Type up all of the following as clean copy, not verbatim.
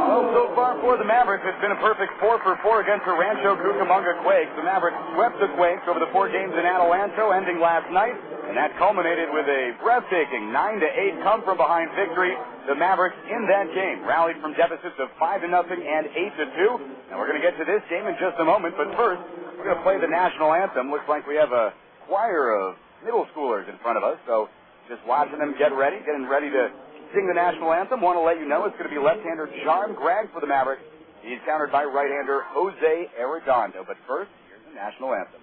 Well, so far for the Mavericks, it's been a perfect 4 for 4 against the Rancho Cucamonga Quakes. The Mavericks swept the Quakes over the 4 games in Adelanto, ending last night, and that culminated with a breathtaking 9-8 come-from-behind victory. The Mavericks in that game rallied from deficits of 5-0 and 8-2. And we're going to get to this game in just a moment, but first, we're going to play the national anthem. Looks like we have a choir of middle schoolers in front of us, so just watching them getting ready to sing the national anthem. Want to let you know it's going to be left-hander John Gregg for the Mavericks. He's countered by right-hander Jose Arredondo. But first, here's the national anthem.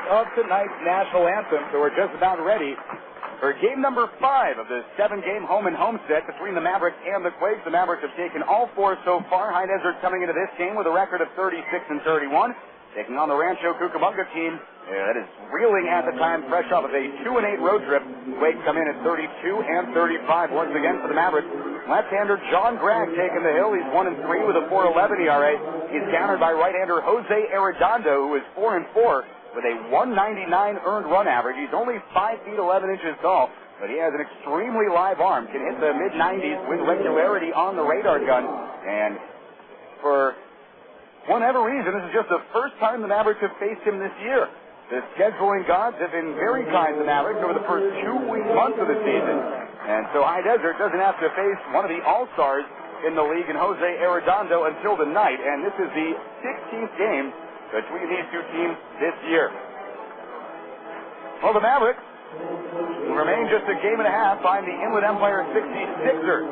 Of tonight's national anthem, so we're just about ready for game number 5 of the 7-game home and home set between the Mavericks and the Quakes. The Mavericks have taken all 4 so far. High Desert coming into this game with a record of 36-31, taking on the Rancho Cucamonga team that is reeling at the time, fresh off of a 2-8 road trip. Quakes come in at 32-35 once again for the Mavericks. Left-hander John Gregg taking the hill. He's 1-3 with a 4.11 ERA. He's countered by right-hander Jose Arredondo, who is 4-4. With a 199 earned run average. He's only 5 feet 11 inches tall, but he has an extremely live arm, can hit the mid-90s with regularity on the radar gun. And for whatever reason, this is just the first time the Mavericks have faced him this year. The scheduling gods have been very kind to the Mavericks over the first 2 months of the season. And so High Desert doesn't have to face one of the all-stars in the league in Jose Arredondo until tonight. And this is the 16th game between these 2 teams this year. Well, the Mavericks remain just a game and a half behind the Inland Empire 66ers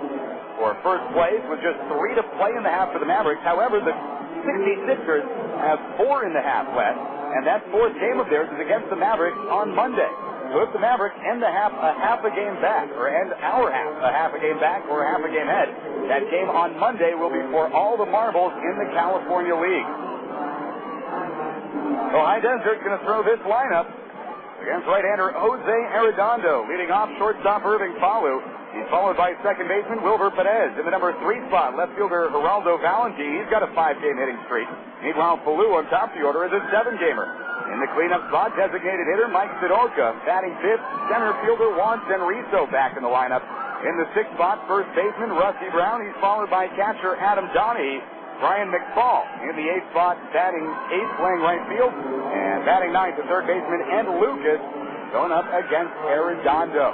for first place with just 3 to play in the half for the Mavericks. However, the 66ers have 4 in the half left, and that 4th game of theirs is against the Mavericks on Monday. So if the Mavericks end the half a half a game back, or end our half a half a game back, or a half a game ahead, that game on Monday will be for all the marbles in the California League. So High Desert's going to throw this lineup against right-hander Jose Arredondo, leading off shortstop Irving Falu. He's followed by second baseman Wilbur Perez. In the number 3 spot, left fielder Geraldo Valentin. He's got a 5-game hitting streak. Meanwhile, Falu on top of the order is a 7-gamer. In the cleanup spot, designated hitter Mike Sidorka. Batting 5th, center fielder Juan Senrizo back in the lineup. In the 6th spot, first baseman Rusty Brown. He's followed by catcher Adam Donahue. Brian McFall in the 8th spot, batting 8th, playing right field, and batting 9th, the third baseman, and Lucas going up against Arredondo.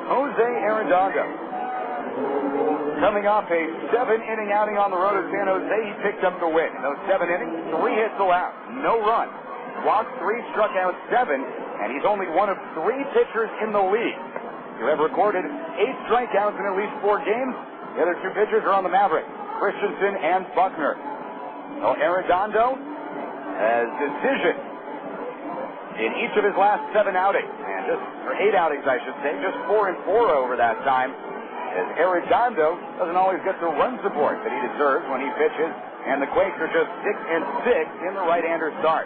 Jose Arredondo, coming off a 7-inning outing on the road at San Jose, he picked up the win. In those 7 innings, 3 hits allowed, no run, walked 3, struck out 7, and he's only one of 3 pitchers in the league who have recorded 8 strikeouts in at least 4 games. The other 2 pitchers are on the Mavericks, Christensen and Buckner. So Arredondo has decision in each of his last 7 outings, or 8 outings, I should say, just 4-4 over that time, as Arredondo doesn't always get the run support that he deserves when he pitches, and the Quakes are just 6-6 in the right-hander start.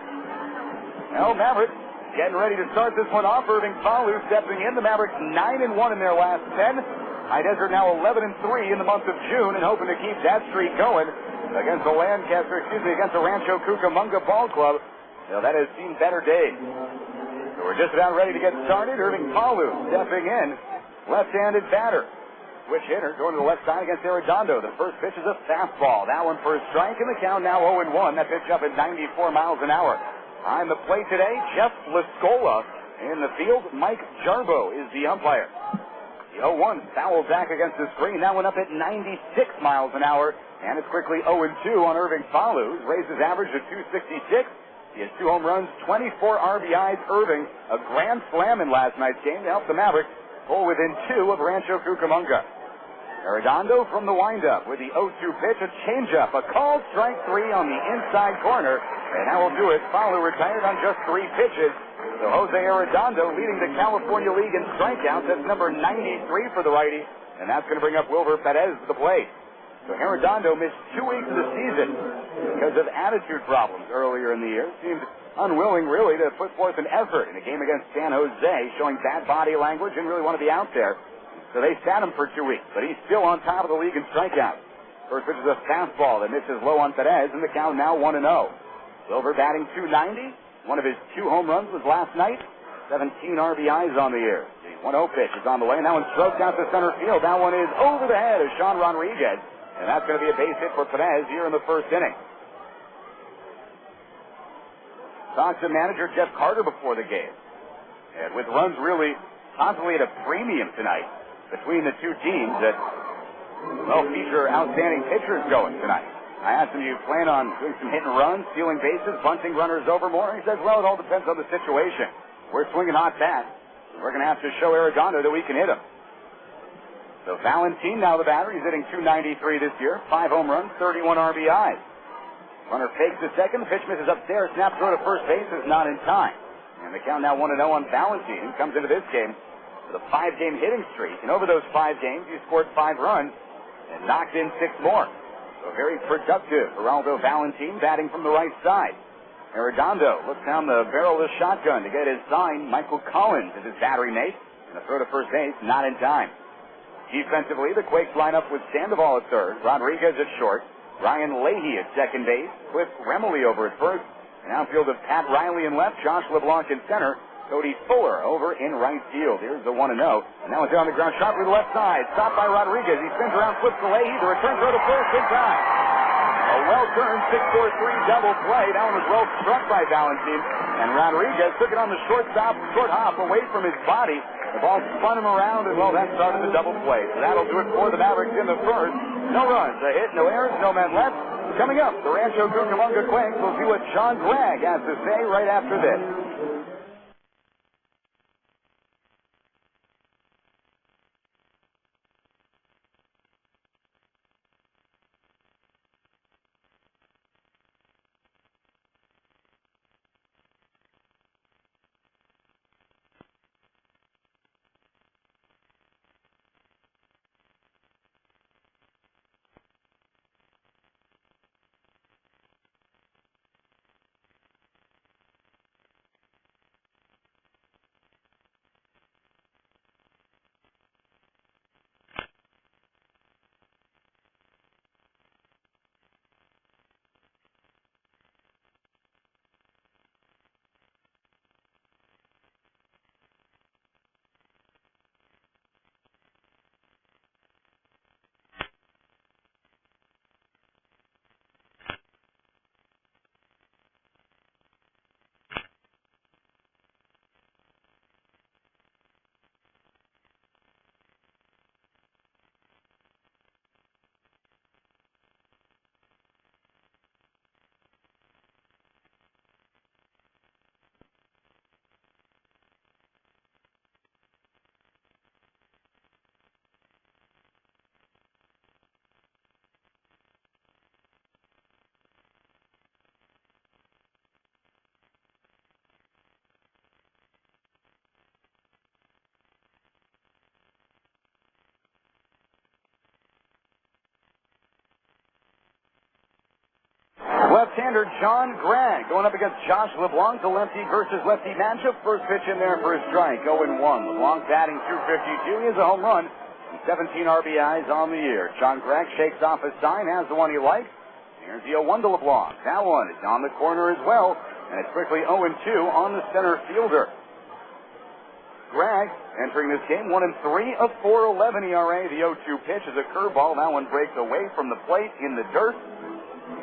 Well, Mavericks getting ready to start this one off. Irving Falu stepping in. The Mavericks 9-1 in their last 10. High Desert now 11-3 in the month of June, and hoping to keep that streak going against the against the Rancho Cucamonga Ball Club. Now, that has seen better days. So we're just about ready to get started. Irving Falu stepping in, left-handed batter. switch hitter going to the left side against Arredondo. The first pitch is a fastball. That one for a strike, and the count now 0-1. That pitch up at 94 miles an hour. On the plate today, Jeff Lascola. In the field, Mike Jarbo is the umpire. The 0-1 foul back against the screen. That one up at 96 miles an hour. And it's quickly 0-2 on Irving Falu. He's raised his average to 266. He has 2 home runs, 24 RBIs. Irving, a grand slam in last night's game to help the Mavericks pull within 2 of Rancho Cucamonga. Arredondo from the windup with the 0-2 pitch, a changeup, a called strike 3 on the inside corner. And that will do it. Falu retired on just 3 pitches. So Jose Arredondo leading the California League in strikeouts. That's number 93 for the righty. And that's going to bring up Wilver Perez to the plate. So Arredondo missed 2 weeks of the season because of attitude problems earlier in the year. Seemed unwilling, really, to put forth an effort in a game against San Jose, showing bad body language and really want to be out there. So they sat him for 2 weeks, but he's still on top of the league in strikeouts. First pitch is a fastball that misses low on Perez, and the count now 1-0. Wilver batting .290. One of his 2 home runs was last night. 17 RBIs on the year. The 1-0 pitch is on the way. And that one strokes out to center field. That one is over the head of Sean Rodriguez. And that's going to be a base hit for Perez here in the first inning. Talked to manager Jeff Carter before the game. And with runs really possibly at a premium tonight between the 2 teams that, well, feature outstanding pitchers going tonight. I asked him, do you plan on doing some hit and runs, stealing bases, bunting runners over more? He says, well, it all depends on the situation. We're swinging hot bats. We're going to have to show Arredondo that we can hit him. So Valentin now the batter. He's hitting .293 this year. 5 home runs, 31 RBIs. Runner fakes to second. The pitch misses upstairs. Snap throw to first base is not in time. And the count now 1-0 on Valentin. He comes into this game with a 5-game hitting streak. And over those 5 games, he scored 5 runs and knocked in 6 more. So very productive. Geraldo Valentin batting from the right side. Arredondo looks down the barrel of the shotgun to get his sign. Michael Collins is his battery mate. And a throw to first base, not in time. Defensively, the Quakes line up with Sandoval at third, Rodriguez at short, Ryan Leahy at second base, Cliff Remley over at first, an outfield of Pat Riley in left, Josh LeBlanc in center, Cody Fuller over in right field. Here's the 1-0. And now it's on the ground sharply to the left side. Stopped by Rodriguez. He spins around, flips to Leahy. The return throw to first in time. A well-turned 6-4-3 double play. That one was well struck by Valentin. And Rodriguez took it on the short hop away from his body. The ball spun him around, and, well, that started the double play. So that'll do it for the Mavericks in the first. No runs, a hit, no errors, no men left. Coming up, the Rancho Cucamonga Quakes. We'll see what John Gregg has to say right after this. Left-hander John Gregg going up against Josh LeBlanc, the lefty versus lefty matchup. First pitch in there for a strike, 0-1. LeBlanc batting .252. He has a home run and 17 RBIs on the year. John Gregg shakes off his sign, has the one he likes. Here's the 0-1 to LeBlanc. That one is on the corner as well, and it's quickly 0-2 on the center fielder. Greg, entering this game, 1-3, a 4.11 ERA. The 0-2 pitch is a curveball. That one breaks away from the plate in the dirt.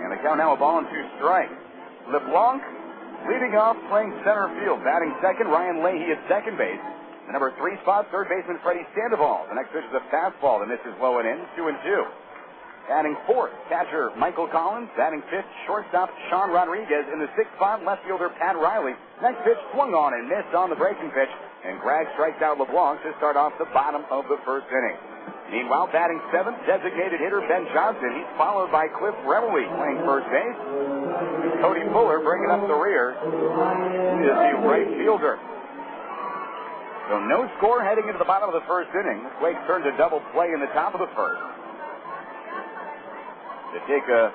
And the count now a ball and 2 strikes. LeBlanc leading off, playing center field. Batting second, Ryan Leahy at second base. The number 3 spot, third baseman Freddy Sandoval. The next pitch is a fastball that misses low and in, 2-2. Batting fourth, catcher Michael Collins. Batting fifth, shortstop Sean Rodriguez. In the 6th spot, left fielder Pat Riley. Next pitch swung on and missed on the breaking pitch. And Greg strikes out LeBlanc to start off the bottom of the first inning. Meanwhile, batting seventh, designated hitter Ben Johnson. He's followed by Cliff Remley playing first base. Cody Fuller bringing up the rear is the right fielder. So no score heading into the bottom of the first inning. The Quakes turned to double play in the top of the first. To take a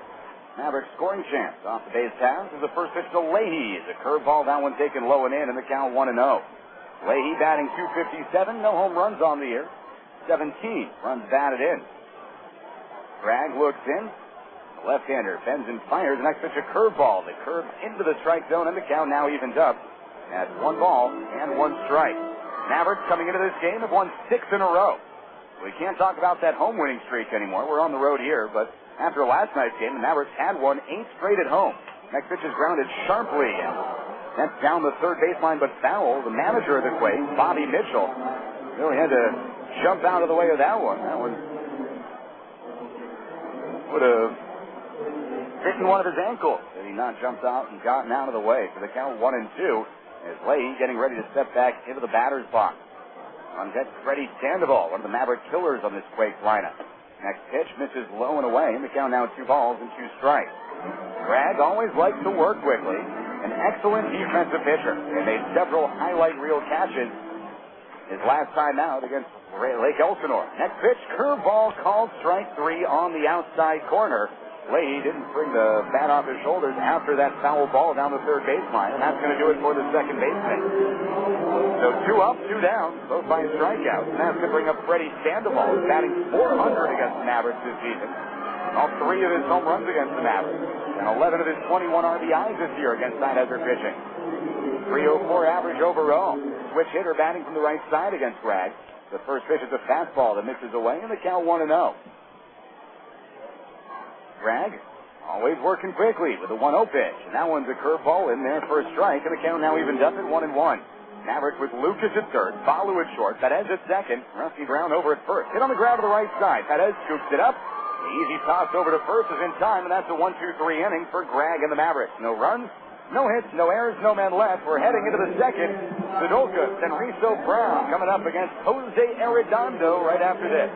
Mavericks scoring chance off the base pass is the first pitch to Leahy. It's a curveball, that one taken low and in the count 1-0. Leahy batting .257, no home runs on the year. 17 runs batted in. Greg looks in. The left-hander bends and fires. The next pitch a curveball that curves into the strike zone, and the count now evened up at 1 ball and 1 strike. Mavericks coming into this game have won 6 in a row. We can't talk about that home winning streak anymore. We're on the road here, but after last night's game, the Mavericks had won 8 straight at home. Next pitch is grounded sharply, and that's down the third baseline, but foul. The manager of the Quakes, Bobby Mitchell, really had to jump out of the way of that one. That one would have bitten one of his ankles had he not jumped out and gotten out of the way. For the count 1-2, as Leahy getting ready to step back into the batter's box. On deck, Freddy Sandoval, one of the Maverick killers on this Quakes lineup. Next pitch misses low and away, and the count now 2 balls and 2 strikes. Greg always likes to work quickly. An excellent defensive pitcher. He made several highlight reel catches his last time out against Lake Elsinore. Next pitch, curveball called strike 3 on the outside corner. Leahy didn't bring the bat off his shoulders after that foul ball down the third baseline, and that's going to do it for the second baseman. So 2 up, 2 down, both by strikeouts. And that's going to bring up Freddy Sandoval, who's batting .400 against the Mavericks this season. All 3 of his home runs against the Mavericks, and 11 of his 21 RBIs this year against side-hazard pitching. 304 average overall. Switch hitter batting from the right side against Greg. The first pitch is a fastball that misses away, and the count 1-0. Greg always working quickly with a 1-0 pitch, and that one's a curveball in there for a strike, and the count now evened up at 1-1. Mavericks with Lucas at third, Falu at short, Perez at second, Rusty Brown over at first. Hit on the ground to the right side. Perez scoops it up. The easy toss over to first is in time, and that's a 1-2-3 inning for Greg and the Mavericks. No runs, no hits, no errors, no men left. We're heading into the second. Sadolka, Senriso, Brown coming up against Jose Arredondo right after this.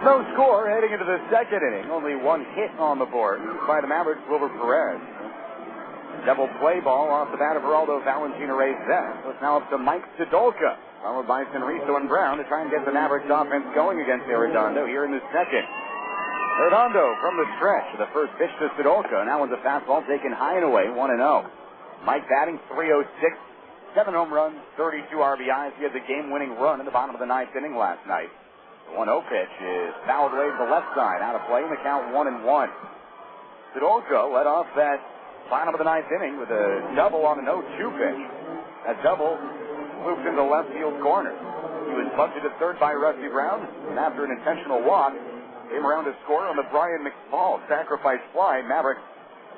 No score heading into the second inning. Only 1 hit on the board by the Mavericks, Wilbur Perez. Double play ball off the bat of Geraldo Valentina Reyes-Vest. So it's now up to Mike Sadolka, followed by Senriso and Brown to try and get the Mavericks offense going against Arredondo here in the second. Arredondo from the stretch. The first pitch to Sadolka. And that one's a fastball taken high and away, 1-0. Mike batting, 306. 7 home runs, 32 RBIs. He had the game-winning run in the bottom of the ninth inning last night. The 1-0 pitch is fouled away to the left side. Out of play in the count 1-1. Sadolka led off that bottom of the ninth inning with a double on an 0-2 pitch. That double moved into the left field corner. He was bunted to third by Rusty Brown, and after an intentional walk, came around to score on the Brian McFall sacrifice fly. Mavericks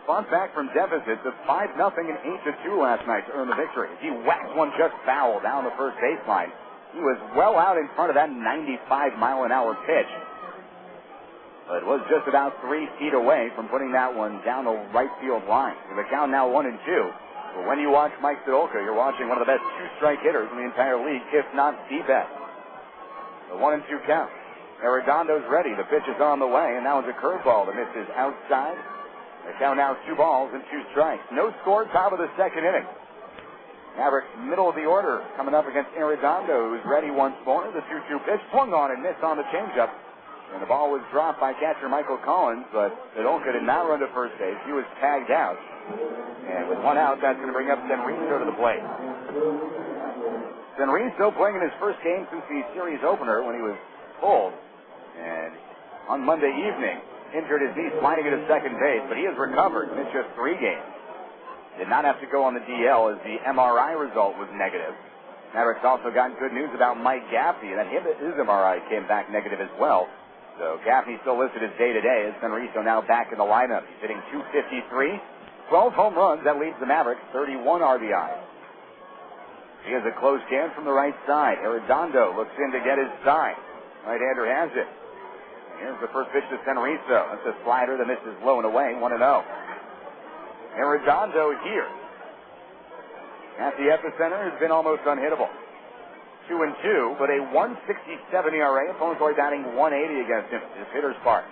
fought back from deficits of 5-0 and 8-2 last night to earn the victory. He whacked one just foul down the first baseline. He was well out in front of that 95-mile-an-hour pitch. But it was just about 3 feet away from putting that one down the right field line. With the count now 1-2. But when you watch Mike Sadolka, you're watching one of the best two-strike hitters in the entire league, if not the best. The 1-2 count. Arredondo's ready. The pitch is on the way, and that was a curveball that misses outside. The count now 2 balls and 2 strikes. No score, top of the second inning. Mavericks middle of the order coming up against Arredondo, who's ready once more. The 2-2 pitch swung on and missed on the changeup. And the ball was dropped by catcher Michael Collins, but Sadolka did not run to first base. He was tagged out. And with 1 out, that's going to bring up Senrizo to the plate. Senrizo playing in his first game since the series opener when he was pulled. And on Monday evening, injured his knee sliding into second base, but he has recovered. Missed just 3 games. Did not have to go on the DL as the MRI result was negative. Mavericks also got good news about Mike Gaffney, and that his MRI came back negative as well. So Gaffney still listed as day-to-day, as Senrizo now back in the lineup. He's hitting .253, 12 home runs. That leads the Mavericks 31 RBI. He has a close can from the right side. Arredondo looks in to get his sign. Right-hander has it. Here's the first pitch to Senrizo. That's a slider that misses low and away, 1-0. Arredondo here. At the epicenter has been almost unhittable. 2-2, but a 1.67 ERA. Opponents only batting 180 against him. His hitter's part.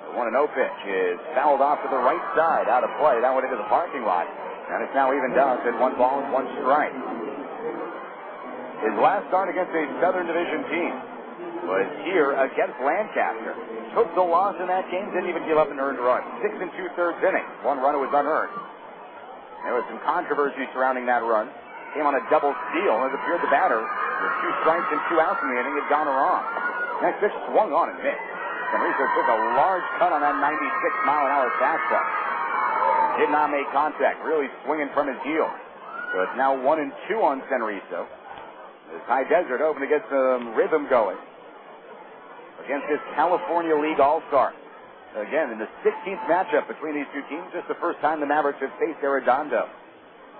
The 1-0 pitch is fouled off to the right side, out of play. That went into the parking lot. And it's now evened out at 1 ball and 1 strike. His last start against a Southern Division team was here against Lancaster. Took the loss in that game, didn't even give up an earned run. 6 2/3 innings. 1 run was unearned. There was some controversy surrounding that run. Came on a double steal, and it appeared the batter, with 2 strikes and 2 outs in the inning, had gone wrong. Next pitch swung on and missed. Senrizo took a large cut on that 96-mile-an-hour fastball. Did not make contact, really swinging from his heel. So it's now 1-2 on Senrizo. This High Desert hoping to get some rhythm going against this California League All-Star. Again, in the 16th matchup between these two teams, just the first time the Mavericks have faced Arredondo.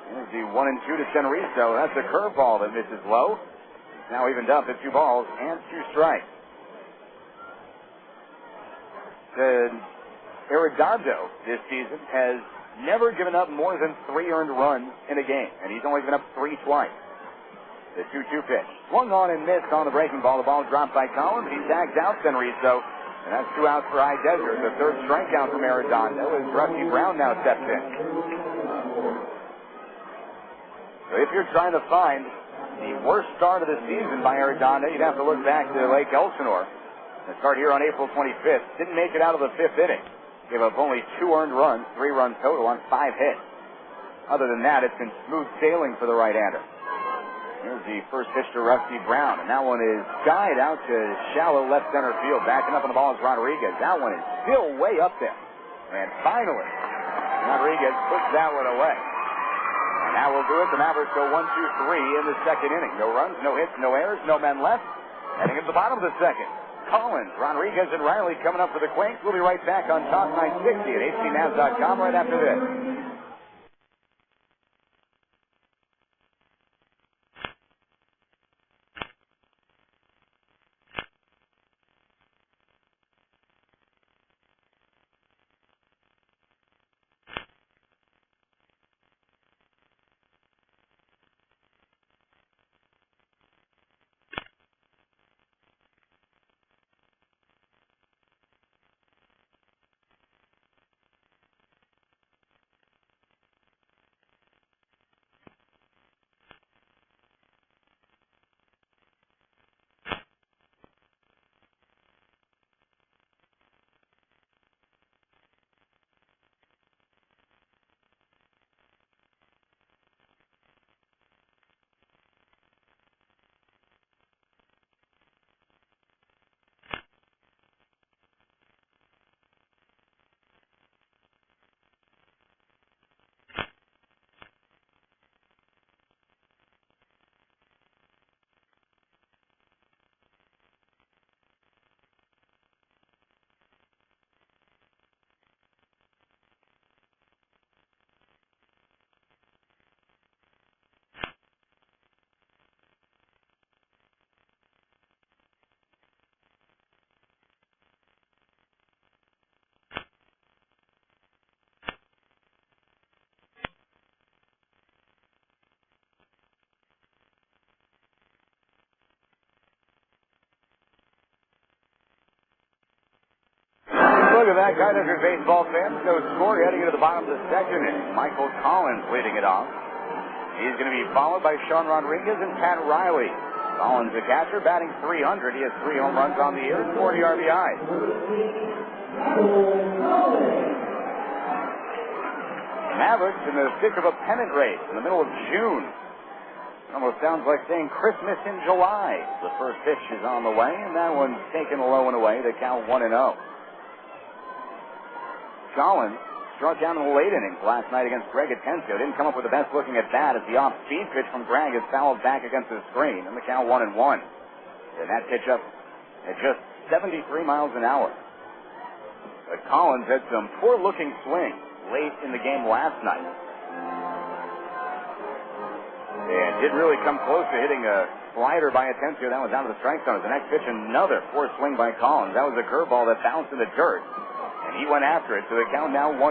Here's the 1-2 to Senrizo. That's a curveball that misses low. It's now evened up at 2 balls and 2 strikes. Arredondo this season has never given up more than 3 earned runs in a game, and he's only given up 3 twice. The 2-2 pitch. Swung on and missed on the breaking ball. The ball dropped by Collins. He tags out Senrizo. And that's 2 outs for High Desert. The 3rd strikeout from Arredondo as Rusty Brown now steps in. So if you're trying to find the worst start of the season by Arredondo, you'd have to look back to Lake Elsinore. The start here on April 25th. Didn't make it out of the 5th inning. Gave up only 2 earned runs, 3 runs total on 5 hits. Other than that, it's been smooth sailing for the right-hander. Here's the first pitch to Rusty Brown, and that one is skied out to shallow left center field. Backing up on the ball is Rodriguez. That one is still way up there. And finally, Rodriguez puts that one away. And that will do it. The Mavericks go 1-2-3 in the second inning. No runs, no hits, no errors, no men left. Heading at the bottom of the second. Collins, Rodriguez, and Riley coming up for the Quakes. We'll be right back on Talk 960 at HCMavs.com right after this. Welcome back, High Desert baseball fans. No score heading into the bottom of the second inning. Michael Collins leading it off. He's going to be followed by Sean Rodriguez and Pat Riley. Collins, the catcher, batting .300. He has 3 home runs on the year and 40 RBIs. Mavericks in the thick of a pennant race in the middle of June. Almost sounds like saying Christmas in July. The first pitch is on the way, and that one's taken low and away. The count 1-0. Collins struck out in the late innings last night against Greg Atencio. Didn't come up with the best looking at bat as the off-speed pitch from Greg is fouled back against the screen, and the count 1-1. And that pitch up at just 73 miles an hour. But Collins had some poor-looking swings late in the game last night. And didn't really come close to hitting a slider by Atencio. That was out of the strike zone. The next pitch, another poor swing by Collins. That was a curveball that bounced in the dirt. And he went after it, so the count now 1-2.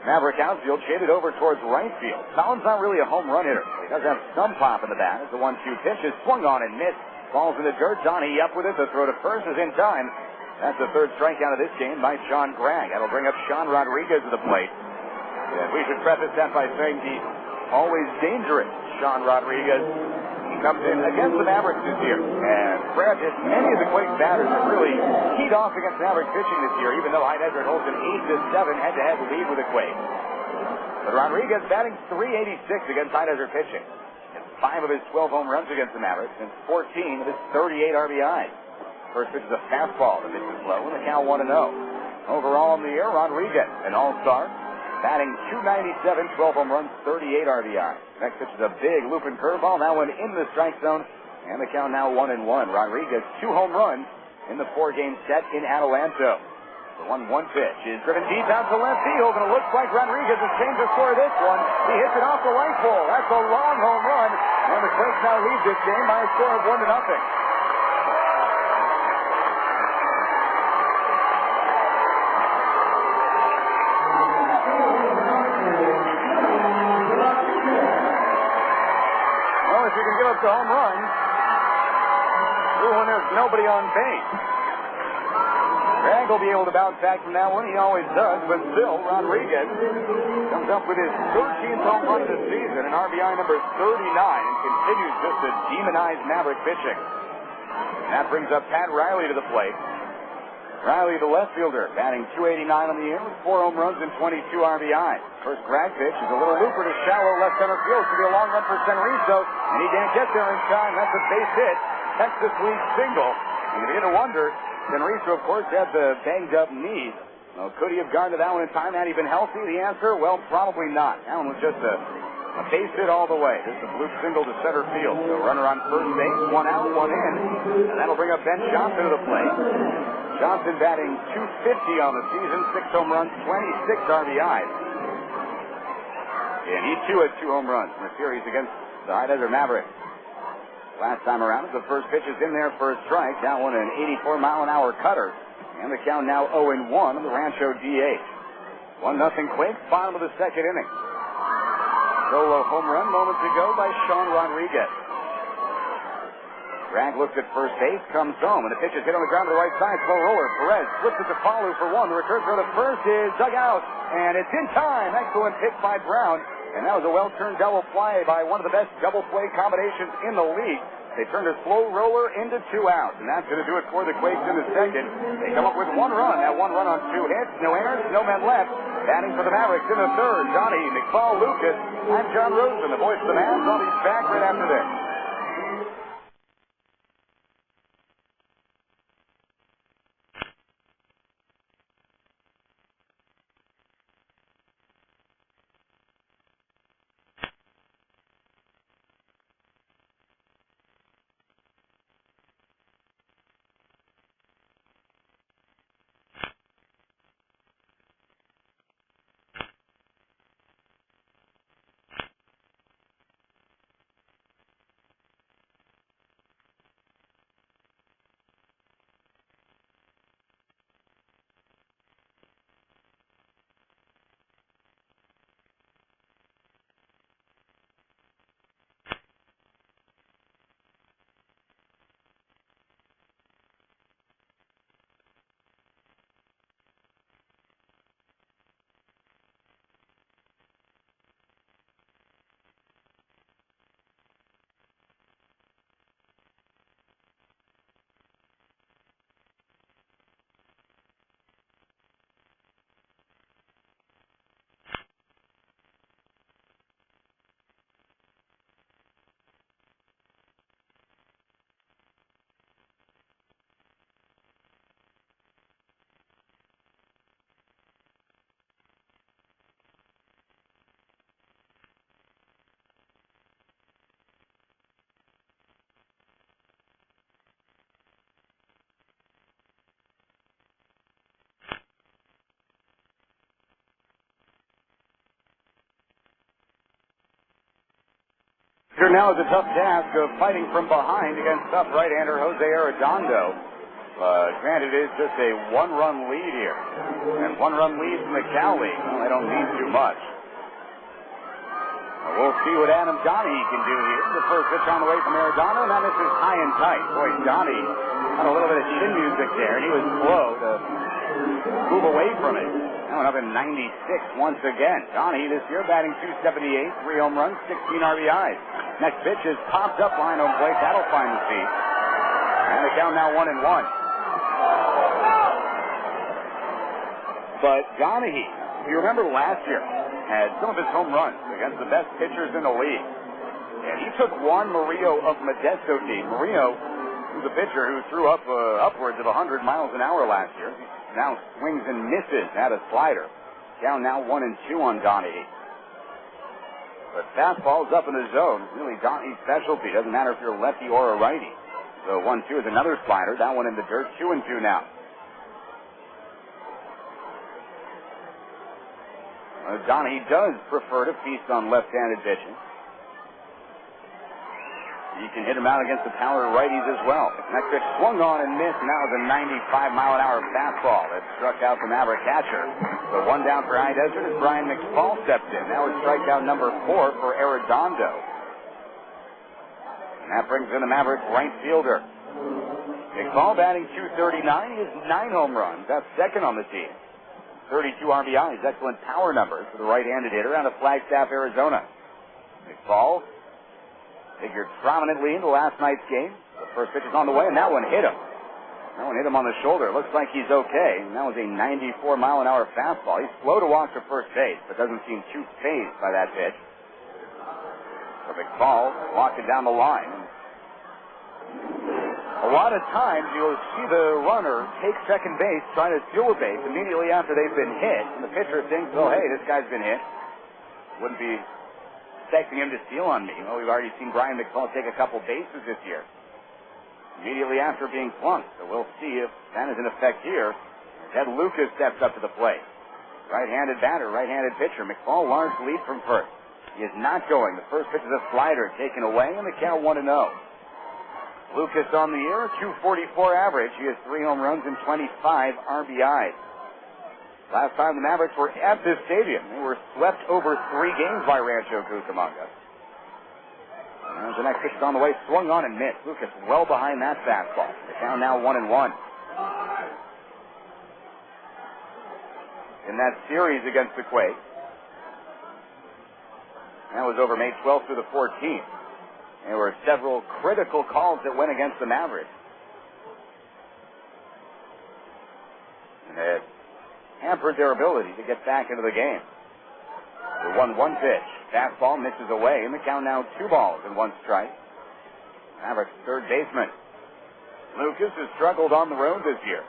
Maverick outfield shaded over towards right field. Collins not really a home run hitter. He does have some pop in the bat. As the 1-2 pitch is swung on and missed. Falls in the dirt. Johnny up with it. The throw to first is in time. That's the third strikeout of this game by Sean Gregg. That'll bring up Sean Rodriguez to the plate. And we should preface that by saying the always dangerous Sean Rodriguez. He comes in against the Mavericks this year. And Fred, many of the Quakes batters have really keyed off against Mavericks pitching this year, even though High Desert holds an 8-7 head-to-head lead with the Quakes. But Rodriguez batting .386 against High Desert pitching. And 5 of his 12 home runs against the Mavericks and 14 of his 38 RBIs. First pitch is a fastball. The pitch is low, and the count 1-0. Overall in the year, Rodriguez, an all-star, batting .297, 12 home runs, 38 RBI. Next pitch is a big looping curveball. That one in the strike zone, and the count now 1-1. Rodriguez, 2 home runs in the 4-game set in Adelanto. The 1-1 pitch is driven deep out to left field, and it looks like Rodriguez has changed the score of this one. He hits it off the light pole. That's a long home run, and the Quakes now lead this game by a score of 1-0. The home run. When there's nobody on base. Gregg will be able to bounce back from that one. He always does, but still, Rodriguez comes up with his 13th home run of the season, and RBI number 39, and continues just to demonize Maverick pitching. And that brings up Pat Riley to the plate. Riley, the left fielder, batting .289 on the year with 4 home runs and 22 RBI. First Gregg pitch is a little looper to shallow left center field. It's going to be a long run for Senrizo, and he can't get there in time. That's a base hit. Texas league single. And you begin to wonder, Senrizo, of course, had the banged-up knee. Well, could he have gotten to that one in time had he been healthy? The answer, well, probably not. That one was just a base hit all the way. Just a blue single to center field. So runner on first base, 1 out, 1 in. And that'll bring up Ben Johnson to the plate. Johnson batting .250 on the season, 6 home runs, 26 RBIs. And he too had 2 home runs in the series against the High Desert Mavericks. Last time around, the first pitch is in there for a strike. That one an 84-mile-an-hour cutter. And the count now 0-1 on the Rancho DH. 1-0 Quakes, bottom of the second inning. Solo home run moments ago by Sean Rodriguez. Gregg looks at first base, comes home, and the pitch is hit on the ground to the right side. Slow roller. Perez flips it to Falu for 1. The return throw to first is dug out, and it's in time. Excellent pick by Brown, and that was a well-turned double play by one of the best double play combinations in the league. They turned a slow roller into 2 outs, and that's going to do it for the Quakes in the second. They come up with 1 run. That 1 run on 2 hits, no errors, no men left. Batting for the Mavericks in the third, Johnny McFall Lucas. I'm John Rosen, the voice of the Mavs. I'll be back right after this. Here now is a tough task of fighting from behind against tough right-hander Jose Arredondo. Granted, it is just a one-run lead here. And one-run lead from the Cal League. Well, they don't need too much. We'll see what Adam Donahue can do here. The first pitch on the way from Arredondo, and that misses high and tight. Boy, Donahue had a little bit of chin music there, and he was slow to move away from it. That went up in 96 once again. Donahue this year batting .278, 3 home runs, 16 RBIs. Next pitch is popped up line on plate. That'll find the seat. And the count now 1-1. But Donahue, if you remember last year, had some of his home runs against the best pitchers in the league. And he took Juan Murillo of Modesto team. Murillo was a pitcher who threw up upwards of 100 miles an hour last year. He now swings and misses at a slider. Down now 1-2 on Donahue. But fastball's up in the zone. Really Donahue's specialty. Doesn't matter if you're a lefty or a righty. So 1-2 is another slider. That one in the dirt. 2-2 now. Donahue does prefer to feast on left-handed pitching. You can hit him out against the power righties as well. Next pitch swung on and missed, and that was a 95-mile-an-hour fastball that struck out the Maverick catcher. So one down for High Desert as Brian McFall steps in. That was strikeout number 4 for Arredondo. And that brings in the Mavericks right fielder. McFall batting .239. He has 9 home runs. That's second on the team. 32 RBIs, excellent power numbers for the right-handed hitter out of Flagstaff, Arizona. McFall figured prominently into last night's game. The first pitch is on the way, and that one hit him. That one hit him on the shoulder. Looks like he's okay. And that was a 94-mile-an-hour fastball. He's slow to walk to first base, but doesn't seem too phased by that pitch. So McFall walked it down the line. A lot of times you'll see the runner take second base, try to steal a base immediately after they've been hit. And the pitcher thinks, oh, hey, this guy's been hit. Wouldn't be expecting him to steal on me. Well, we've already seen Brian McFall take a couple bases this year immediately after being flunked. So we'll see if that is in effect here. Ted Lucas steps up to the plate. Right-handed batter, right-handed pitcher. McFall large lead from first. He is not going. The first pitch is a slider taken away, and the count 1-0. Lucas on the year, .244 average. He has 3 home runs and 25 RBIs. Last time the Mavericks were at this stadium, they were swept over 3 games by Rancho Cucamonga. And the next pitch is on the way, swung on and missed. Lucas well behind that fastball. The count now 1-1. In that series against the Quakes, that was over May 12th through the 14th. There were several critical calls that went against the Mavericks. And it hampered their ability to get back into the game. The 1-1 pitch. Fastball misses away, and the count now 2 balls and 1 strike. Mavericks third baseman. Lucas has struggled on the road this year,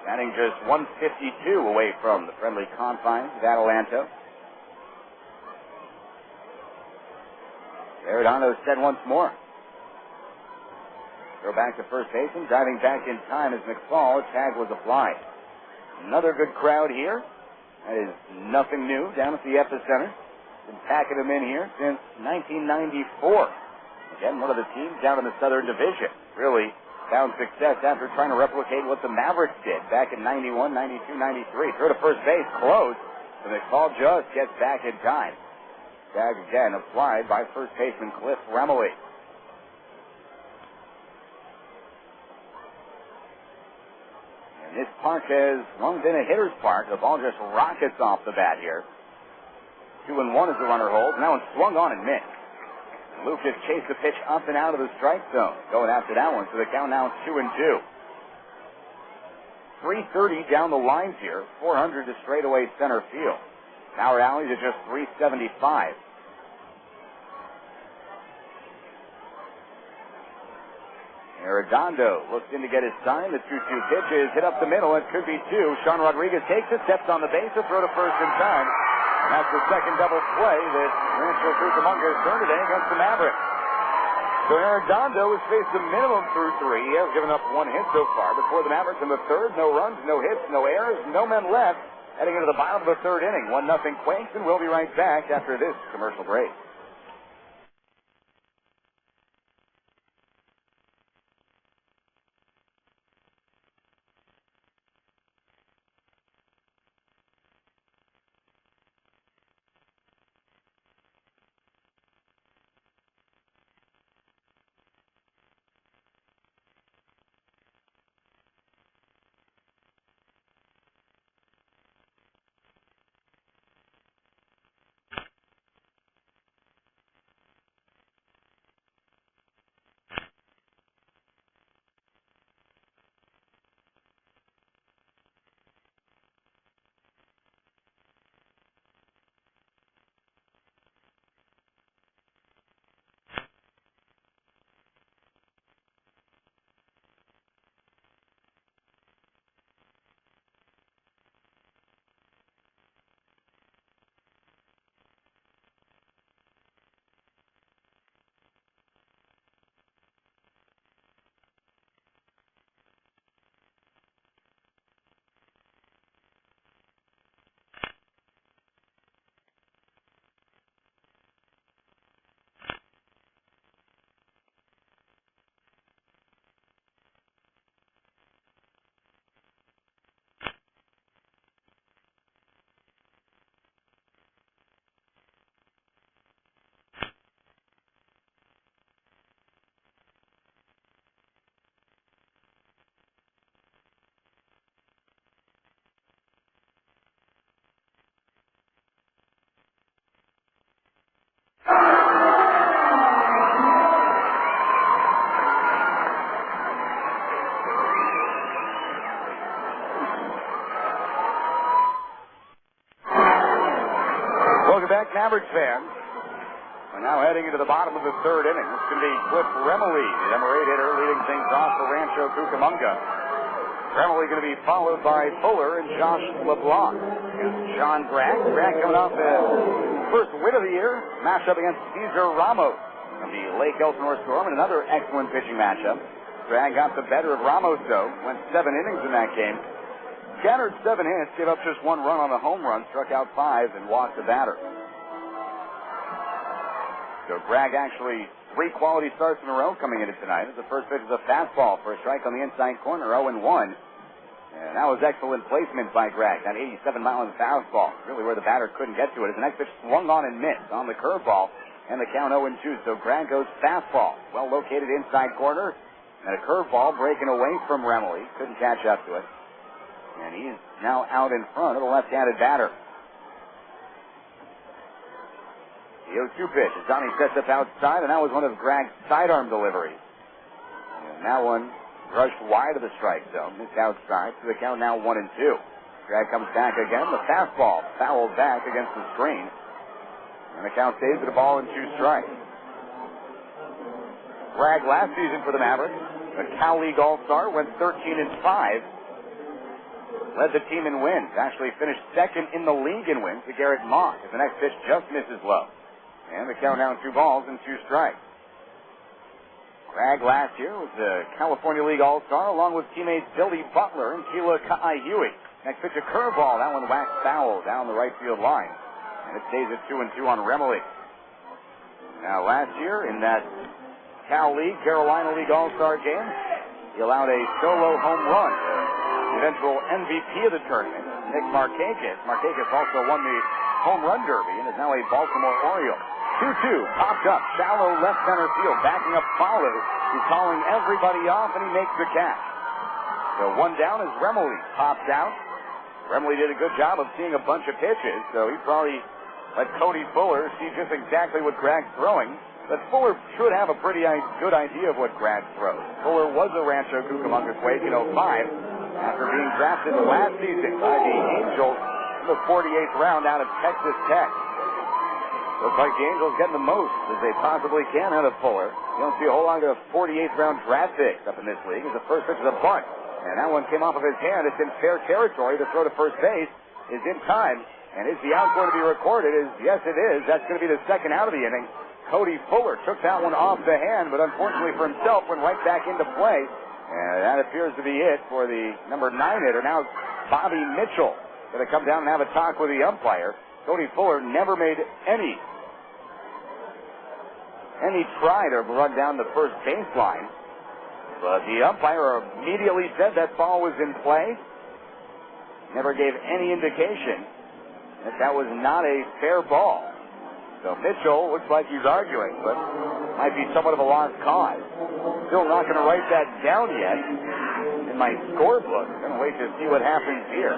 batting just .152 away from the friendly confines of Adelanto. Arredondo said once more. Throw back to first baseman, diving back in time as McFall. Tag was applied. Another good crowd here. That is nothing new down at the epicenter. Been packing them in here since 1994. Again, one of the teams down in the Southern Division. Really found success after trying to replicate what the Mavericks did back in 91, 92, 93. Throw to first base, close. And McFall just gets back in time. Tag again applied by first baseman Cliff Remley. And this park has long been a hitter's park. The ball just rockets off the bat here. 2-1 as the runner holds. Now it's swung on and missed. Lucas chased the pitch up and out of the strike zone. Going after that one. So the count now 2-2. 330 down the lines here. 400 to straightaway center field. Power alleys at just .375. Arredondo looks in to get his sign. The 2-2 pitch is hit up the middle. It could be 2. Sean Rodriguez takes it, steps on the base, to throw to first in time. And that's the second double play that Rancho Cucamonga has turned today against the Mavericks. So Arredondo has faced a minimum through 3. He has given up 1 hit so far. Before the Mavericks in the third, no runs, no hits, no errors, no men left. Heading into the bottom of the third inning, 1-0 Quakes, and we'll be right back after this commercial break. Mavericks fans. We're now heading into the bottom of the third inning. This can be Cliff Remily, the number 8 hitter, leading things off for Rancho Cucamonga. Remily going to be followed by Fuller and Josh LeBlanc. And John Bragg. Bragg coming off the first win of the year, matched up against Cesar Ramos of the Lake Elsinore Storm in another excellent pitching matchup. Bragg got the better of Ramos, though. Went 7 innings in that game. Scattered 7 hits, gave up just 1 run on the home run, struck out 5, and walked the batter. So Bragg actually 3 quality starts in a row coming into tonight. The first pitch is a fastball for a strike on the inside corner, 0-1. And that was excellent placement by Bragg. That 87-mile fastball, really where the batter couldn't get to it. As the next pitch swung on and missed on the curveball, and the count 0-2. So Bragg goes fastball, well located inside corner, and a curveball breaking away from Remily. Couldn't catch up to it. And he's now out in front of the left-handed batter. The 0-2 pitch. Johnny sets up outside, and that was one of Bragg's sidearm deliveries. And that one rushed wide of the strike zone. Missed outside, so the count now 1-2. Bragg comes back again. The fastball fouled back against the screen. And the count stays at a ball and 2 strikes. Bragg last season for the Mavericks, a Cal League All-Star, went 13-5. Led the team in wins. Actually finished second in the league in wins to Garrett Mock, as the next pitch just misses low. And the count now 2 balls and 2 strikes. Bragg last year was the California League All-Star, along with teammates Billy Butler and Keila Ka'aihui. Next pitch, a curveball. That one whacked foul down the right field line. And it stays at 2-2 on Remily. Now, last year in that Cal League, Carolina League All-Star game, he allowed a solo home run. The eventual MVP of the tournament, Nick Markakis. Markakis also won the home run derby and is now a Baltimore Oriole. 2-2, popped up, shallow left center field, backing up Falu. He's calling everybody off, and he makes the catch. So 1 down as Remily pops out. Remily did a good job of seeing a bunch of pitches, so he probably let Cody Fuller see just exactly what Bragg's throwing. But Fuller should have a pretty good idea of what Bragg throws. Fuller was a Rancho Cucamonga Quake in 05 after being drafted last season by the Angels in the 48th round out of Texas Tech. Looks like the Angels getting the most as they possibly can out of Fuller. You don't see a whole lot of 48th round draft picks up in this league. As the first pitch is a bunt, and that one came off of his hand. It's in fair territory. The throw to first base is in time. And is the out going to be recorded? Yes, it is. That's going to be the second out of the inning. Cody Fuller took that one off the hand, but unfortunately for himself, went right back into play. And that appears to be it for the number 9 hitter. Now Bobby Mitchell going to come down and have a talk with the umpire. Cody Fuller never made any try to run down the first baseline. But the umpire immediately said that ball was in play. Never gave any indication that was not a fair ball. So Mitchell looks like he's arguing, but might be somewhat of a lost cause. Still not going to write that down yet in my scorebook. I'm going to wait to see what happens here.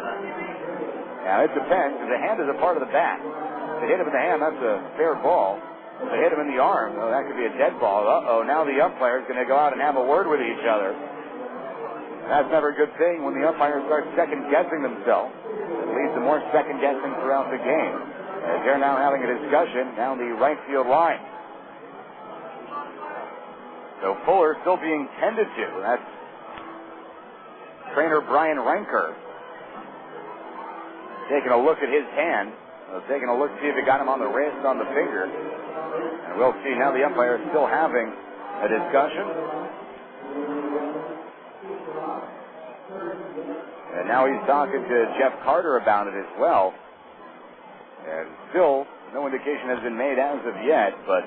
Now, it depends, because the hand is a part of the bat. If they hit him in the hand, that's a fair ball. If they hit him in the arm, well, that could be a dead ball. Uh-oh, now the umpire is going to go out and have a word with each other. That's never a good thing when the umpires start second-guessing themselves. It leads to more second-guessing throughout the game, as they're now having a discussion down the right field line. So Fuller still being tended to. That's trainer Brian Ranker taking a look at his hand. Taking a look to see if he got him on the wrist, on the finger. And we'll see. Now the umpire is still having a discussion. And now he's talking to Jeff Carter about it as well. And still, no indication has been made as of yet, but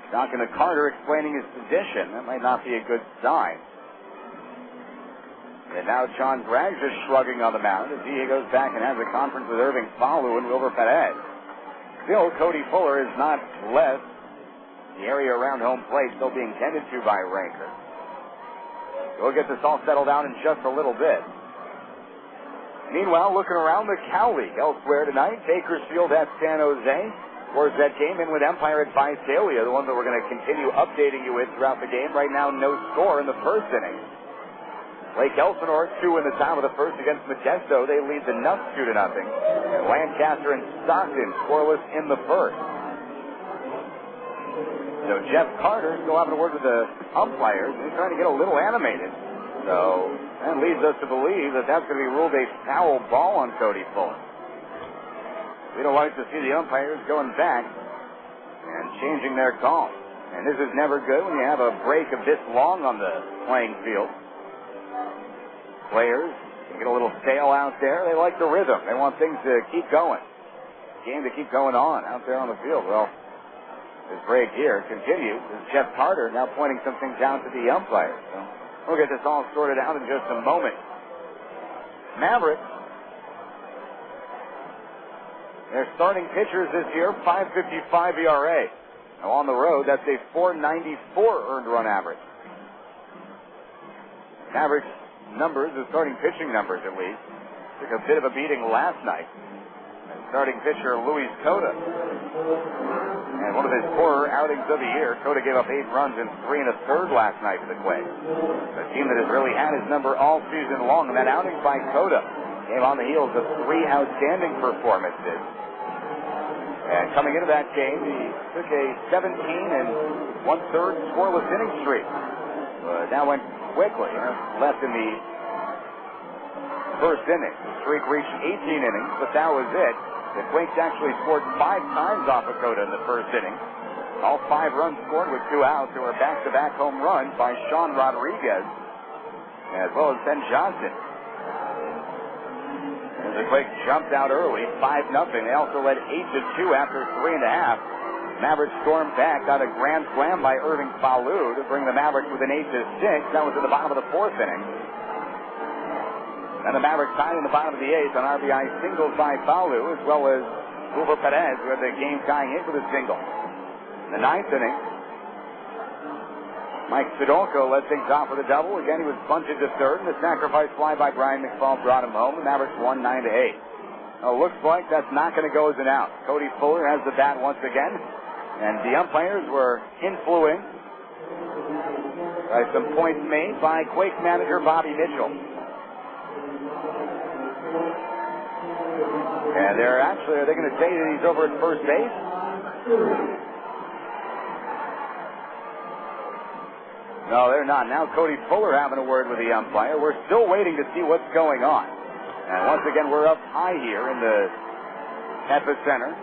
talking to Carter, explaining his position. That might not be a good sign. And now John Bragg's just shrugging on the mound as he goes back and has a conference with Irving, Falu, and Wilbur Perez. Still, Cody Fuller is not left the area around home plate, still being tended to by Ranker. We'll get this all settled down in just a little bit. Meanwhile, looking around the Cal League elsewhere tonight, Bakersfield at San Jose. Of course, that game in with Empire at Visalia, the one that we're going to continue updating you with throughout the game. Right now, no score in the first inning. Lake Elsinore 2 in the top of the first against Modesto. They lead the Nuts 2-0. And Lancaster and Stockton scoreless in the first. So Jeff Carter still having a word with the umpires. He's trying to get a little animated. So that leads us to believe that that's going to be ruled a foul ball on Cody Fuller. We don't like to see the umpires going back and changing their call. And this is never good when you have a break of this long on the playing field. Players get a little stale out there. They like the rhythm. They want things to keep going. Game to keep going on out there on the field. Well, this break here continues. Jeff Carter now pointing some things out to the umpires. So we'll get this all sorted out in just a moment. Mavericks, their starting pitchers this year, 5.55 ERA. Now on the road, that's a 4.94 earned run average. Mavericks numbers, the starting pitching numbers at least, took a bit of a beating last night. And starting pitcher Luis Cota. And one of his poorer outings of the year, Cota gave up 8 runs in 3 1/3 last night for the Quakes. A team that has really had his number all season long, and that outing by Cota came on the heels of 3 outstanding performances. And coming into that game, he took a 17 1/3 scoreless inning streak. That went quickly. Left in the first inning. The streak reached 18 innings, but that was it. The Quakes actually scored 5 times off of Cota in the first inning. All 5 runs scored with 2 outs. There were back-to-back home runs by Sean Rodriguez, as well as Ben Johnson. And the Quakes jumped out early, 5-0. They also led 8-2 after 3.5. Mavericks stormed back, got a grand slam by Irving Falu to bring the Mavericks within 8-6. That was at the bottom of the 4th inning. And the Mavericks tied in the bottom of the 8th on RBI singles by Falu, as well as Wilbur Perez, who had the game-tying hit with a single. In the 9th inning, Mike Sidolko led things off with a double. Again, he was bunted to third, and the sacrifice fly by Brian McFall brought him home. The Mavericks won 9-8. Now, looks like that's not going to go as an out. Cody Fuller has the bat once again, and the umpires were influenced by some points made by Quakes manager Bobby Mitchell. And are they going to say that he's over at first base? No, they're not. Now Cody Fuller having a word with the umpire. We're still waiting to see what's going on. And once again, we're up high here in the epicenter.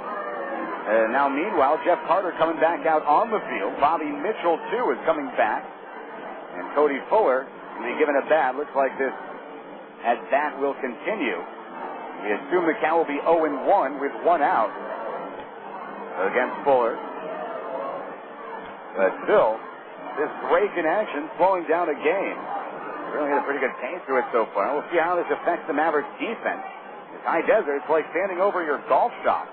Now, meanwhile, Jeff Carter coming back out on the field. Bobby Mitchell, too, is coming back. And Cody Fuller will be given a bat. Looks like this at-bat will continue. We assume the count will be 0-1 with 1 out against Fuller. But still, this break in action slowing down a game. Really had a pretty good pace to it so far. We'll see how this affects the Mavericks defense. It's high desert. It's like standing over your golf shop.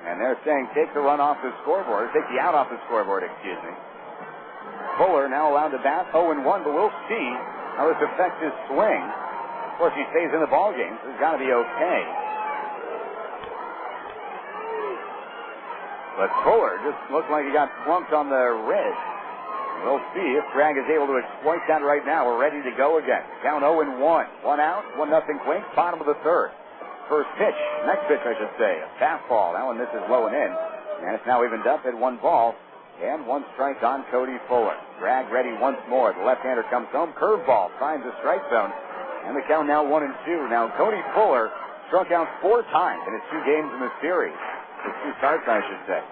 And they're saying take the run off the scoreboard. Take the out off the scoreboard, excuse me. Fuller now allowed to bat 0-1, but we'll see how this affects his swing. Of course, he stays in the ballgame, so he's got to be okay. But Fuller just looked like he got plunked on the wrist. We'll see if Bragg is able to exploit that right now. We're ready to go again. Count 0-1. 1 out, 1-0 Quakes, bottom of the 3rd. First pitch, next pitch, I should say. A fastball. That one misses low and in. And it's now evened up at 1 ball. And 1 strike on Cody Fuller. Bragg ready once more. The left-hander comes home. Curveball finds the strike zone. And the count now 1-2. Now Cody Fuller struck out 4 times in his 2 games in the series. His 2 starts, I should say.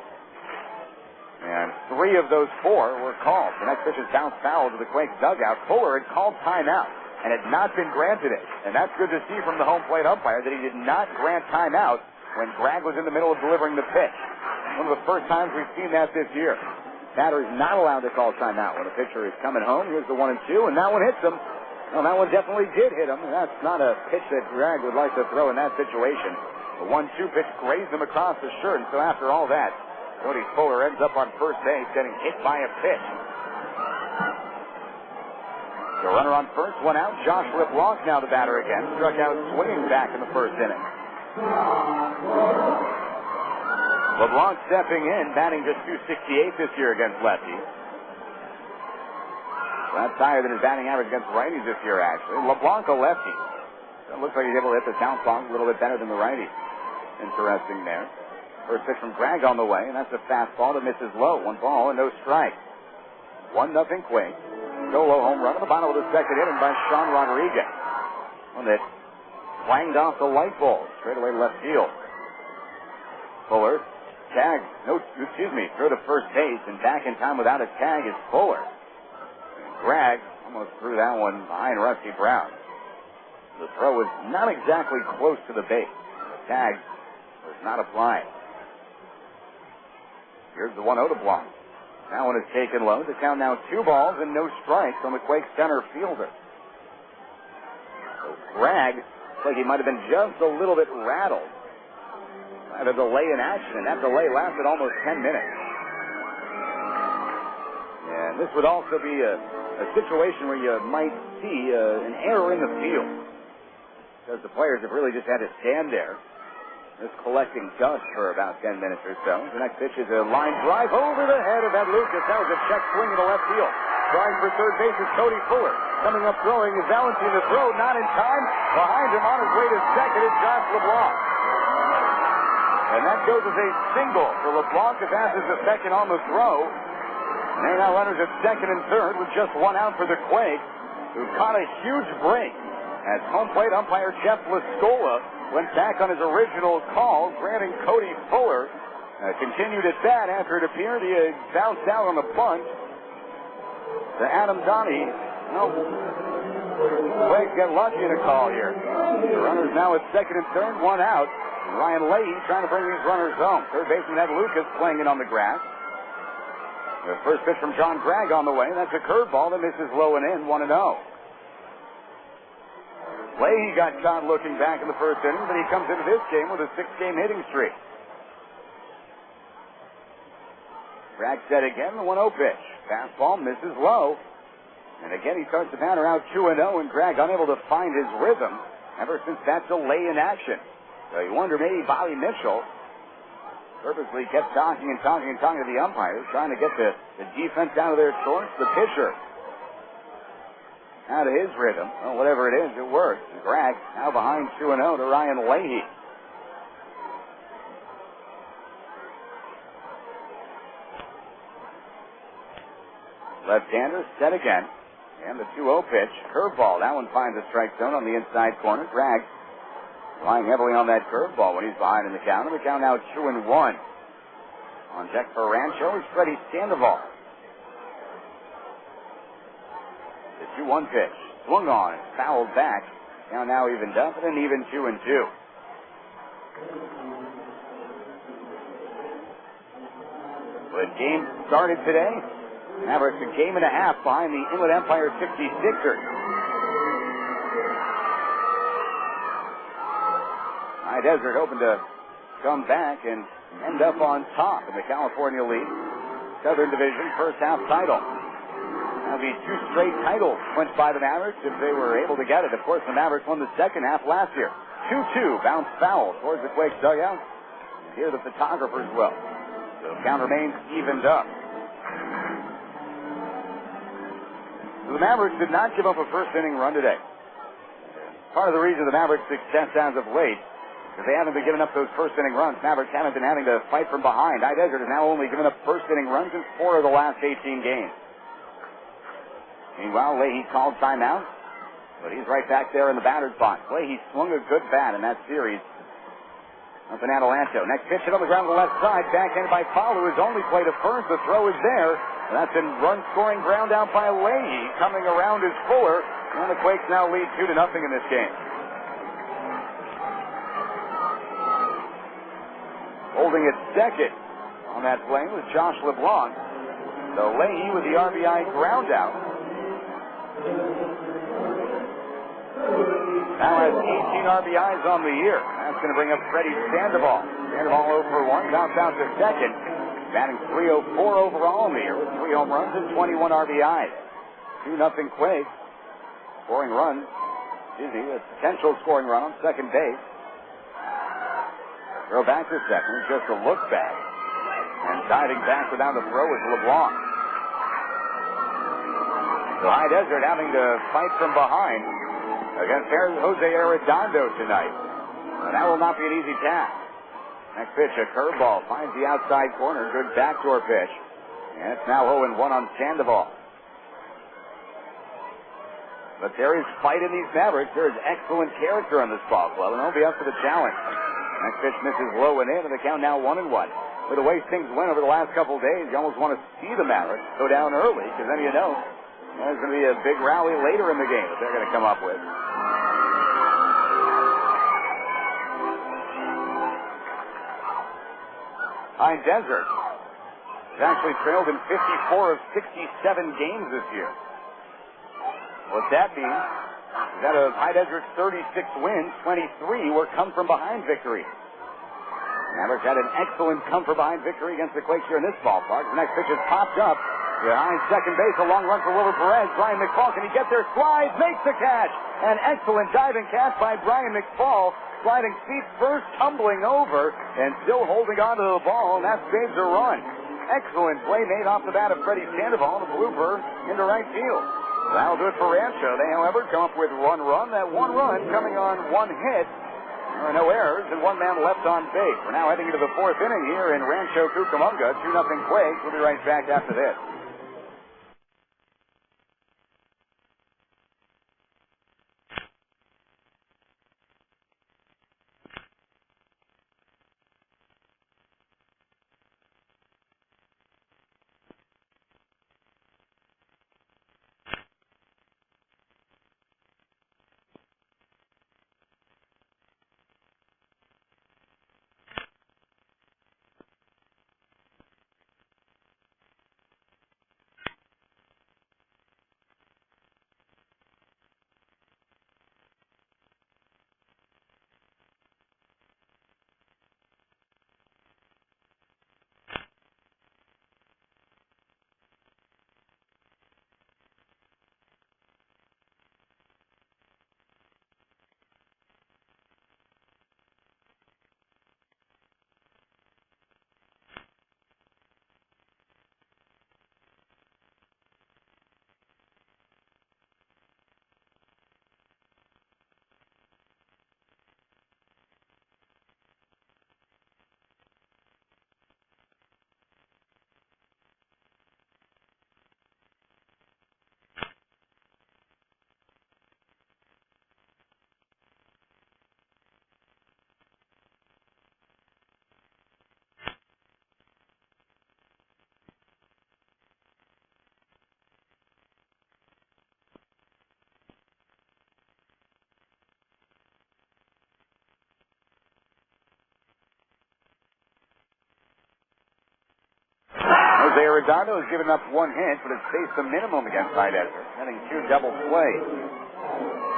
And 3 of those 4 were called. The next pitch is bounced foul to the Quakes dugout. Fuller had called timeout and had not been granted it. And that's good to see from the home plate umpire that he did not grant timeout when Bragg was in the middle of delivering the pitch. One of the first times we've seen that this year. Batter is not allowed to call timeout when a pitcher is coming home. Here's the 1-2, and that one hits him. Well, that one definitely did hit him. That's not a pitch that Bragg would like to throw in that situation. The 1-2 pitch grazed him across the shirt, and so after all that, Cody Fuller ends up on first base getting hit by a pitch. The runner on first, 1 out. Josh LeBlanc now the batter again. Struck out swinging back in the first inning. LeBlanc stepping in, batting just .268 this year against lefties. That's higher than his batting average against righties this year, actually. LeBlanc, a lefty. So it looks like he's able to hit the southpaw a little bit better than the righty. Interesting there. First pitch from Greg on the way, and that's a fastball that misses low. 1 ball and no strike. 1-0 Quakes. Solo home run in the bottom of the second inning by Sean Rodriguez. One that twanged off the light bulb straight away left field. Fuller tag, throw to first base, and back in time without a tag is Fuller. Greg almost threw that one behind Rusty Brown. The throw was not exactly close to the base. The tag was not applied. Here's the 1-0 to Blanc. That one is taken low. The count now 2 balls and no strikes on the Quake center fielder. So Greg looks like he might have been just a little bit rattled by the delay in action, and that delay lasted almost 10 minutes. And this would also be a situation where you might see an error in the field, because the players have really just had to stand there, just collecting dust for about 10 minutes or so. The next pitch is a line drive over the head of Ed Lucas. That was a check swing into left field. Trying for third base is Cody Fuller. Coming up throwing is Valentine. The throw not in time. Behind him on his way to second is Josh LeBlanc. And that goes as a single for LeBlanc as passes the second on the throw. And there are now runners at second and third with just 1 out for the Quakes, who caught a huge break as home plate umpire Jeff Lascola went back on his original call, granting Cody Fuller continued at bat after it appeared he had bounced out on the bunt to Adam Donnie. No, Quakes get lucky in a call here. The runners now at second and third, 1 out. And Ryan Leahy trying to bring these runners home. Third baseman Ed Lucas playing it on the grass. The first pitch from John Gregg on the way. That's a curveball that misses low and in, 1-0. Leahy got caught looking back in the first inning, but he comes into this game with a 6-game hitting streak. Gregg set again, the 1-0 pitch. Fastball misses low. And again, he starts the batter out 2-0, and Gregg unable to find his rhythm ever since that delay in action. So you wonder maybe Bobby Mitchell purposely kept talking to the umpires, trying to get the defense out of their shorts, the pitcher out of his rhythm. Well, whatever it is, it works. Gregg now behind 2-0 to Ryan Leahy. Left-hander set again. And the 2-0 pitch, curveball. That one finds a strike zone on the inside corner. Gregg relying heavily on that curveball when he's behind in the count. And the count now 2-1. On deck for Rancho is Freddy Sandoval. The 2-1 pitch. Swung on. Fouled back. Count now evened up and an even 2-2. The game started today. Mavericks a game and a half behind the Inland Empire 66ers. High Desert hoping to come back and end up on top in the California League Southern Division first half title. That'll be 2 straight titles clinched by the Mavericks if they were able to get it. Of course, the Mavericks won the second half last year. 2-2, bounce foul towards the Quakes dugout. Here the photographers will. So count remains evened up. The Mavericks did not give up a first-inning run today. Part of the reason the Mavericks' success as of late is they haven't been giving up those first-inning runs. Mavericks haven't been having to fight from behind. High Desert has now only given up first-inning runs in 4 of the last 18 games. Meanwhile, Leahy called timeout, but he's right back there in the batter's box. Leahy swung a good bat in that series up in Adelanto. Next pitch hit on the ground on the left side, backhanded by Falu, who's only played to first. The throw is there. That's a run-scoring ground out by Leahy. Coming around is Fuller. And the Quakes now lead 2-0 in this game. Holding at second on that play was Josh LeBlanc. So Leahy with the RBI ground out. Now has 18 RBIs on the year. That's going to bring up Freddy Sandoval. Sandoval 0 for 1, bounce out to second. Batting .304 overall in the year with 3 home runs and 21 RBIs. 2-0 Quakes. Scoring run. A potential scoring run on second base. Throw back to second. Just a look back. And diving back without a throw is LeBlanc. So High Desert having to fight from behind against Jose Arredondo tonight. That will not be an easy task. Next pitch, a curveball, finds the outside corner, good backdoor pitch. And it's now 0-1 on Sandoval. But there is fight in these Mavericks. There is excellent character on this ball club, and they'll be up for the challenge. Next pitch misses low and in, and the count now 1-1. With the way things went over the last couple of days, you almost want to see the Mavericks go down early, because then you know there's going to be a big rally later in the game that they're going to come up with. High Desert has actually trailed in 54 of 67 games this year. What that means is that of High Desert's 36 wins, 23 were come-from-behind victories. Mavericks had an excellent come-from-behind victory against the Quakes here in this ballpark. The next pitch is popped up behind second base. A long run for Wilbur Perez. Brian McFall, can he get there? Slides, makes the catch. An excellent diving catch by Brian McFall. Sliding feet first, tumbling over, and still holding on to the ball, and that saves a run. Excellent play made off the bat of Freddy Sandoval, the blooper into right field. That'll do it for Rancho. They, however, come up with one run. That one run coming on one hit. There are no errors, and one man left on base. We're now heading into the fourth inning here in Rancho, Cucamonga. 2-0 Quakes. We'll be right back after this. Jose Arredondo has given up one hit, but has faced the minimum against High Desert, having 2 double plays.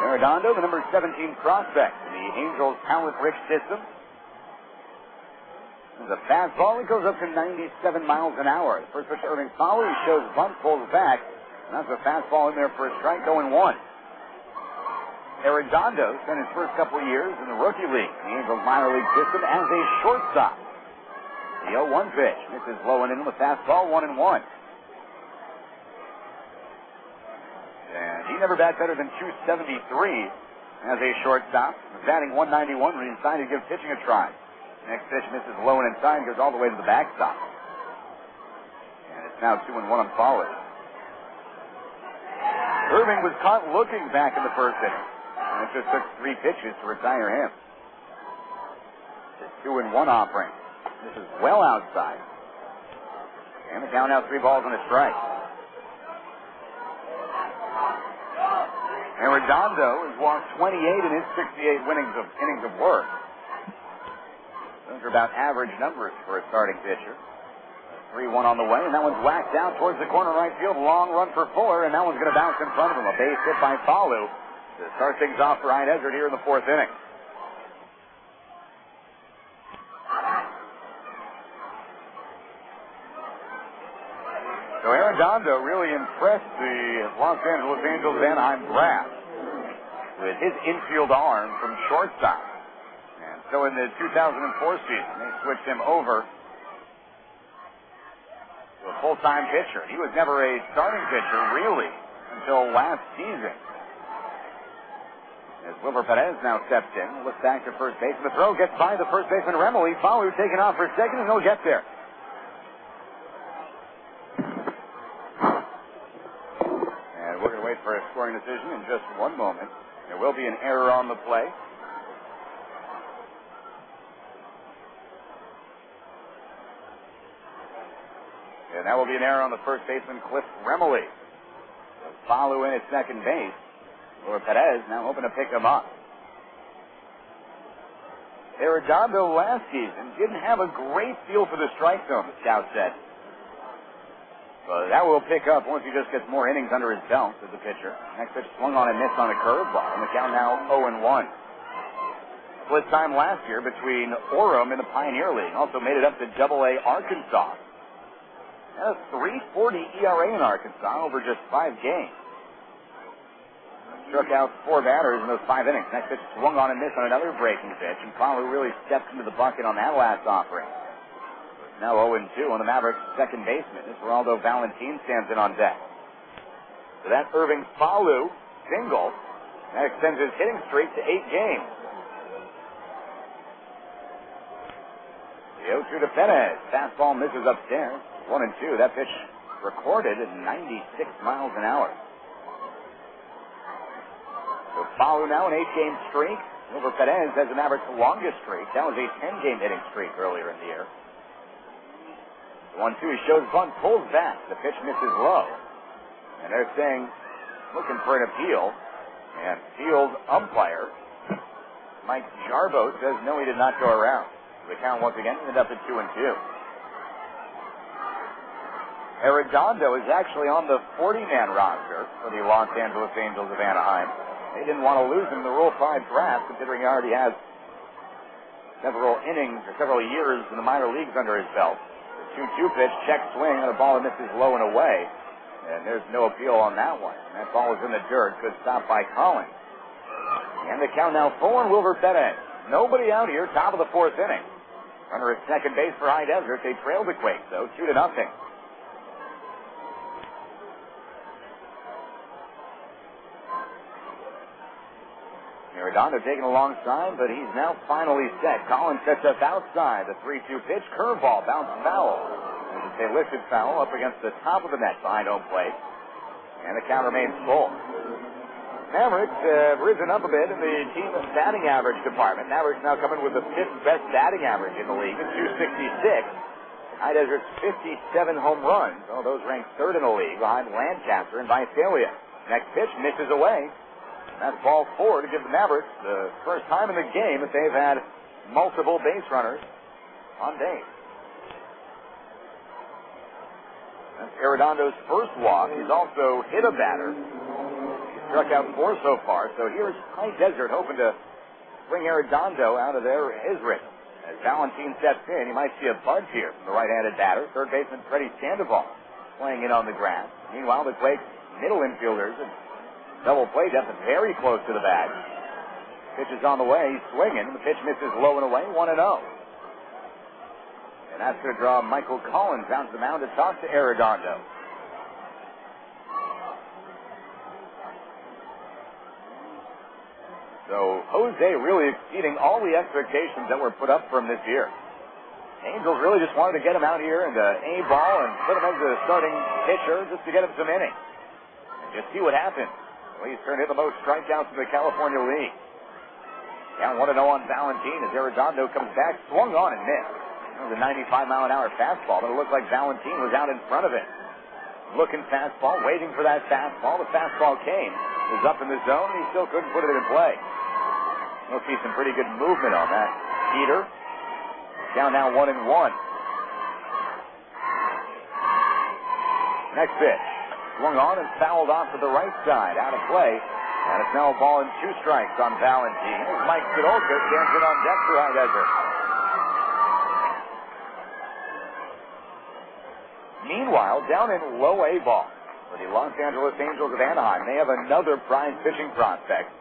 Arredondo, the number 17 prospect in the Angels' talent-rich system. The fastball, it goes up to 97 miles an hour. The first pitch to Irving Falu, he shows bunt, pulls back, and that's a fastball in there for a strike, going 1. Arredondo spent his first couple of years in the rookie league, the Angels minor league system, as a shortstop. The 0-1 pitch. Misses low and in with fastball, 1-1. And he never batted better than .273 as a shortstop. He's batting .191 when he decided to give pitching a try. Next pitch misses low and inside, goes all the way to the backstop. And it's now 2-1 on Falu. Irving was caught looking back in the first inning. And it just took 3 pitches to retire him. It's a 2-1 offering. This is well outside. And the count now 3 balls and a strike. Arredondo has walked 28 in his 68 innings of work. Those are about average numbers for a starting pitcher. 3-1 on the way, and that one's whacked out towards the corner right field. Long run for Fuller, and that one's going to bounce in front of him. A base hit by Falu to start things off for High Desert here in the 4th inning. So Arredondo really impressed the Los Angeles Anaheim brass with his infield arm from shortstop. And so in the 2004 season, they switched him over to a full-time pitcher. He was never a starting pitcher, really, until last season. As Wilbur Perez now steps in, looks back to first base, and the throw gets by the first baseman Remily. Falu taking off for second, and he'll get there. And we're going to wait for a scoring decision in just one moment. There will be an error on the play. And that will be an error on the first baseman, Cliff Remily. Falu in at second base. Or Perez now hoping to pick him up. Arredondo last season didn't have a great feel for the strike zone, the scout said. But that will pick up once he just gets more innings under his belt as a pitcher. Next pitch swung on and missed on a curveball, and the count now 0-1. Split time last year between Orem and the Pioneer League. Also made it up to Double-A Arkansas. Had a 3.40 ERA in Arkansas over just 5 games. Struck out 4 batters in those 5 innings. Next pitch swung on and missed on another breaking pitch, and Falu really stepped into the bucket on that last offering. Now 0-2 on the Mavericks' second baseman. Geraldo Valentin stands in on deck. So that Irving Falu single, that extends his hitting streak to 8 games. The 0-2 to Perez. Fastball misses upstairs. 1-2. That pitch recorded at 96 miles an hour. So Falu now an 8-game streak. Wilbur Perez has the Mavericks' longest streak. That was a 10-game hitting streak earlier in the year. 1-2, he shows bunt, pulls back. The pitch misses low. And they're saying, looking for an appeal. And field umpire Mike Jarbo says no, he did not go around. The count once again ended up at 2-2. Arredondo is actually on the 40-man roster for the Los Angeles Angels of Anaheim. They didn't want to lose him in the Rule 5 draft, considering he already has several innings or several years in the minor leagues under his belt. The 2-2 pitch, check swing on a ball that misses low and away. And there's no appeal on that one. That ball was in the dirt. Good stop by Collins. And the count now 4 on Wilbur Perez. Nobody out here, top of the 4th inning. Runner at second base for High Desert. They trailed the Quakes, though, 2-0. Arredondo taken alongside, but he's now finally set. Collins sets up outside. The 3-2 pitch, curveball, bounced foul. They lifted foul up against the top of the net behind home plate. And the count remains full. Mavericks have risen up a bit in the team batting average department. Mavericks now coming with the 5th best batting average in the league at 266. High Desert's 57 home runs. Oh, those ranked 3rd in the league behind Lancaster and Visalia. Next pitch misses away. That's ball 4 to give the Mavericks the first time in the game that they've had multiple base runners on base. That's Arredondo's first walk. He's also hit a batter. He's struck out 4 so far. So here's High Desert hoping to bring Arredondo out of there his rhythm. As Valentin steps in, you might see a bunch here from the right-handed batter. Third baseman Freddy Sandoval playing in on the grass. Meanwhile, the Quakes middle infielders and double play depth very close to the bag. Pitch is on the way. He's swinging. The pitch misses low and away. 1-0. And that's going to draw Michael Collins down to the mound to talk to Arredondo. So Jose really exceeding all the expectations that were put up for him this year. Angels really just wanted to get him out here into A-ball and put him as a starting pitcher just to get him some innings. And just see what happens. Well, he's turned in the most strikeouts in the California League. Down 1-0 on Valentin as Arredondo comes back, swung on and missed. It was a 95-mile-an-hour fastball, but it looked like Valentin was out in front of it. Looking fastball, waiting for that fastball. The fastball came. It was up in the zone, and he still couldn't put it in play. We'll see some pretty good movement on that. Peter, down now 1-1. Next pitch. Swung on and fouled off to the right side, out of play. And it's now a ball and 2 strikes on Valentin. As Mike Sidolka stands in on deck for High Desert. Meanwhile, down in low A ball for the Los Angeles Angels of Anaheim, they have another prize pitching prospect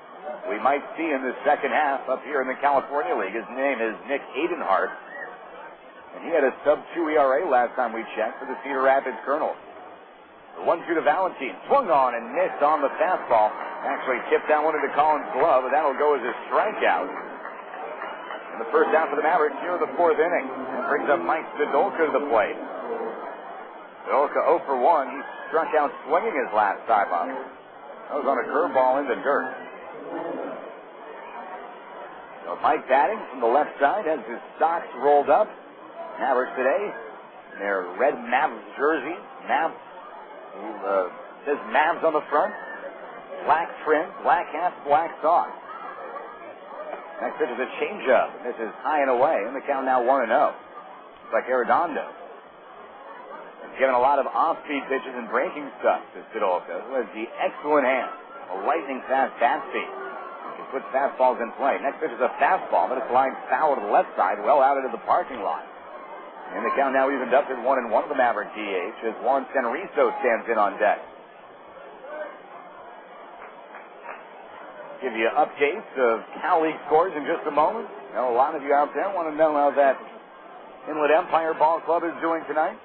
we might see in the second half up here in the California League. His name is Nick Haydenhart. And he had a sub-2 ERA last time we checked for the Cedar Rapids Colonels. The 1-2 to Valentine. Swung on and missed on the fastball. Actually tipped that one into Collins' glove, and that'll go as a strikeout. And the first out for the Mavericks here in the fourth inning. And brings up Mike Zdolka to the plate. Zdolka 0 for 1. He struck out swinging his last time up. That was on a curveball in the dirt. So Mike batting from the left side has his socks rolled up. Mavericks today, their red Mavs jersey. Mavs, says Mavs on the front. Black trim, black hat, black socks. Next pitch is a changeup. This is high and away, and the count now 1-0. It's like Arredondo. He's given a lot of off-speed pitches and breaking stuff to Zdolka, who has the excellent hand, a lightning fast bat speed. He can put fastballs in play. Next pitch is a fastball, but it's lined foul to the left side, well out into the parking lot. And the count now evened up at 1-1 of the Maverick DH as Juan Senrizo stands in on deck. Give you updates of Cal League scores in just a moment. I know a lot of you out there want to know how that Inlet Empire Ball Club is doing tonight.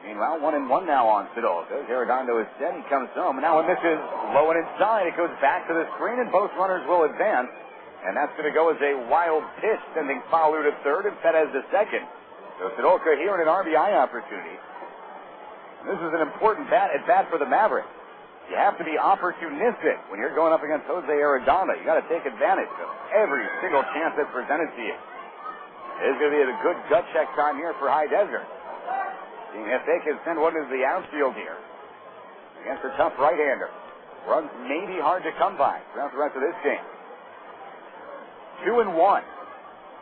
Meanwhile, 1-1 now on Zdolka. Arredondo is set. He comes home. And now when this is low and inside, it goes back to the screen, and both runners will advance. And that's going to go as a wild pitch, sending Falu to third and Perez to second. So Zdolka here in an RBI opportunity. This is an important at bat for the Mavericks. You have to be opportunistic when you're going up against Jose Arredondo. You got to take advantage of every single chance that's presented to you. It's going to be a good gut check time here for High Desert. Seeing if they can send one into the outfield here against a tough right-hander. Runs may be hard to come by throughout the rest of this game. 2-1.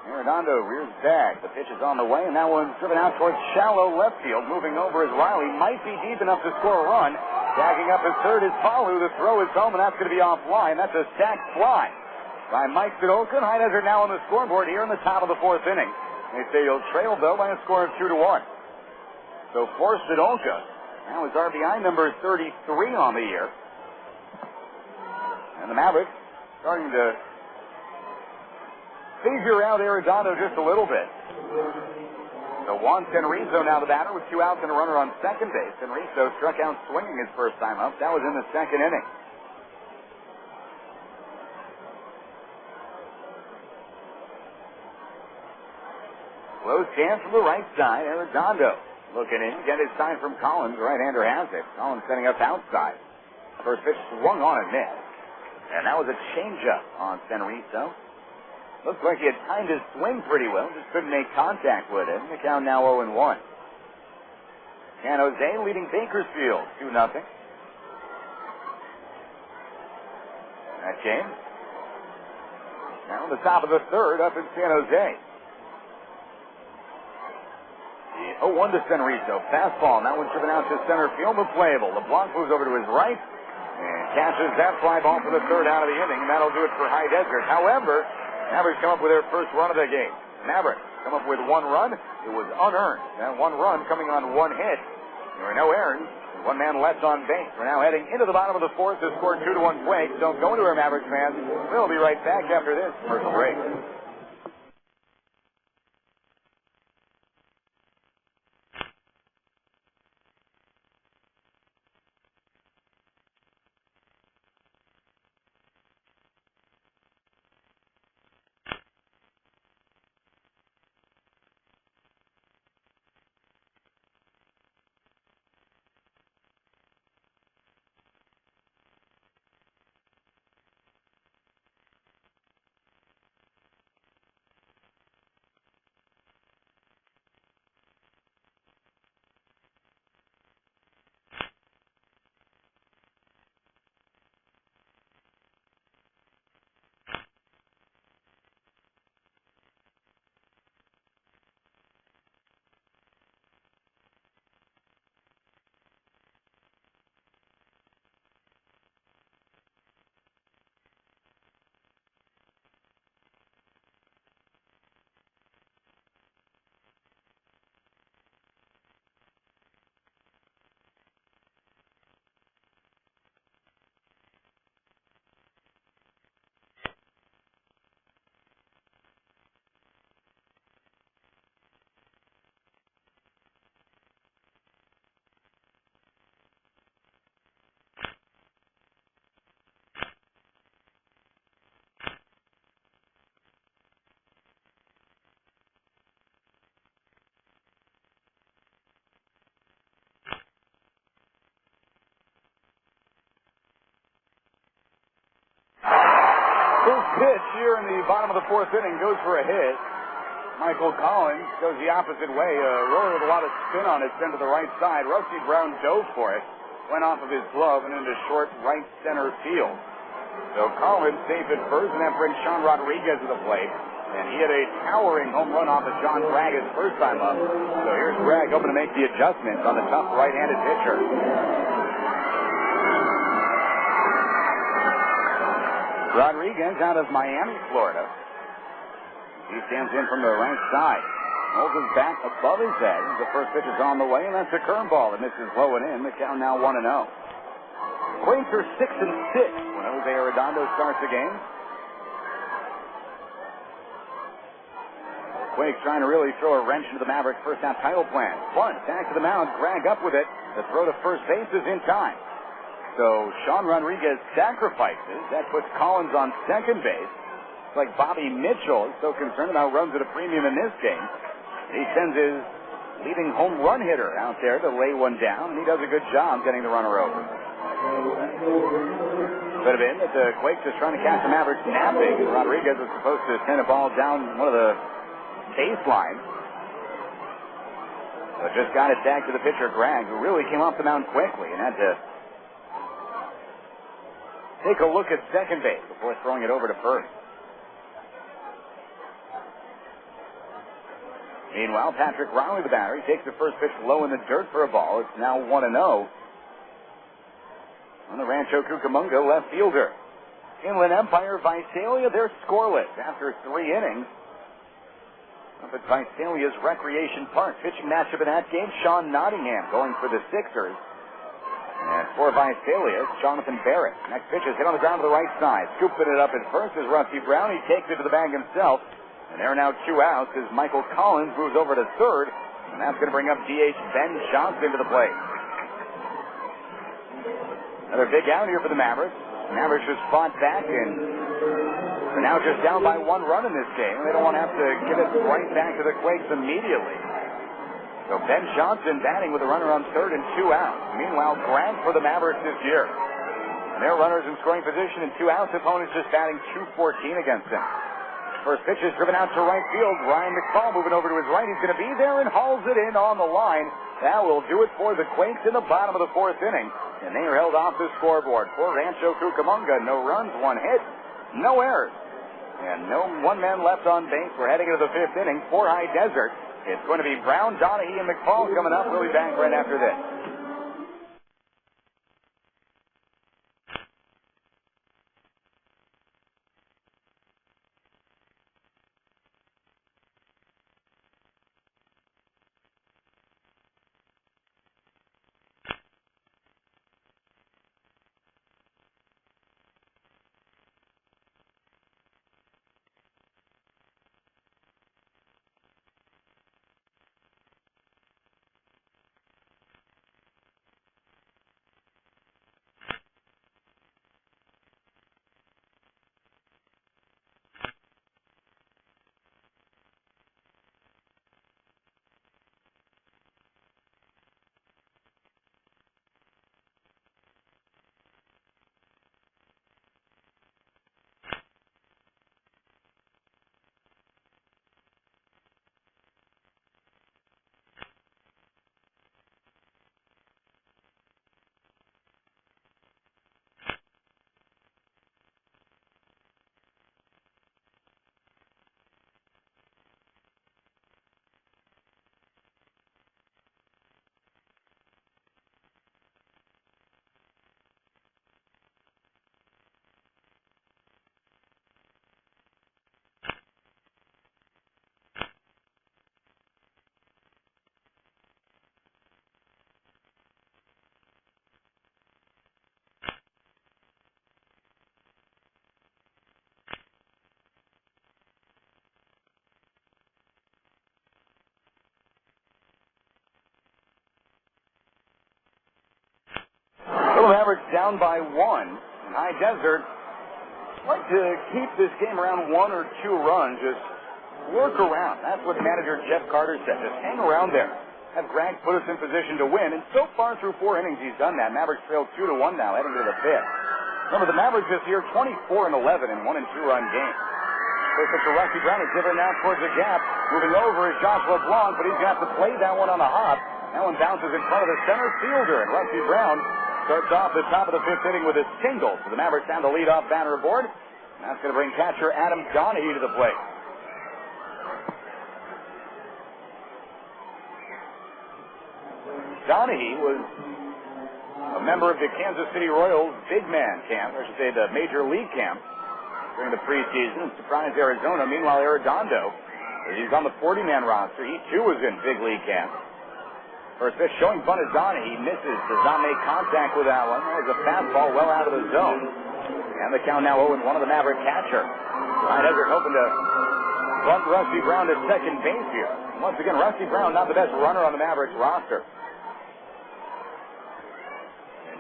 Arredondo rears back. The pitch is on the way, and that one's driven out towards shallow left field. Moving over is Riley. Might be deep enough to score a run. Tagging up his third is Falu. The throw is home, and that's going to be offline. That's a sacked fly by Mike Zdolka. High Desert now on the scoreboard here in the top of the fourth inning. They say he'll trail, though, by a score of 2-1. So for Zdolka, now his RBI number is 33 on the year. And the Mavericks starting to figure out Arredondo just a little bit. So Juan Senrizo now the batter with 2 outs and a runner on second base. Senrizo struck out swinging his first time up. That was in the second inning. Low stand from the right side. Arredondo looking in. Get his sign from Collins. Right-hander has it. Collins setting up outside. First pitch swung on and missed. And that was a changeup on Senrizo. Looks like he had timed his swing pretty well. Just couldn't make contact with it. The count now 0-1. San Jose leading Bakersfield 2-0. That game. Now on the top of the third up in San Jose. The 0-1 to Senrizo. Fastball. That one's driven out to center field, but playable. LeBlanc moves over to his right and catches that fly ball for the third out of the inning, and that'll do it for High Desert. However, Mavericks come up with their first run of the game. Mavericks come up with 1 run. It was unearned. That 1 run coming on 1 hit. There were no errands. 1 man left on base. We're now heading into the bottom of the fourth to score 2-1 Quakes. Don't go anywhere, Mavericks fans. We'll be right back after this commercial break. pitch here in the bottom of the fourth inning goes for a hit. Michael Collins goes the opposite way. A roller with a lot of spin on it, sent to the right side. Rusty Brown dove for it. Went off of his glove and into short right center field. So Collins safe at first, and that brings Sean Rodriguez to the plate. And he had a towering home run off of John Bragg his first time up. So here's Bragg hoping to make the adjustments on the tough right-handed pitcher. Rodriguez out of Miami, Florida. He stands in from the right side. Holds his bat above his head. The first pitch is on the way, and that's a curveball that misses low and in. The count now 1-0. Quakes are 6-6 when Jose Arredondo starts the game. Quakes trying to really throw a wrench into the Mavericks' first half title plan. Bunt back to the mound, Bragg up with it. The throw to first base is in time. So Sean Rodriguez sacrifices. That puts Collins on second base. It's like Bobby Mitchell is so concerned about runs at a premium in this game. He sends his leading home run hitter out there to lay one down, and he does a good job getting the runner over. Could have been that the Quakes is trying to catch the Mavericks napping. Rodriguez was supposed to send a ball down one of the baseline. But just got it back to the pitcher, Bragg, who really came off the mound quickly and had to take a look at second base before throwing it over to first. Meanwhile, Patrick Riley, the batter, he takes the first pitch low in the dirt for a ball. It's now 1-0 on the Rancho Cucamonga left fielder. Inland Empire, Visalia, they're scoreless after 3 innings. Up at Visalia's Recreation Park. Pitching matchup in that game, Sean Nottingham going for the Sixers. And for Visalia, Jonathan Barrett. Next pitch is hit on the ground to the right side. Scooping it up at first is Rusty Brown. He takes it to the bag himself. And there are now 2 outs as Michael Collins moves over to third. And that's going to bring up DH Ben Johnson to the plate. Another big out here for the Mavericks. Mavericks just fought back and they're now just down by 1 run in this game. They don't want to have to give it right back to the Quakes immediately. So Ben Johnson batting with a runner on third and 2 outs. Meanwhile, Grant for the Mavericks this year. And their runners in scoring position and 2 outs. Opponents just batting .214 against them. First pitch is driven out to right field. Ryan McFall moving over to his right. He's going to be there and hauls it in on the line. That will do it for the Quakes in the bottom of the 4th inning. And they are held off the scoreboard. For Rancho Cucamonga, no runs, 1 hit, no errors. And no 1 man left on base. We're heading into the 5th inning for High Desert. It's going to be Brown, Donahue, and McFall coming up. We'll be back right after this. Little Mavericks down by 1. And High Desert like to keep this game around 1 or 2 runs. Just work around. That's what manager Jeff Carter said. Just hang around there. Have Grant put us in position to win. And so far through 4 innings, he's done that. Mavericks trail 2-1 now, heading to the 5th. Remember, the Mavericks this year, 24-11 in 1- and 2-run games. First pitch to Rusty Brown is given now towards the gap. Moving over is Joshua Blanc, but he's got to play that one on a hop. That one bounces in front of the center fielder, and Rusty Brown starts off the top of the fifth inning with a single. So the Mavericks down the leadoff batter aboard. And that's going to bring catcher Adam Donahue to the plate. Donahue was a member of the Kansas City Royals big man camp, or I should say the Major League camp, during the preseason. Surprised Arizona. Meanwhile, Arredondo, he's on the 40-man roster. He, too, was in big league camp. First pitch showing bunt is Donahue. He misses. Does not make contact with that one. That was a fastball well out of the zone. And the count now 0-1 of the Maverick catcher. Ryan Eggert hoping to bunt Rusty Brown to second base here. Once again, Rusty Brown not the best runner on the Mavericks roster.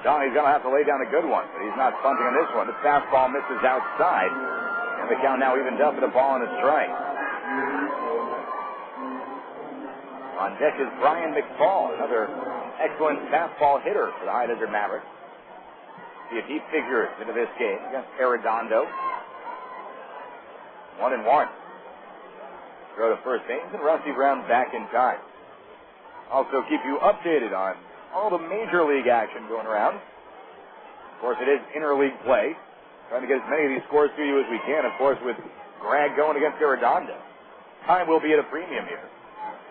Donnie's going to have to lay down a good one, but he's not bunting on this one. The fastball misses outside, and the count now evened up with a ball and a strike. On deck is Brian McFall, another excellent fastball hitter for the High Desert Mavericks. See if he figures into this game against Arredondo. 1-1. Throw to first base, and Rusty Brown back in time. Also keep you updated on all the major league action going around. Of course, it is interleague play. Trying to get as many of these scores to you as we can, of course, with Greg going against Arredondo. Time will be at a premium here.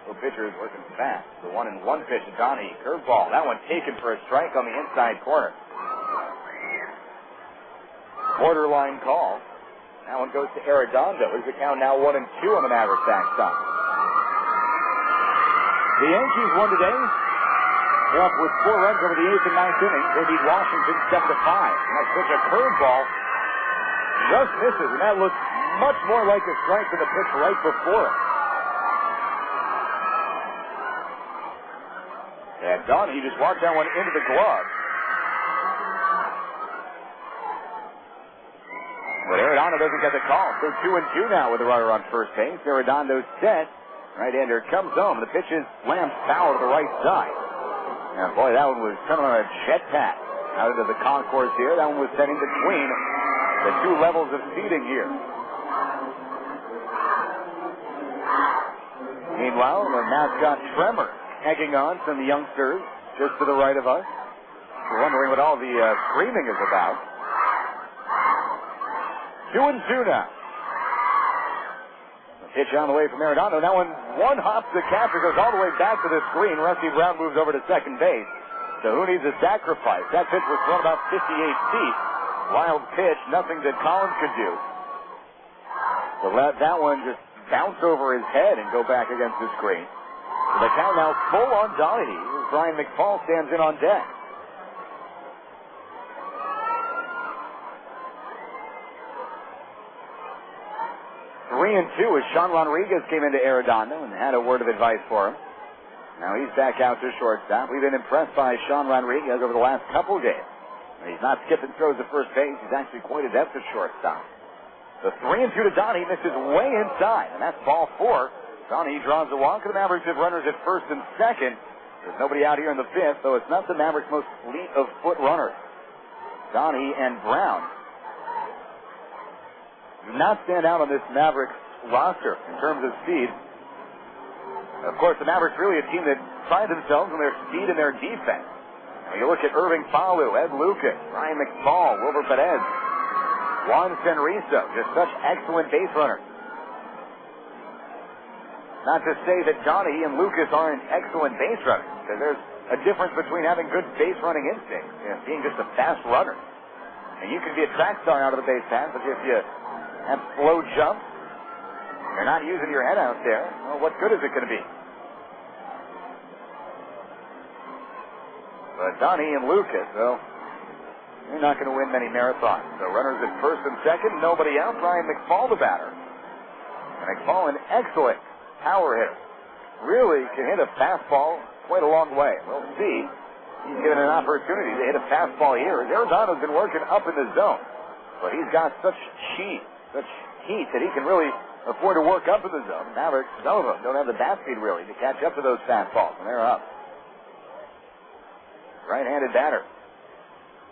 The pitcher is working fast. The 1-1 pitch to Donnie. Curveball. That one taken for a strike on the inside corner. Borderline call. That one goes to Arredondo. Is the count now 1-2 on the Mavericks backstop. The Yankees won today. They're up with 4 runs over the 8th and 9th innings. They beat Washington 7-5. And that's such a curveball. Just misses, and that looks much more like a strike than the pitch right before it. And Donnie just walked that one into the glove. But Arredondo doesn't get the call. So 2-2 now with the runner on first base. Arredondo's set. Right-hander comes home. The pitch is slammed foul to the right side. And boy, that one was coming on a jetpack out into the concourse here. That one was set in between the 2 levels of seating here. Meanwhile, the mascot Tremor egging on some youngsters just to the right of us. We're wondering what all the screaming is about. 2-2 now. Pitch on the way from Arredondo. That one hops the catcher, goes all the way back to the screen. Rusty Brown moves over to second base. So who needs a sacrifice? That pitch was thrown about 58 feet. Wild pitch, nothing that Collins could do. So let that one just bounce over his head and go back against the screen. So the count now full on Donahue. Brian McFall stands in on deck. 3-2 as Sean Rodriguez came into Arredondo and had a word of advice for him. Now he's back out to shortstop. We've been impressed by Sean Rodriguez over the last couple games. He's not skipping throws at first base. He's actually quite adept at shortstop. The 3-2 to Donnie misses way inside, and that's ball 4. Donnie draws the walk, and the Mavericks have runners at first and second. There's nobody out here in the 5th, so it's not the Mavericks' most fleet of foot runners. Donnie and Brown do not stand out on this Mavericks roster in terms of speed. Of course, the Mavericks really a team that pride themselves on their speed and their defense. When you look at Irving, Falu, Ed Lucas, Ryan McFall, Wilbur Perez, Juan Senrizo, just such excellent base runners. Not to say that Donnie and Lucas aren't excellent base runners, because there's a difference between having good base running instincts and being just a fast runner. And you can be a track star out of the base pass, but if you have slow jumps, you're not using your head out there, well, what good is it going to be? But Donnie and Lucas, well, they're not going to win many marathons. So runners at first and second, nobody out. Ryan McFall, the batter. And McFall, an excellent power hitter. Really can hit a fastball quite a long way. We'll see. He's given an opportunity to hit a fastball here. Arizona''s been working up in the zone, but he's got such heat that he can really afford to work up in the zone. Mavericks, some of them don't have the bat speed really to catch up to those fastballs, and they're up. Right-handed batter.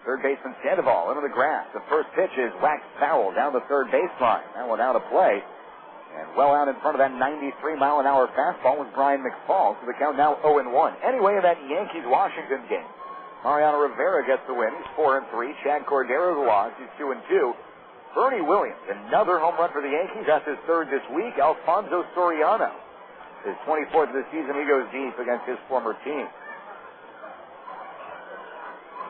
Third baseman Sandoval into the grass. The first pitch is whacked foul down the third baseline. That one out of play. And well out in front of that 93-mile-an-hour fastball was Brian McFall. So the count now 0-1. Anyway, in that Yankees-Washington game, Mariano Rivera gets the win. He's 4-3. Chad Cordero the loss. He's 2-2. Bernie Williams, another home run for the Yankees. That's his third this week. Alfonso Soriano, his 24th of the season. He goes deep against his former team.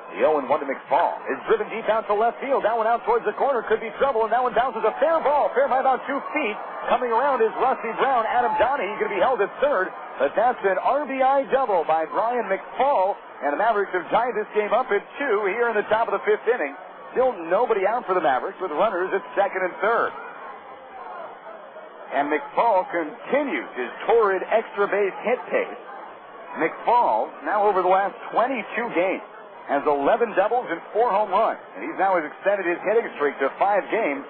The 0-1 to McFall is driven deep out to left field. That one out towards the corner could be trouble, and that one bounces a fair ball. Fair by about 2 feet. Coming around is Rusty Brown. Adam Donahue going to be held at third, but that's an RBI double by Brian McFall, and the Mavericks have tied this game up at 2 here in the top of the 5th inning. Still nobody out for the Mavericks with runners at second and third. And McFall continues his torrid extra base hit pace. McFall, now over the last 22 games, has 11 doubles and 4 home runs. And he's now extended his hitting streak to 5 games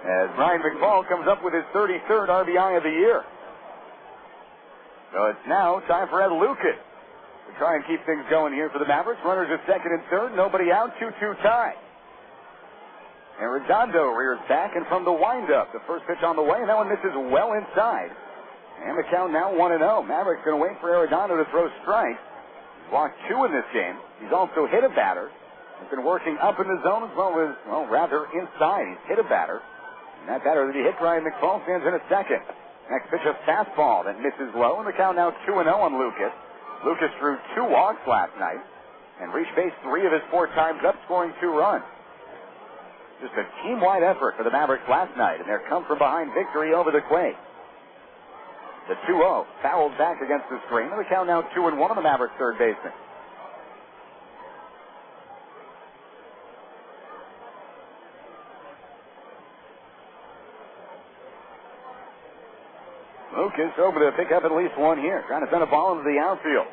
as Brian McFall comes up with his 33rd RBI of the year. So it's now time for Ed Lucas to try and keep things going here for the Mavericks. Runners at second and third, nobody out, 2-2 tie. Arredondo rears back, and from the windup, the first pitch on the way, and that one misses well inside. And the count now 1-0. Mavericks going to wait for Arredondo to throw strikes. He's walked 2 in this game. He's also hit a batter. He's been working up in the zone as well as, rather inside. He's hit a batter. And that batter that he hit, Brian McFall, stands in at second. Next pitch, a fastball that misses low, and the count now 2-0 on Lucas. Lucas drew 2 walks last night and reached base 3 of his 4 times up, scoring 2 runs. Just a team-wide effort for the Mavericks last night, and their come-from-behind victory over the Quakes. The 2-0 fouled back against the screen, and the count now 2-1 on the Mavericks third baseman. Lucas over to pick up at least one here, trying to send a ball into the outfield.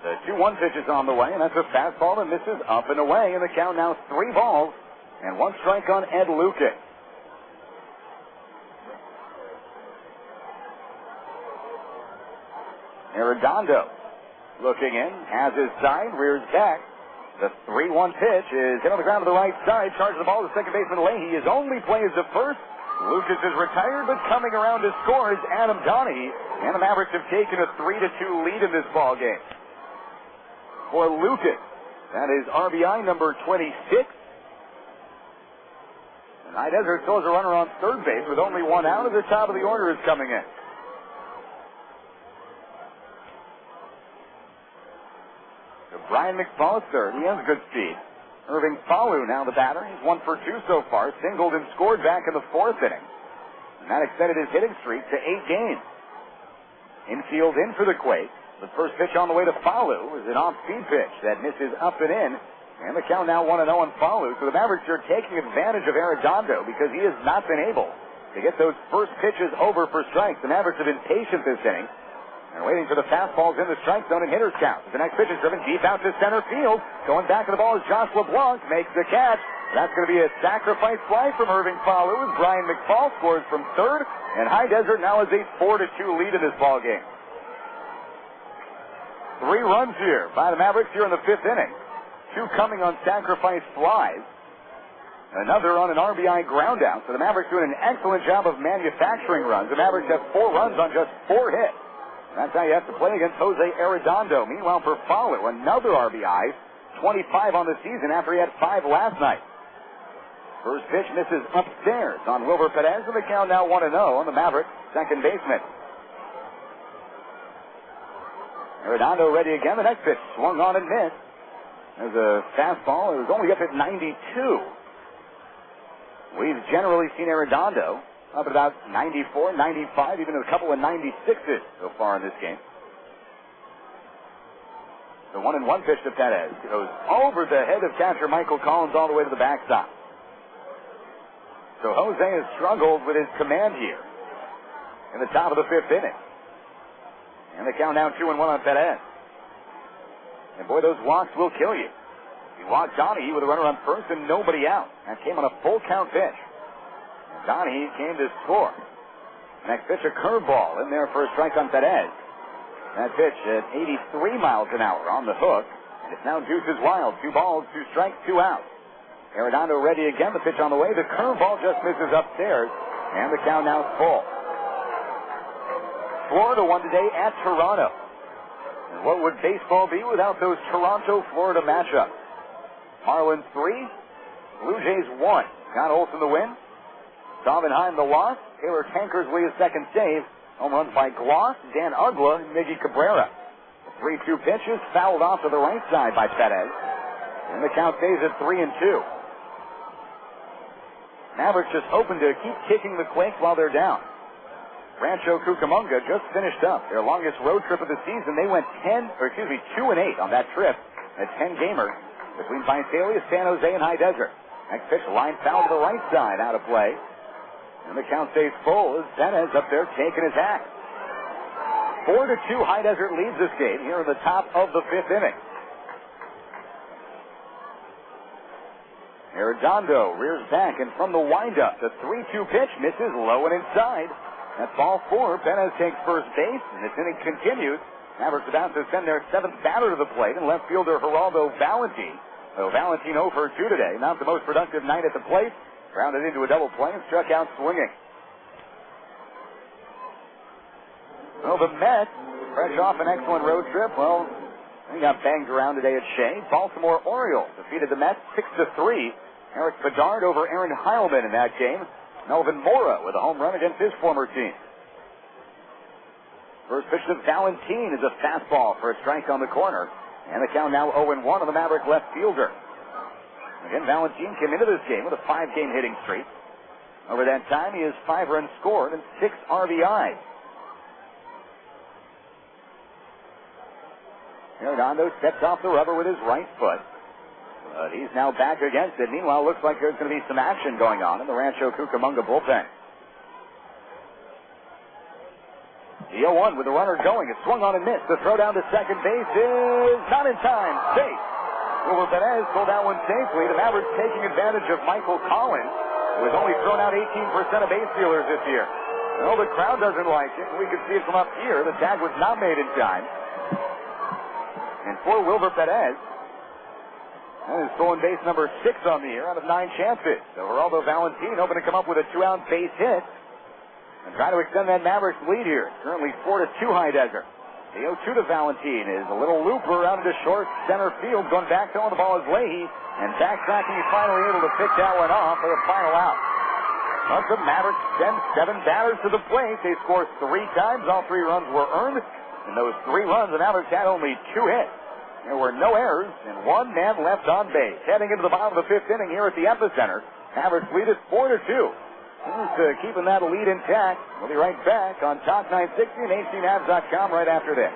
The 2-1 pitch is on the way, and that's a fastball that misses up and away, and the count now 3 balls and 1 strike on Ed Lucas. Arredondo looking in, has his side, rears back. The 3-1 pitch is hit on the ground to the right side, charges the ball to second baseman Leahy. His only play is the first. Lucas is retired, but coming around to score is Adam Donahue, and the Mavericks have taken a 3-2 lead in this ball game. For Lucas, that is RBI number 26. And High Desert still has a runner on third base with only 1 out, as the top of the order is coming in. So Brian McFall at third. He has good speed. Irving Falu now the batter. He's 1 for 2 so far. Singled and scored back in the 4th inning. And that extended his hitting streak to 8 games. Infield in for the Quakes. The first pitch on the way to Falu is an off-speed pitch that misses up and in. And the count now 1-0 on Falu. So the Mavericks are taking advantage of Arredondo because he has not been able to get those first pitches over for strikes. The Mavericks have been patient this inning. They're waiting for the fastballs in the strike zone and hitters count. The next pitch is driven deep out to center field. Going back to the ball is Josh LeBlanc. Makes the catch. That's going to be a sacrifice fly from Irving Falu as Brian McFall scores from third. And High Desert now has a 4-2 lead in this ball game. 3 runs here by the Mavericks here in the 5th inning. 2 coming on sacrifice flies. Another on an RBI ground out. So the Mavericks doing an excellent job of manufacturing runs. The Mavericks have 4 runs on just 4 hits. That's how you have to play against Jose Arredondo. Meanwhile, for Falu, another RBI, 25 on the season after he had 5 last night. First pitch misses upstairs on Wilbur Perez, and the count now 1-0 on the Mavericks second baseman. Arredondo ready again. The next pitch swung on and missed. There's a fastball. It was only up at 92. We've generally seen Arredondo up at about 94, 95, even a couple of 96s so far in this game. The 1-1 pitch to Perez goes over the head of catcher Michael Collins all the way to the backstop. So Jose has struggled with his command here in the top of the 5th inning. And the count now 2-1 on Perez. And boy, those walks will kill you. He walked Donahue with a runner on first and nobody out. That came on a full count pitch. Donahue came to score. Next pitch, a curveball in there for a strike on Perez. That pitch at 83 miles an hour on the hook. It's now Deuces Wild. 2 balls, 2 strikes, 2 outs. Arredondo ready again. The pitch on the way. The curveball just misses upstairs. And the count now is full. Florida won today at Toronto. And what would baseball be without those Toronto-Florida matchups? Marlins 3, Blue Jays 1. Scott Olson the win. Dovenheim the loss. Taylor Tankersley a second save. Home runs by Gloss, Dan Ugla, and Miggy Cabrera. The 3-2 pitch is fouled off to the right side by Perez. And the count stays at 3-2. Mavericks just hoping to keep kicking the Quakes while they're down. Rancho Cucamonga just finished up their longest road trip of the season. They went 2-8 on that trip. A 10-gamer between Visalia, San Jose, and High Desert. Next pitch, line foul to the right side, out of play. And the count stays full as Perez up there taking his act. 4-2, High Desert leads this game here in the top of the 5th inning. Arredondo rears back, and from the windup, the 3-2 pitch misses low and inside. That's ball 4. Perez takes first base, and this inning continues. Mavericks about to send their 7th batter to the plate, and left fielder Geraldo Valentin. So Valentin 0 for 2 today. Not the most productive night at the plate. Grounded into a double play and struck out swinging. Well, the Mets, fresh off an excellent road trip, well, they got banged around today at Shea. Baltimore Orioles defeated the Mets 6-3. Eric Bedard over Aaron Heilman in that game. Melvin Mora with a home run against his former team. First pitch to Valentin is a fastball for a strike on the corner. And the count now 0-1 on the Maverick left fielder. Again, Valentin came into this game with a 5-game hitting streak. Over that time, he has 5 runs scored and 6 RBIs. Arredondo steps off the rubber with his right foot. But he's now back against it. Meanwhile, looks like there's going to be some action going on in the Rancho Cucamonga bullpen. The 0-1 with the runner going. It's swung on and missed. The throw down to second base is not in time. Safe. Wilber Perez pulled that one safely. The Mavericks taking advantage of Michael Collins, who has only thrown out 18% of base stealers this year. Well, the crowd doesn't like it. We can see it from up here. The tag was not made in time. And for Wilber Perez, that is stolen base number 6 on the year out of 9 chances. So Geraldo Valentin hoping to come up with a 2-out base hit and try to extend that Mavericks lead here. Currently 4-2 High Desert. The 0-2 to Valentin is a little looper out into short center field. Going back on the ball is Leahy. And backtracking, he's finally able to pick that one off for the final out. But the Mavericks send 7 batters to the plate. They scored 3 times. All 3 runs were earned. In those 3 runs, the Mavericks had only 2 hits. There were no errors and 1 man left on base. Heading into the bottom of the 5th inning here at the epicenter, Mavericks lead it 4-2. Just keeping that lead intact. We'll be right back on Talk 960 and HDMavs.com right after this.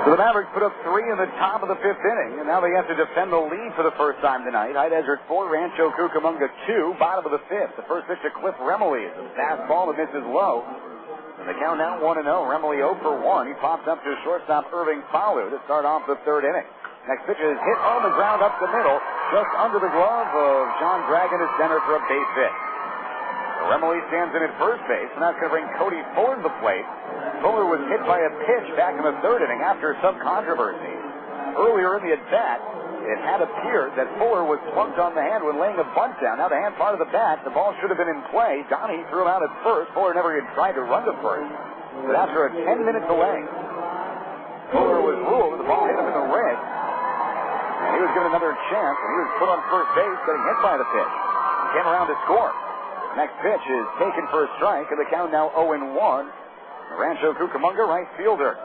So the Mavericks put up 3 in the top of the 5th inning, and now they have to defend the lead for the first time tonight. High Desert 4, Rancho Cucamonga 2, bottom of the 5th. The first pitch to Cliff Remily is a fastball that misses low. And the count now 1-0. Remily 0 for 1. He pops up to shortstop Irving Falu to start off the 3rd inning. Next pitch is hit on the ground up the middle, just under the glove of John Dragon to center for a base hit. Remily stands in at first base, and that's going to bring Cody Fuller to the plate. Fuller was hit by a pitch back in the 3rd inning after some controversy. Earlier in the at-bat, it had appeared that Fuller was slumped on the hand when laying a bunt down. Now the hand part of the bat, the ball should have been in play. Donnie threw him out at first. Fuller never even tried to run to first. But after a 10-minute delay, Fuller was ruled. The ball hit him in the ribs. And he was given another chance, and he was put on first base, getting hit by the pitch. He came around to score. Next pitch is taken for a strike, and the count now 0-1. Rancho Cucamonga, right fielder.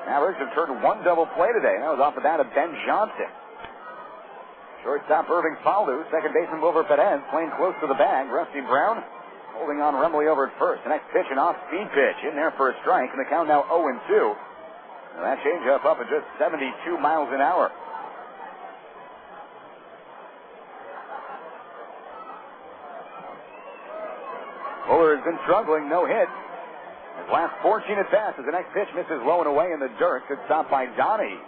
Mavericks have turned 1 double play today. That was off the bat of Ben Johnson. Shortstop Irving Falu, second baseman Wilbur Perez, playing close to the bag. Rusty Brown holding on Remily over at first. The next pitch, an off-speed pitch, in there for a strike, and the count now 0-2. And that changeup up at just 72 miles an hour. Fuller has been struggling, no hit. His last 14 at-bats as the next pitch misses low and away in the dirt. Good stop by Donnie.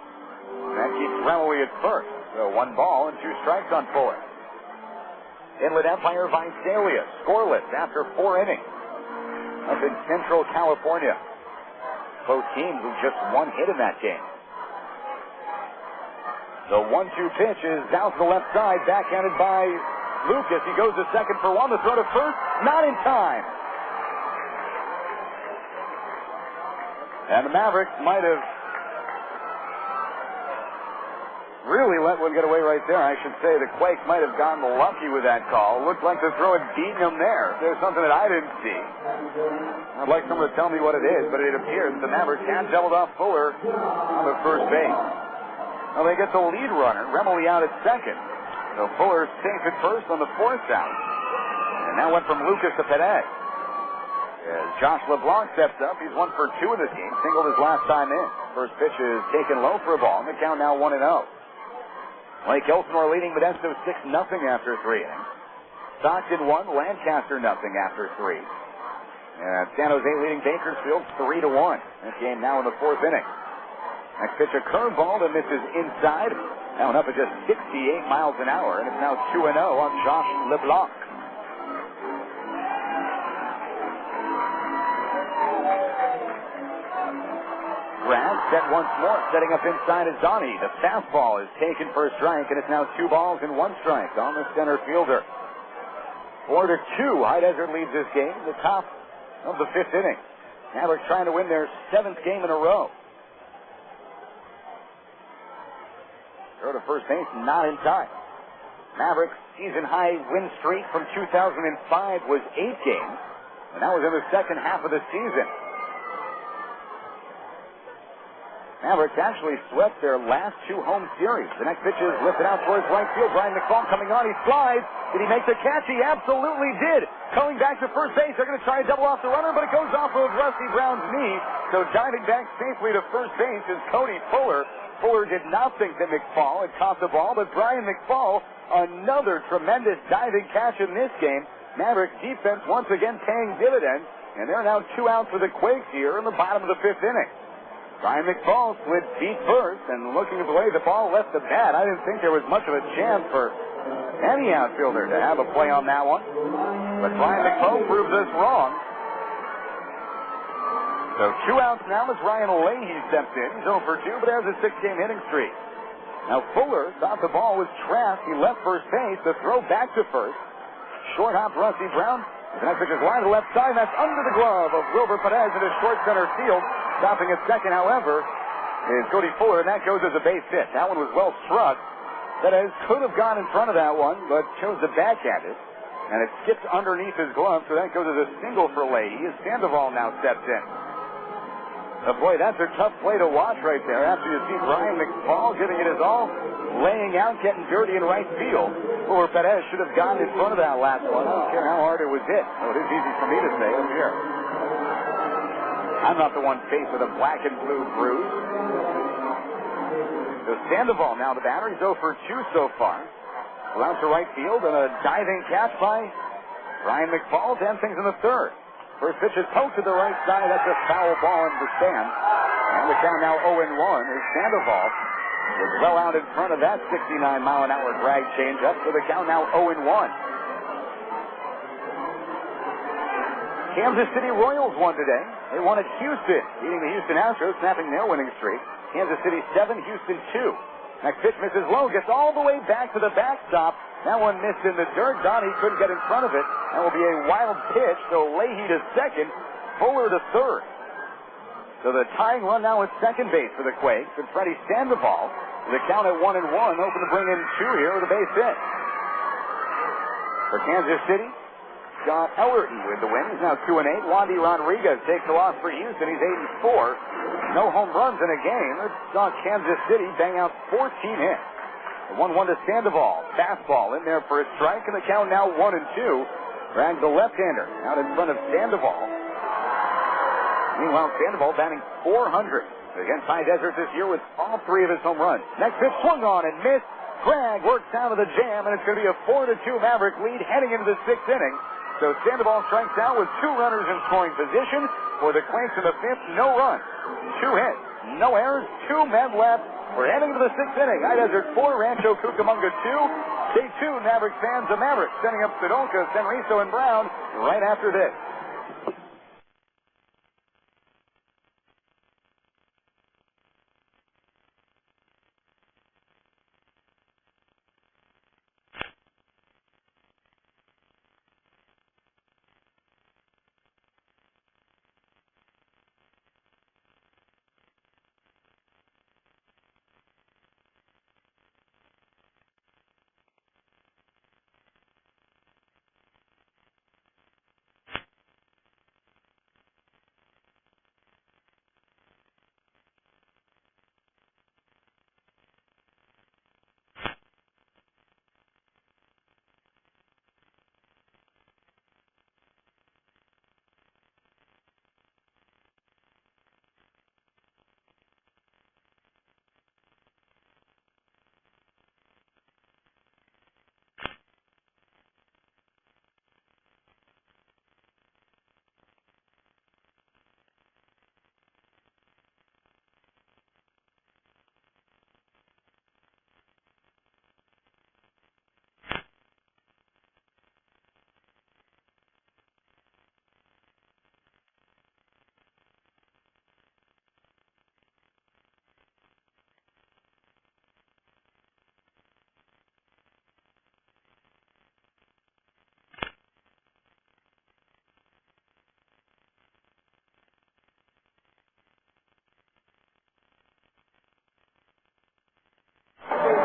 That keeps Remily at first. So 1 ball and 2 strikes on Fuller. Inlet Empire Visalia, scoreless after 4 innings. Up in Central California. Both teams with just 1 hit in that game. The 1-2 pitch is down to the left side, backhanded by Lucas. He goes to second for 1. The throw to first, not in time. And the Mavericks might have really let one get away right there. I should say the Quakes might have gotten lucky with that call. Looked like the throw had beaten him there. There's something that I didn't see. I'd like someone to tell me what it is, but it appears that the Mavericks had doubled off Fuller on the first base. Well, they get the lead runner, Remily, out at second. So Fuller's safe at first on the 4th out. And now went from Lucas to Perez. As Josh LeBlanc steps up, he's 1 for 2 in this game. Singled his last time in. First pitch is taken low for a ball, and the count now 1-0. Lake Elsinore leading Modesto 6-0 after 3 innings. Stockton 1, Lancaster 0 after 3. And San Jose leading Bakersfield 3-1. This game now in the 4th inning. Next pitch, a curveball that misses inside. Now up at just 68 miles an hour, and it's now 2-0 on Josh LeBlanc. Grant set once more, setting up inside is Donnie. The fastball is taken for a strike, and it's now 2 balls and 1 strike on the center fielder. 4-2, High Desert leads this game, the top of the 5th inning. Mavericks trying to win their 7th game in a row. Throw to first base, not in time. Mavericks' season-high win streak from 2005 was 8 games, and that was in the second half of the season. Mavericks actually swept their last 2 home series. The next pitch is lifted out towards right field. Brian McFall coming on. He slides. Did he make the catch? He absolutely did. Coming back to first base. They're going to try to double off the runner, but it goes off of Rusty Brown's knee. So diving back safely to first base is Cody Fuller. Fuller did not think that McFall had caught the ball, but Brian McFall, another tremendous diving catch in this game. Mavericks defense once again paying dividends, and they're now 2 outs for the Quakes here in the bottom of the 5th inning. Brian McFall slid feet first, and looking at the way the ball left the bat, I didn't think there was much of a chance for any outfielder to have a play on that one. But Brian McFall proves us wrong. So 2 outs now as Ryan Leahy steps in. He's 0 for 2, but has a 6-game hitting streak. Now Fuller thought the ball was trapped. He left first base. The throw back to first. Short hop Rusty Brown. The next pitch is line to left side. That's under the glove of Wilbur Perez into short center field. Stopping at second, however, is Cody Fuller, and that goes as a base hit. That one was well struck. Perez could have gone in front of that one, but chose to backhand it. And it skipped underneath his glove, so that goes as a single for Leahy as Sandoval now steps in. Oh boy, that's a tough play to watch right there after you see Brian McFall giving it his all, laying out, getting dirty in right field. Or Perez should have gotten in front of that last one. I don't care how hard it was hit. Oh, it is easy for me to say up here. I'm not the one faced with a black and blue bruise. So Sandoval now the batter. He's 0 for 2 so far. Out to right field and a diving catch by Ryan McFall to end things in the third. First pitch is poked to the right side. That's a foul ball in the stand. And the count now 0-1 as Sandoval is well out in front of that 69-mile-an-hour drag changeup. So the count now 0-1. Kansas City Royals won today. They won at Houston, beating the Houston Astros, snapping their winning streak. Kansas City 7, Houston 2. Next pitch misses low, gets all the way back to the backstop. That one missed in the dirt. Donnie couldn't get in front of it. That will be a wild pitch. So Leahy to second, Fuller to third. So the tying run now at second base for the Quakes. And Freddy Sandoval, the count at 1-1, hoping to bring in 2 here with a base hit. For Kansas City, John Ellerton with the win. He's now 2-8. Wandy Rodriguez takes the loss for Houston. He's 8-4. No home runs in a game. It saw Kansas City bang out 14 hits. 1-1 to Sandoval. Fastball in there for a strike, and the count now 1-2. Drags the left-hander out in front of Sandoval. Meanwhile, Sandoval batting .400 against High Desert this year with all 3 of his home runs. Next pitch swung on and missed. Craig works out of the jam, and it's going to be a 4-2 Maverick lead heading into the 6th inning. So Sandoval strikes out with 2 runners in scoring position. For the Quakes in the 5th, no runs, 2 hits, no errors, 2 men left. We're heading to the 6th inning. High Desert 4, Rancho Cucamonga 2. Stay tuned, Mavericks fans. The Mavericks sending up Sedolka, Senriso, and Brown right after this.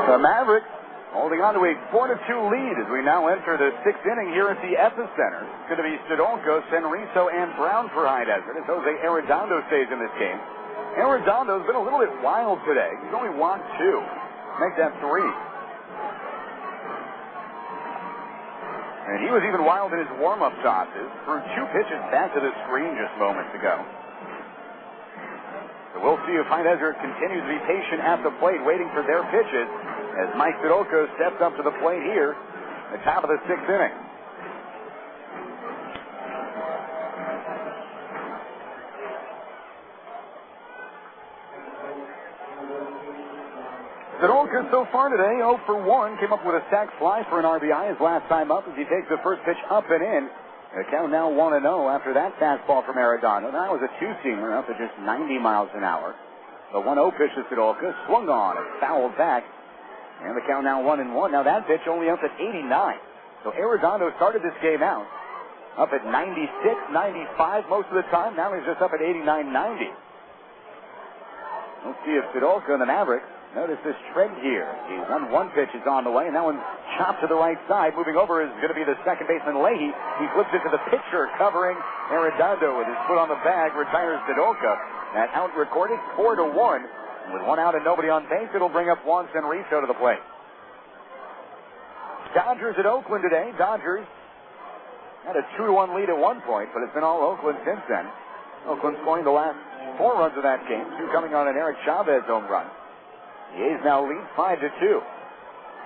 The Mavericks holding on to a 4-2 lead as we now enter the 6th inning here at the Epicenter. It's going to be Sedolka, Senriso, and Brown for High Desert as Jose Arredondo stays in this game. Arredondo's been a little bit wild today. He's only walked 2. Make that 3. And he was even wild in his warm-up tosses. Threw 2 pitches back to the screen just moments ago. So we'll see if High Desert continues to be patient at the plate, waiting for their pitches, as Mike Sedolka steps up to the plate here at the top of the 6th inning. Sedolka so far today, 0 for 1, came up with a sac fly for an RBI his last time up as he takes the first pitch up and in. The count now 1-0 after that fastball from Arredondo. That was a 2-seamer up at just 90 miles an hour. The 1-0 pitch to Sedolka, swung on and fouled back. And the count now 1-1. Now that pitch only up at 89. So Arredondo started this game out up at 96, 95 most of the time. Now he's just up at 89, 90. We'll see if Sedolka and the Mavericks notice this trend here. The 1-1 pitch is on the way, and that one's chopped to the right side. Moving over is going to be the second baseman Leahy. He flips it to the pitcher, covering Arredondo with his foot on the bag, retires Sedolka. That out recorded 4-1. With 1 out and nobody on base, it'll bring up Juan Senriso to the plate. Dodgers at Oakland today. Dodgers had a 2-1 lead at one point, but it's been all Oakland since then. Oakland scoring the last 4 runs of that game, 2 coming on an Eric Chavez home run. The A's now lead 5-2.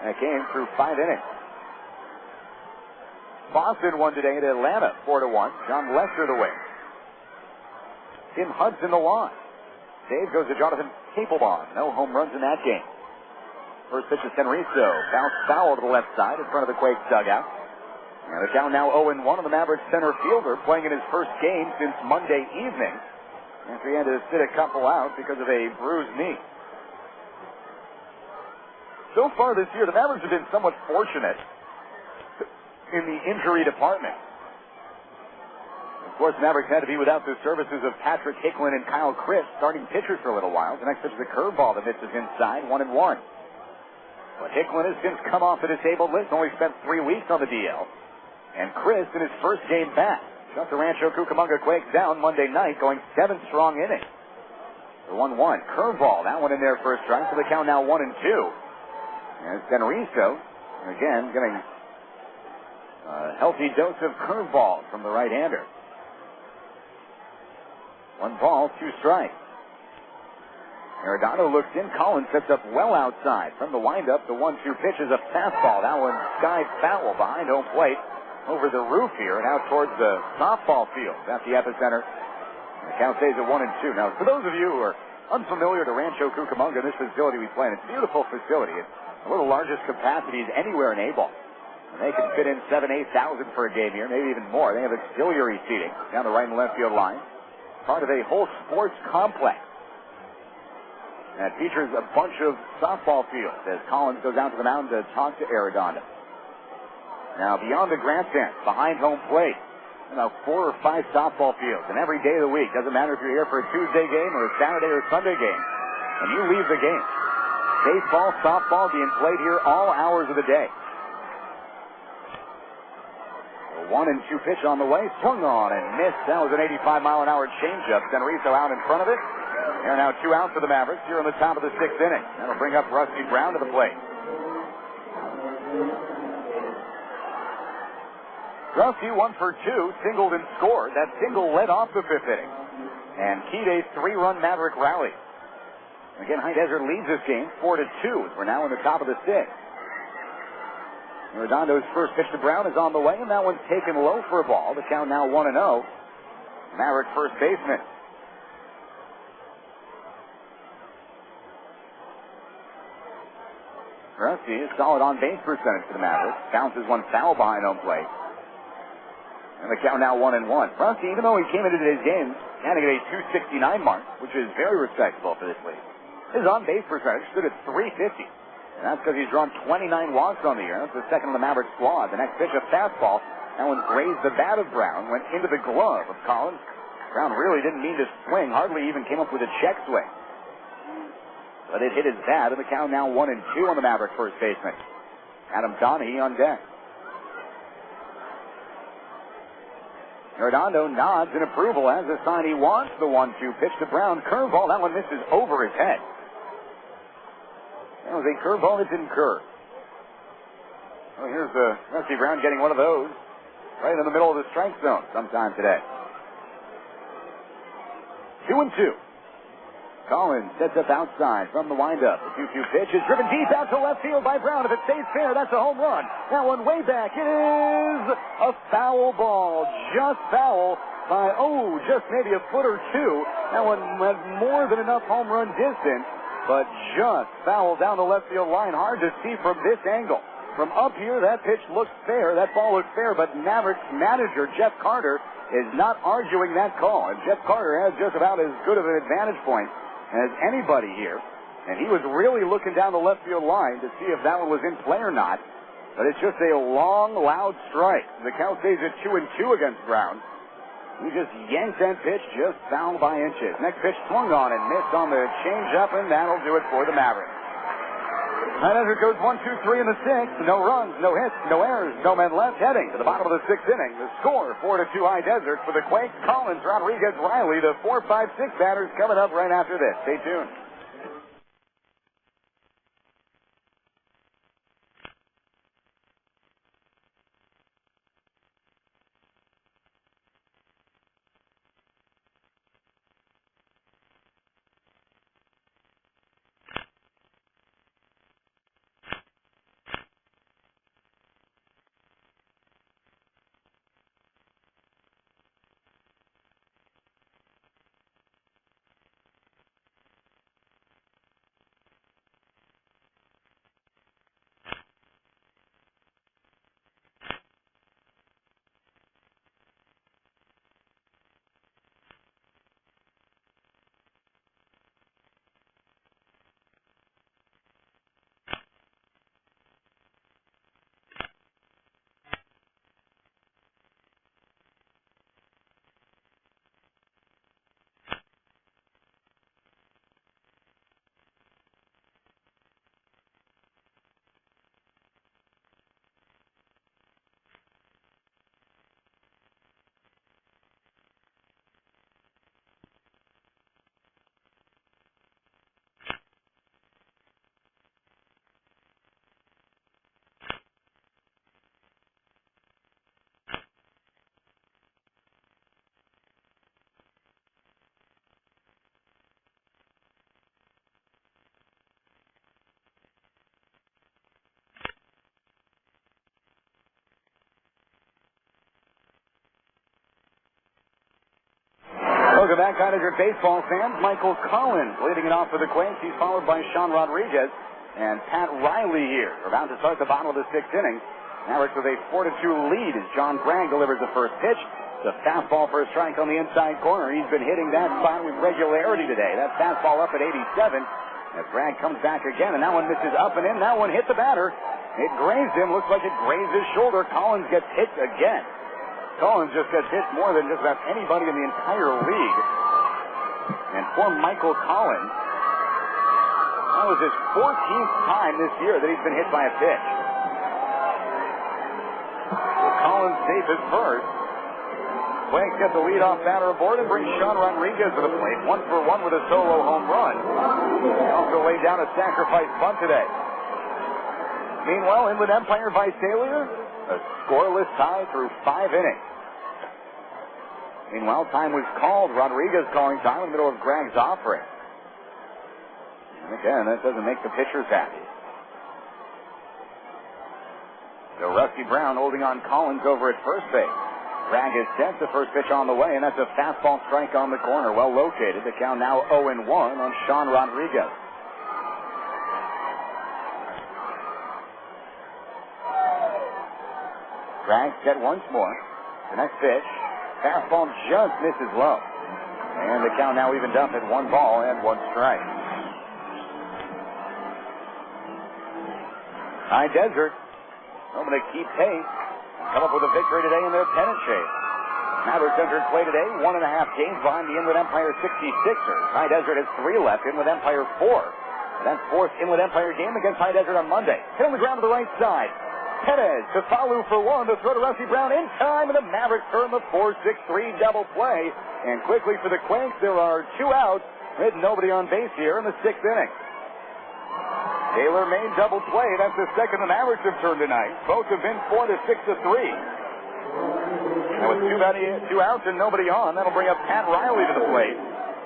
That game through 5 innings. Boston won today at Atlanta, 4-1. John Lester the win. Tim Hudson the loss. Save goes to Jonathan Capelbaum. No home runs in that game. First pitch is Henrico. Bounced foul to the left side in front of the Quakes dugout. And the count now 0-1 on the Mavericks center fielder, playing in his first game since Monday evening, after he had to sit a couple out because of a bruised knee. So far this year, the Mavericks have been somewhat fortunate in the injury department. Of course, the Mavericks had to be without the services of Patrick Hicklin and Kyle Crisp, starting pitchers for a little while. The next pitch is a curveball that misses inside, 1-1. But Hicklin has since come off the disabled list, only spent 3 weeks on the DL. And Crisp in his first game back shut the Rancho Cucamonga Quakes down Monday night, going 7 strong innings. The 1-1 curveball, that one in there for a strike, so the count now 1-2. And Henrico, again, getting a healthy dose of curveball from the right-hander. 1 ball, 2 strikes. Arredondo looks in. Collins sets up well outside. From the windup, the 1-2 pitch is a fastball. That one sky foul behind home plate over the roof here and out towards the softball field at the epicenter. The count stays at 1-2. Now, for those of you who are unfamiliar to Rancho Cucamonga, this facility we play in, it's a beautiful facility. It's one of the largest capacities anywhere in A-ball. And they can fit in 7,000-8,000 for a game here, maybe even more. They have auxiliary seating down the right and left field line. Part of a whole sports complex. And it features a bunch of softball fields as Collins goes out to the mound to talk to Arredondo. Now, beyond the grandstand, behind home plate, 4 or 5 softball fields. And every day of the week, doesn't matter if you're here for a Tuesday game or a Saturday or Sunday game, and you leave the game. Baseball, softball being played here all hours of the day. The 1-2 pitch on the way, swung on and missed. That was an 85-mile-an-hour changeup. Henrico out in front of it. There are now 2 out for the Mavericks here in the top of the 6th inning. That'll bring up Rusty Brown to the plate. Rusty 1 for 2, singled and scored. That single led off the 5th inning and keyed a 3-run Maverick rally. Again, High Desert leads this game 4-2 as we're now in the top of the 6th. Arredondo's first pitch to Brown is on the way, and that one's taken low for a ball. The count now 1-0. Maverick first baseman. Rusty is solid on base percentage for the Mavericks. Bounces one foul behind home plate. And the count now 1-1. Rusty, even though he came into today's game handing it a .269 mark, which is very respectable for this league, his on-base percentage stood at .350. And that's because he's drawn 29 walks on the year. That's the second on the Maverick squad. The next pitch, a fastball. That one grazed the bat of Brown, went into the glove of Collins. Brown really didn't mean to swing, hardly even came up with a check swing. But it hit his bat, and the count now 1-2 on the Maverick first baseman. Adam Donahue on deck. Arredondo nods in approval as a sign he wants. The 1-2 pitch to Brown. Curveball. That one misses over his head. That was a curveball that didn't curve. Well, here's Rusty Brown getting one of those right in the middle of the strike zone sometime today. 2-2. Collins sets up outside from the windup. The 2-2 pitch is driven deep out to left field by Brown. If it stays fair, that's a home run. That one way back. It is a foul ball. Just foul by, just maybe a foot or two. That one had more than enough home run distance, but just foul down the left field line. Hard to see from this angle. From up here, that pitch looks fair. That ball looks fair, but Mavericks manager Jeff Carter is not arguing that call. And Jeff Carter has just about as good of an advantage point as anybody here, and he was really looking down the left field line to see if that one was in play or not, but it's just a long, loud strike. The count stays at 2-2 against Brown. He just yanked that pitch, just foul by inches. Next pitch swung on and missed on the changeup, and that'll do it for the Mavericks. And as it goes 1, 2, 3 in the 6th, no runs, no hits, no errors, no men left, heading to the bottom of the 6th inning. The score, 4-2 High Desert for the Quakes. Collins, Rodriguez, Riley, the 4, 5, 6 batters coming up right after this. Stay tuned. Welcome back, High Desert baseball fans. Michael Collins leading it off for the Quakes. He's followed by Sean Rodriguez and Pat Riley here. We're about to start the bottom of the sixth inning. Mavericks with a 4-2 lead as John Gregg delivers the first pitch. The fastball for a strike on the inside corner. He's been hitting that spot with regularity today. That fastball up at 87. As Gregg comes back again, and that one misses up and in. That one hit the batter. It grazed him. Looks like it grazed his shoulder. Collins gets hit again. Collins just gets hit more than just about anybody in the entire league. And poor Michael Collins, that was his 14th time this year that he's been hit by a pitch. So Collins saves his first. Quakes get the leadoff batter aboard and brings Sean Rodriguez to the plate. 1-for-1 with a solo home run. He also laid down a sacrifice bunt today. Meanwhile, Inland Empire Visalia, a scoreless tie through 5 innings. Meanwhile, time was called. Rodriguez calling time in the middle of Gregg's offering. And again, that doesn't make the pitchers happy. So Rusty Brown holding on Collins over at first base. Gregg is set, the first pitch on the way, and that's a fastball strike on the corner. Well located. The count now 0-1 on Sean Rodriguez. Gregg set once more. The next pitch. Fastball just misses low. And the count now evened up at 1 ball and 1 strike. High Desert hoping to keep pace and come up with a victory today in their pennant chase. Mavericks entered play today, 1.5 games behind the Inland Empire 66ers. High Desert has 3 left, Inland Empire 4. That's 4th Inland Empire game against High Desert on Monday. Hit on the ground to the right side. Perez to Falu for 1 to throw to Rusty Brown in time, and the Mavericks turn the 4-6-3 double play. And quickly for the Quakes, there are 2 outs with nobody on base here in the 6th inning. Taylor made double play. That's the second the Mavericks have turned tonight. Both have been 4-6-3. And with 2 outs and nobody on, that'll bring up Pat Riley to the plate.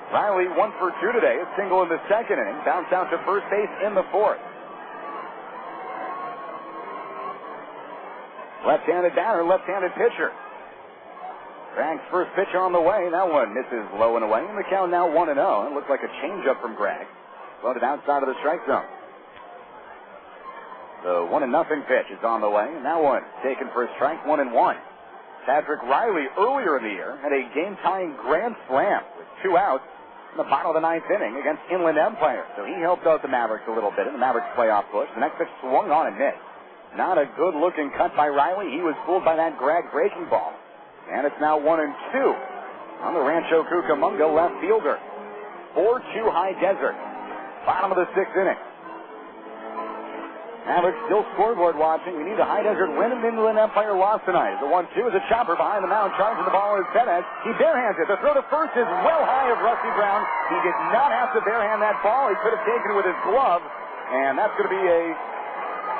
Riley 1 for 2 today, a single in the 2nd inning. Bounced out to first base in the 4th. Left-handed batter, left-handed pitcher. Gregg's first pitch on the way. That one misses low and away. And the count now 1-0. It looks like a changeup from Gregg. Floated outside of the strike zone. The 1-0 pitch is on the way. And that one taken for a strike, 1-1. Patrick Riley earlier in the year had a game-tying grand slam with 2 outs in the bottom of the 9th inning against Inland Empire. So he helped out the Mavericks a little bit in the Mavericks playoff push. The next pitch swung on and missed. Not a good-looking cut by Riley. He was fooled by that Gregg breaking ball. And it's now 1-2 on the Rancho Cucamonga left fielder. 4-2 High Desert. Bottom of the 6th inning. Mavericks still scoreboard watching. We need a High Desert win, and Inland Empire lost tonight. The 1-2 is a chopper behind the mound. Charging the ball is Perez. He barehands it. The throw to first is well high of Rusty Brown. He did not have to barehand that ball. He could have taken it with his glove. And that's going to be a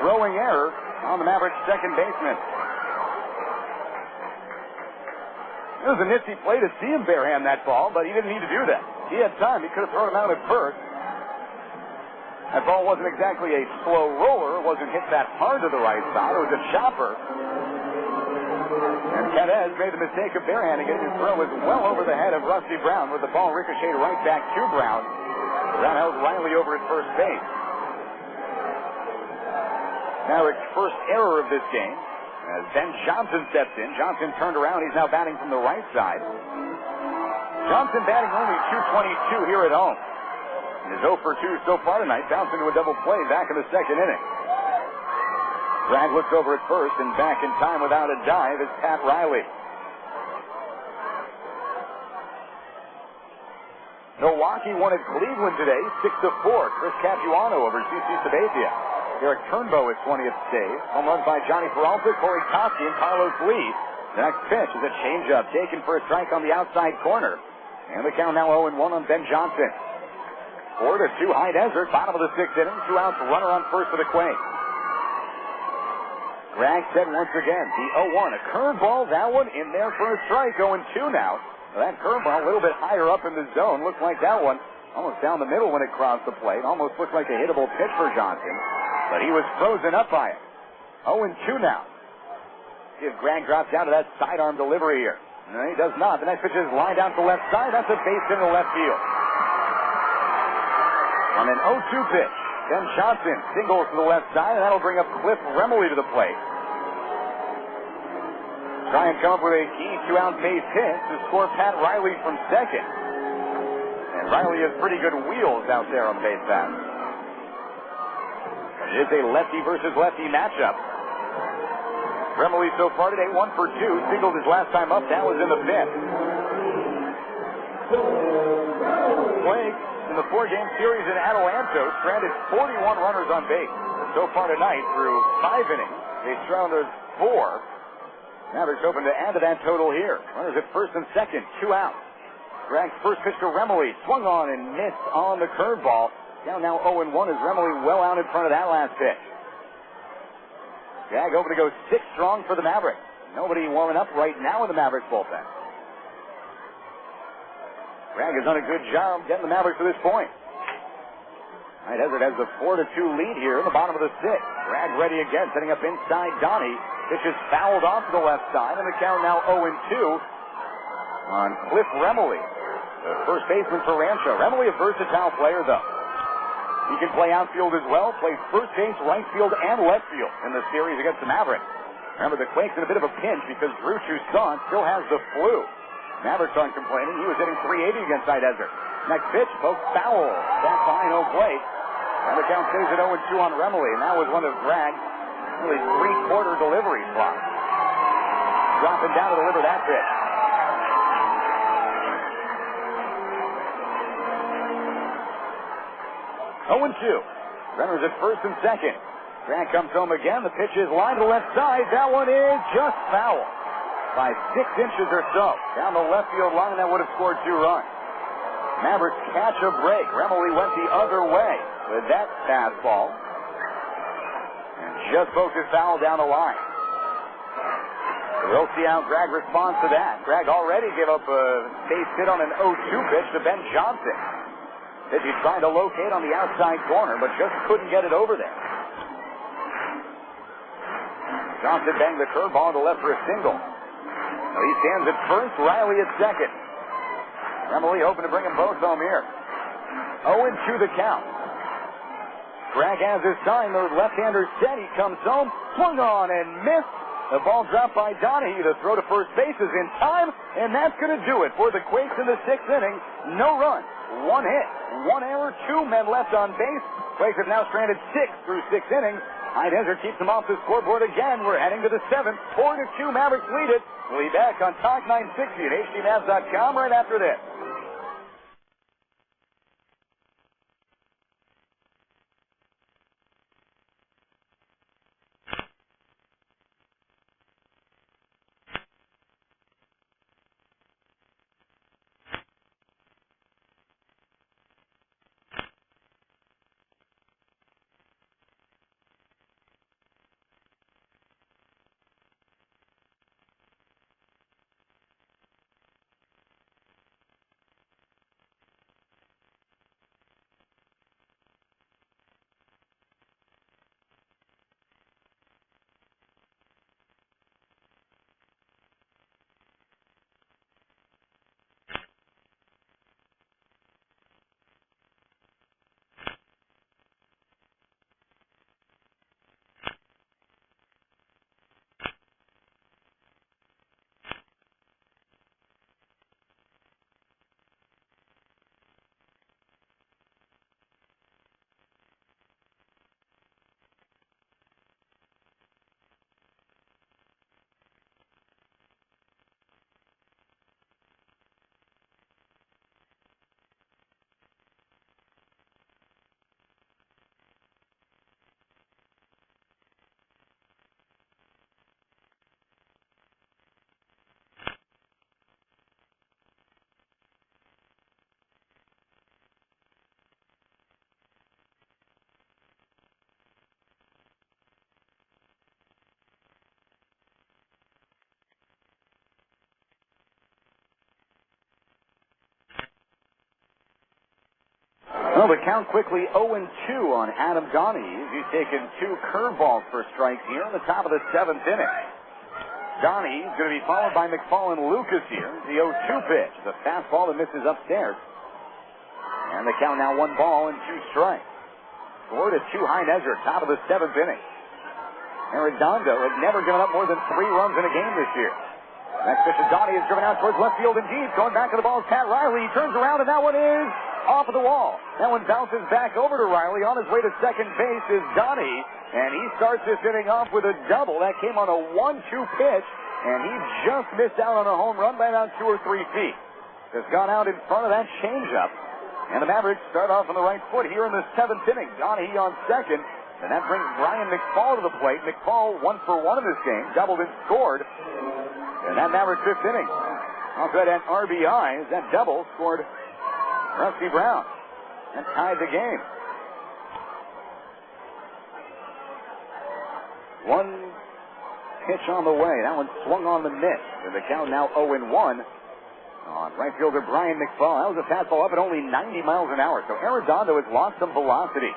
throwing error on the Mavericks' second baseman. It was a nifty play to see him barehand that ball, but he didn't need to do that. He had time. He could have thrown him out at first. That ball wasn't exactly a slow roller. It wasn't hit that hard to the right side. It was a chopper. And Perez made the mistake of barehanding it. His throw was well over the head of Rusty Brown, with the ball ricocheted right back to Brown. Brown held Riley over at first base. Mavericks' first error of this game as Ben Johnson steps in. Johnson turned around. He's now batting from the right side. Johnson batting only .222 here at home. He's 0 for 2 so far tonight. Bounced into a double play back in the 2nd inning. Gregg looks over at first, and back in time without a dive is Pat Riley. Milwaukee won at Cleveland today, 6-4. Chris Capuano over CC Sabathia. Eric Turnbow at 20th save. Home runs by Johnny Peralta, Corey Koski, and Carlos Lee. The next pitch is a changeup taken for a strike on the outside corner. And the count now 0-1 on Ben Johnson. 4-2 High Desert, bottom of the 6th inning. 2 outs, runner on first for the Quakes. Gregg set once again. The 0-1. A curveball, that one in there for a strike. 0-2 now. That curveball a little bit higher up in the zone. Looks like that one almost down the middle when it crossed the plate. Almost looked like a hittable pitch for Johnson. But he was frozen up by it. 0-2 now. See if Gregg drops down to that sidearm delivery here. No, he does not. The next pitch is lined down to the left side. That's a base hit in the left field. On an 0-2 pitch, Ben Johnson singles to the left side, and that'll bring up Cliff Remley to the plate. Try and come up with a key two-out base hit to score Pat Riley from second. And Riley has pretty good wheels out there on the base pass. It is a lefty versus lefty matchup. Remley so far today 1 for 2. Singled his last time up. That was in the fifth. Quakes in the 4-game series in Adelanto stranded 41 runners on base. So far tonight through 5 innings, they stranded 4. Mavericks hoping to add to that total here. Runners at first and second, 2 outs. Greg's first pitch to Remley, swung on and missed on the curveball. Down now 0-1 as Remley well out in front of that last pitch. Greg hoping to go 6 strong for the Mavericks. Nobody warming up right now in the Mavericks bullpen. Greg has done a good job getting the Mavericks to this point. All right, Hazard has the 4-2 lead here in the bottom of the 6th. Greg ready again, setting up inside Donnie. Pitch is fouled off to the left side, and the count now 0-2 on Cliff Remley, the first baseman for Rancho. Remley, a versatile player, though. He can play outfield as well, plays first base, right field, and left field in the series against the Mavericks. Remember, the Quakes in a bit of a pinch because Drew Toussaint still has the flu. Mavericks aren't complaining. He was hitting .380 against Hazard. Next pitch, poked foul. Back behind home plate. And the count stays at 0-2 on Remley, and that was one of Greg's really 3-quarter delivery slots. Dropping down to deliver that pitch. 0-2. Runners at first and second. Grant comes home again. The pitch is lined to the left side. That one is just foul by 6 inches or so. Down the left field line, and that would have scored 2 runs. Mavericks catch a break. Remley went the other way with that fastball. And just poked his foul down the line. We'll see how Greg responds to that. Greg already gave up a base hit on an 0-2 pitch to Ben Johnson. That he tried to locate on the outside corner, but just couldn't get it over there. Johnson banged the curveball to left for a single. Now he stands at first, Riley at second. Remley hoping to bring them both home here. 0-2 the count. Greg has his sign. The left-hander set. He comes home, swung on and missed. The ball dropped by Donahue. The throw to first base is in time, and that's going to do it for the Quakes in the 6th inning. No runs, 1 hit, 1 error, 2 men left on base. Quakes have now stranded 6 through 6 innings. Hazard keeps them off the scoreboard again. We're heading to the 7th. 4-2, Mavericks lead it. We'll be back on Talk 960 at hdmavs.com right after this. Well, the count quickly 0-2 on Adam Donahue. He's taken 2 curveballs for strikes here in the top of the 7th inning. Donnie is going to be followed by McFall and Lucas here. The 0-2 pitch. The fastball that misses upstairs. And the count now 1 ball and 2 strikes. Scored at 2 high measure, top of the 7th inning. Arredondo had never given up more than 3 runs in a game this year. Next pitch of Donnie is driven out towards left field and deep. Going back to the ball is Pat Riley. He turns around and that one is off of the wall. That one bounces back over to Riley. On his way to second base is Donnie. And he starts this inning off with a double. That came on a 1-2 pitch. And he just missed out on a home run by about 2 or 3 feet. Just got out in front of that changeup. And the Mavericks start off on the right foot here in the 7th inning. Donnie on second. And that brings Brian McFall to the plate. McFall 1 for 1 in this game. Doubled and scored. And that Mavericks 5th inning. Also had an RBI as that double scored Rusty Brown. That tied the game. 1 pitch on the way. That one swung on the miss. And the count now 0-1 on right fielder Brian McFall. That was a fastball up at only 90 miles an hour. So Arredondo has lost some velocity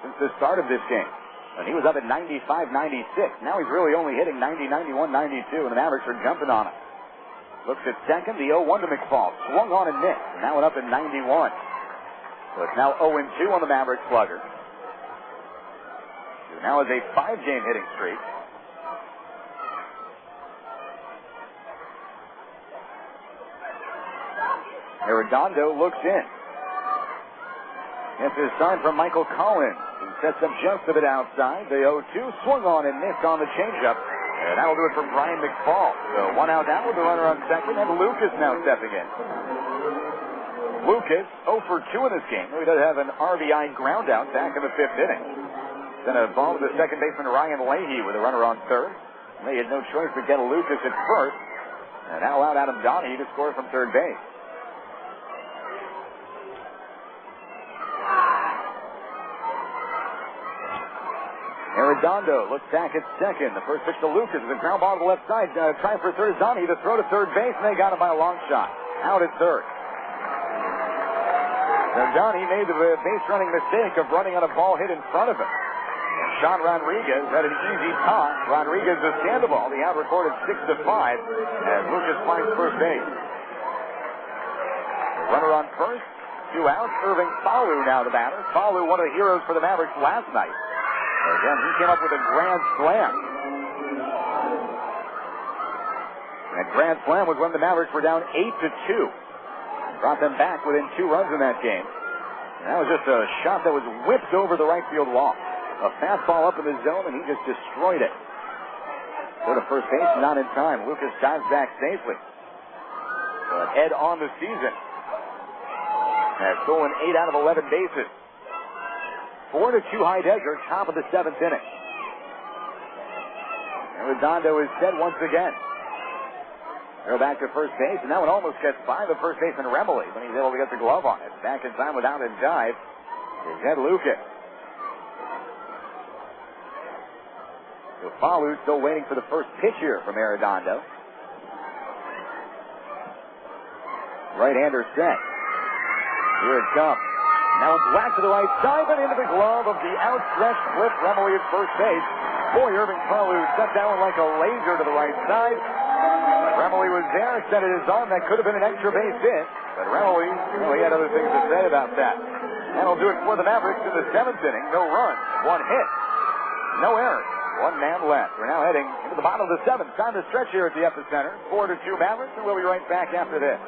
since the start of this game. And he was up at 95, 96. Now he's really only hitting 90, 91, 92, and the Mavericks are jumping on him. Looks at second, the 0-1 to McFall. Swung on and missed, and now it up at 91. So it's now 0-2 on the Mavericks slugger. Who now has a 5-game hitting streak. Arredondo looks in. It's his sign from Michael Collins, who sets up just a bit outside. The 0-2 swung on and missed on the changeup. And that'll do it for Brian McFall. So 1 out now with the runner on second, and Lucas now stepping in. Lucas 0 for 2 in this game. He does have an RBI ground out back in the 5th inning. Then a ball to the second baseman Ryan Leahy with a runner on third. They had no choice but get a Lucas at first. And that allowed Adam Donnie to score from third base. Arredondo looks back at second. The first pitch to Lucas is a ground ball to the left side. Trying for third is Donnie to throw to third base, and they got him by a long shot. Out at third. Now Donnie made the base-running mistake of running on a ball hit in front of him. And Sean Rodriguez had an easy toss. Rodriguez to Sandoval. The out recorded 6-5 as Lucas finds first base. Runner on first. 2 outs. Irving Falu now the batter. Falu, one of the heroes for the Mavericks last night. Again, he came up with a grand slam. That grand slam was when the Mavericks were down 8-2. Brought them back within 2 runs in that game. And that was just a shot that was whipped over the right field wall. A fastball up in the zone, and he just destroyed it. Go to first base, not in time. Lucas dives back safely. So head on the season. Has stolen 8 out of 11 bases. 4-2 high desert, top of the 7th inning. Arredondo is set once again. They're back to first base, and that one almost gets by the first baseman Remley when he's able to get the glove on it. Back in time without a dive is Ed Lucas. So Falu still waiting for the first pitch here from Arredondo. Right-hander set. Here it comes. Now it's whacked to the right side, but into the glove of the outstretched Cliff Remley at first base. Boy, Irving Falu set that one like a laser to the right side. Remley was there, set it his arm. That could have been an extra base hit, but Remley, he had other things to say about that. That'll do it for the Mavericks in the 7th inning. No runs, 1 hit, no errors, 1 man left. We're now heading into the bottom of the 7th. Time to stretch here at the epicenter. 4-2 Mavericks, and we'll be right back after this.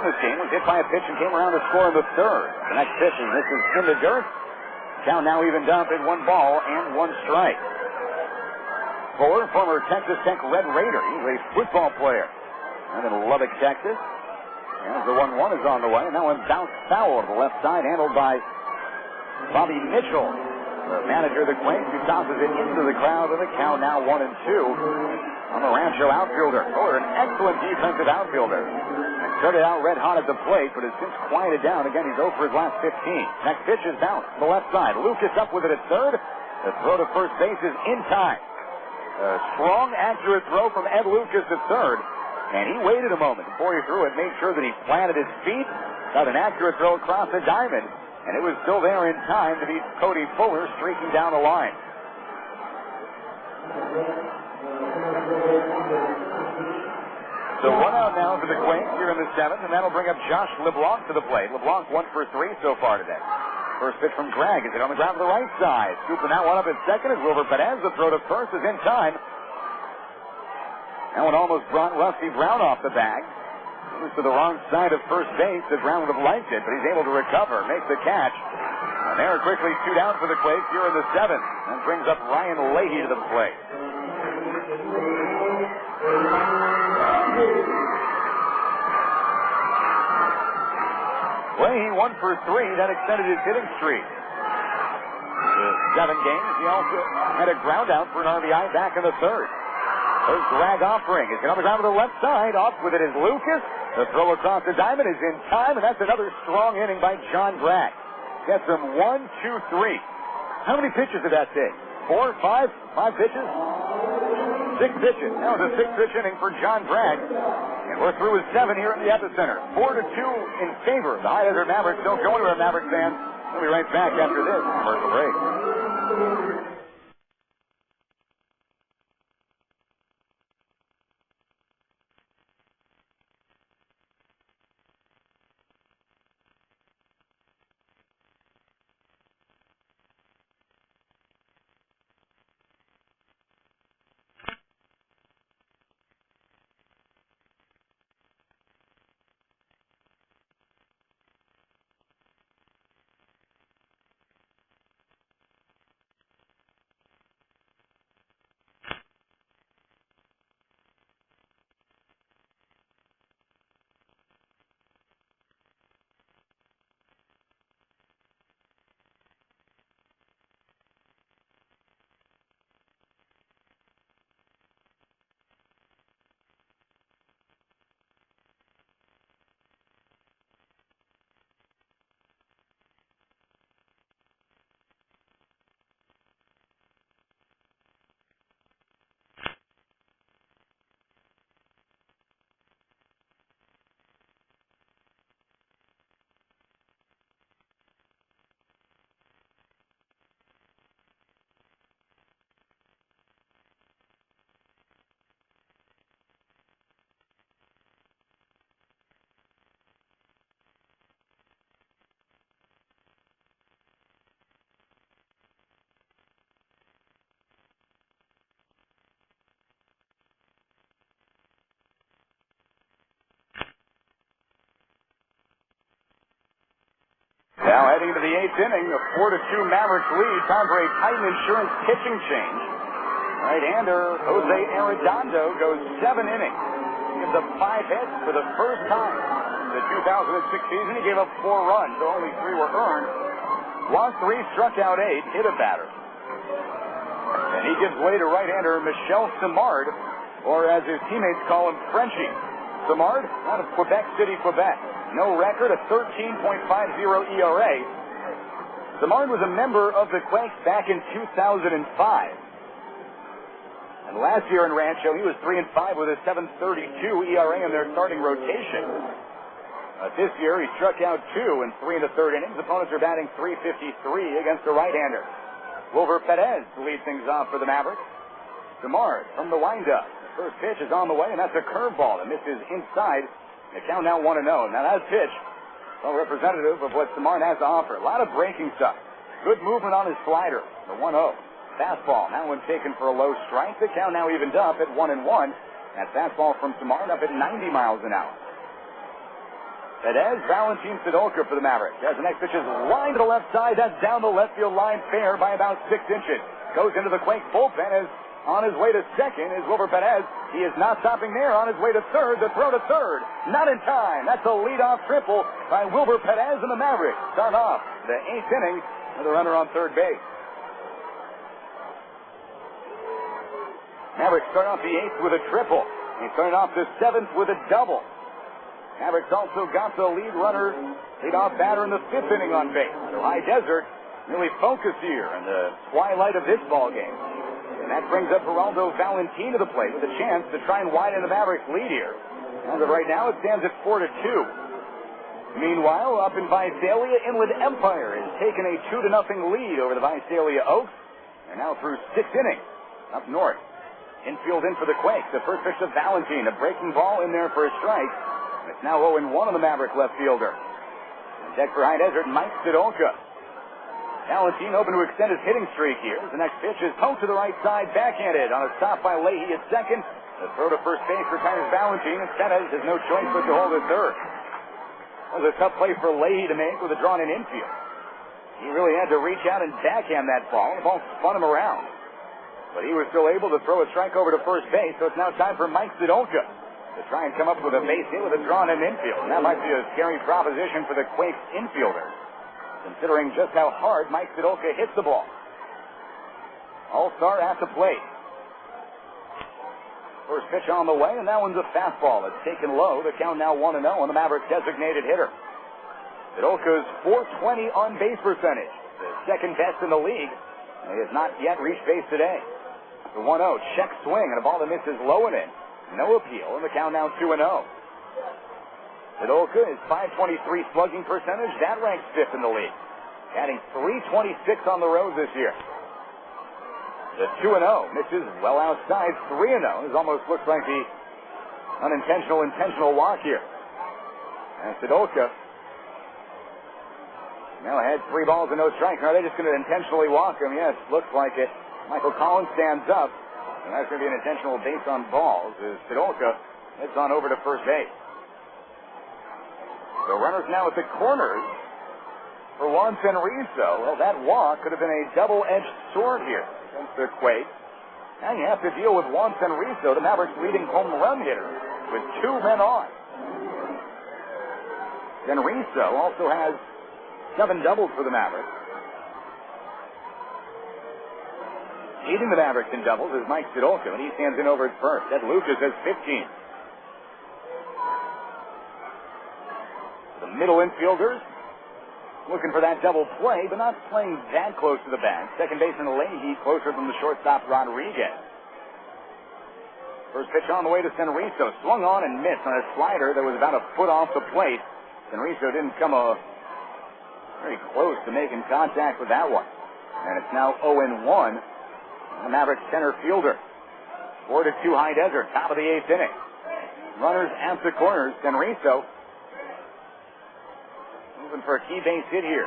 in this game, was hit by a pitch and came around to score in the third. The next pitch, and this is in the dirt. Count now evened up at 1 ball and 1 strike. Fuller, former Texas Tech Red Raider. He's a football player. And in Lubbock, Texas. And the 1-1 is on the way. And that one bounced foul to the left side, handled by Bobby Mitchell, the manager of the Quakes, who tosses it into the crowd. And the count now 1-2 on the Rancho outfielder. Fuller, an excellent defensive outfielder. Started out red hot at the plate, but has since quieted down. Again, he's 0 for his last 15. Next pitch is bounced to the left side. Lucas up with it at third. The throw to first base is in time. A strong, accurate throw from Ed Lucas at third. And he waited a moment before he threw it, made sure that he planted his feet, got an accurate throw across the diamond, and it was still there in time to beat Cody Fuller streaking down the line. So 1 out now for the Quakes here in the 7th, and that'll bring up Josh LeBlanc to the plate. LeBlanc 1 for 3 so far today. First pitch from Gregg. Is it on the ground to the right side? Scooping that one up at second as Wilbur Perez. The throw to first is in time. That one almost brought Rusty Brown off the bag. It was to the wrong side of first base. The Brown would have liked it, but he's able to recover, make the catch. And there are quickly 2 down for the Quakes here in the 7th. That brings up Ryan Leahy to the plate. Leahy 1 for 3. That extended his hitting streak to 7 games. He also had a ground out for an RBI back in the 3rd. There's Gregg offering. It's on the ground to the left side. Off with it is Lucas. The throw across the diamond is in time, and that's another strong inning by John Gregg. Gets him 1, 2, 3. How many pitches did that take? 4, 5? 5 pitches? 6 pitches. That was a 6-pitch inning for John Gregg. And we're through with 7 here in the epicenter. 4-2 in favor of the High Desert Mavericks. Don't go anywhere, Mavericks fans. We'll be right back after this commercial break. Now heading to the 8th inning, a 4-2 Mavericks lead. Time for a Titan Insurance pitching change. Right-hander Jose Arredondo goes 7 innings. He gives up 5 hits for the first time in the 2006 season. He gave up 4 runs, so only 3 were earned. Lost 3, struck out 8, hit a batter. And he gives way to right-hander Michel Simard, or as his teammates call him, Frenchie. Simard out of Quebec City, Quebec. No record, a 13.50 ERA. Simard was a member of the Quakes back in 2005. And last year in Rancho, he was 3-5 with a 7.32 ERA in their starting rotation. This year, he struck out 2 in 3 1/3 innings. Opponents are batting .353 against the right-hander. Wilbur Perez leads things off for the Mavericks. Simard from the windup. First pitch is on the way, and that's a curveball that misses inside. The count now 1-0. Now that pitch, well, representative of what Simard has to offer. A lot of breaking stuff. Good movement on his slider. The 1-0. Fastball. Now one taken for a low strike. The count now evened up at 1-1. That fastball from Simard up at 90 miles an hour. Perez, Valentin, Sadolka for the Mavericks. As the next pitch is lined to the left side, that's down the left field line fair by about 6 inches. Goes into the Quakes bullpen as on his way to second is Wilbur Perez. He is not stopping there. On his way to third, the throw to third. Not in time. That's a leadoff triple by Wilbur Perez, and the Mavericks start off the 8th inning with a runner on third base. Mavericks start off the 8th with a triple. He started off the 7th with a double. Mavericks also got the leadoff batter in the 5th inning on base. So High Desert really focused here in the twilight of this ball game. And that brings up Geraldo Valentin to the plate with a chance to try and widen the Mavericks lead here. As of right now, it stands at 4-2. Meanwhile, up in Visalia, Inland Empire has taken a 2-0 lead over the Visalia Oaks. They're now through 6 innings up north. Infield in for the Quakes. The first pitch to Valentin, a breaking ball in there for a strike. And it's now 0-1 on the Maverick left fielder. And deck for High Desert, Mike Sadolka. Valentin hoping to extend his hitting streak here. The next pitch is poked to the right side, backhanded on a stop by Leahy at second. The throw to first base retires Valentin, and Perez has no choice but to hold at third. That was a tough play for Leahy to make with a drawn-in infield. He really had to reach out and backhand that ball, and the ball spun him around. But he was still able to throw a strike over to first base, so it's now time for Mike Sadolka to try and come up with a base hit with a drawn-in infield. And that might be a scary proposition for the Quakes infielder, considering just how hard Mike Sadolka hits the ball. All-Star at the plate. First pitch on the way, and that one's a fastball. It's taken low. The count now 1-0 on the Mavericks designated hitter. Sadolka's .420 on-base percentage, the second best in the league. He has not yet reached base today. The 1-0, check swing, and a ball that misses low and in. No appeal, and the count now 2-0. Sadolka is .523 slugging percentage. That ranks 5th in the league, adding .326 on the road this year. The 2-0 misses well outside. 3-0. It almost looks like the intentional walk here. And Sadolka now had 3 balls and no strikes. Are they just going to intentionally walk him? Yes, looks like it. Michael Collins stands up, and that's going to be an intentional base on balls as Sadolka heads on over to first base. The runners now at the corners for Juan Tenrizo. Well, that walk could have been a double-edged sword here against the Quakes. And you have to deal with Juan Tenrizo, the Mavericks' leading home run hitter, with 2 men on. Tenrizo also has 7 doubles for the Mavericks. Leading the Mavericks in doubles is Mike Sadolka, and he stands in over at first. Ed Lucas has 15. The middle infielders looking for that double play, but not playing that close to the bag. Second baseman Leahy closer than the shortstop Rodriguez. First pitch on the way to Tenrizo. Swung on and missed on a slider that was about a foot off the plate. Tenrizo didn't come very close to making contact with that one. And it's now 0-1. The Mavericks center fielder. 4-2 High Desert, top of the 8th inning. Runners at the corners. Tenrizo moving for a key base hit here.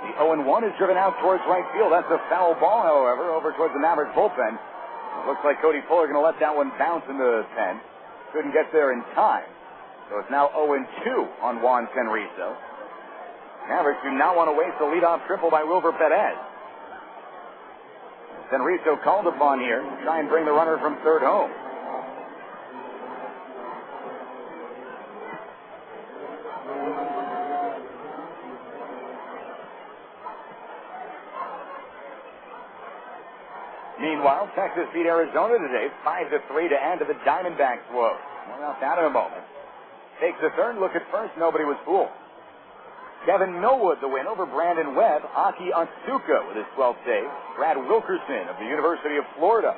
The 0-1 is driven out towards right field. That's a foul ball, however, over towards the Mavericks bullpen. It looks like Cody Fuller going to let that one bounce in the pen. Couldn't get there in time. So it's now 0-2 on Juan Tenrizo. Mavericks do not want to waste the leadoff triple by Wilbur Perez. Tenrizo called upon here to try and bring the runner from third home. Meanwhile, Texas beat Arizona today 5-3 to end the Diamondbacks' woes. More about that in a moment. Takes the third look at first. Nobody was fooled. Kevin Millwood the win over Brandon Webb. Aki Atsuka with his 12th save. Brad Wilkerson of the University of Florida,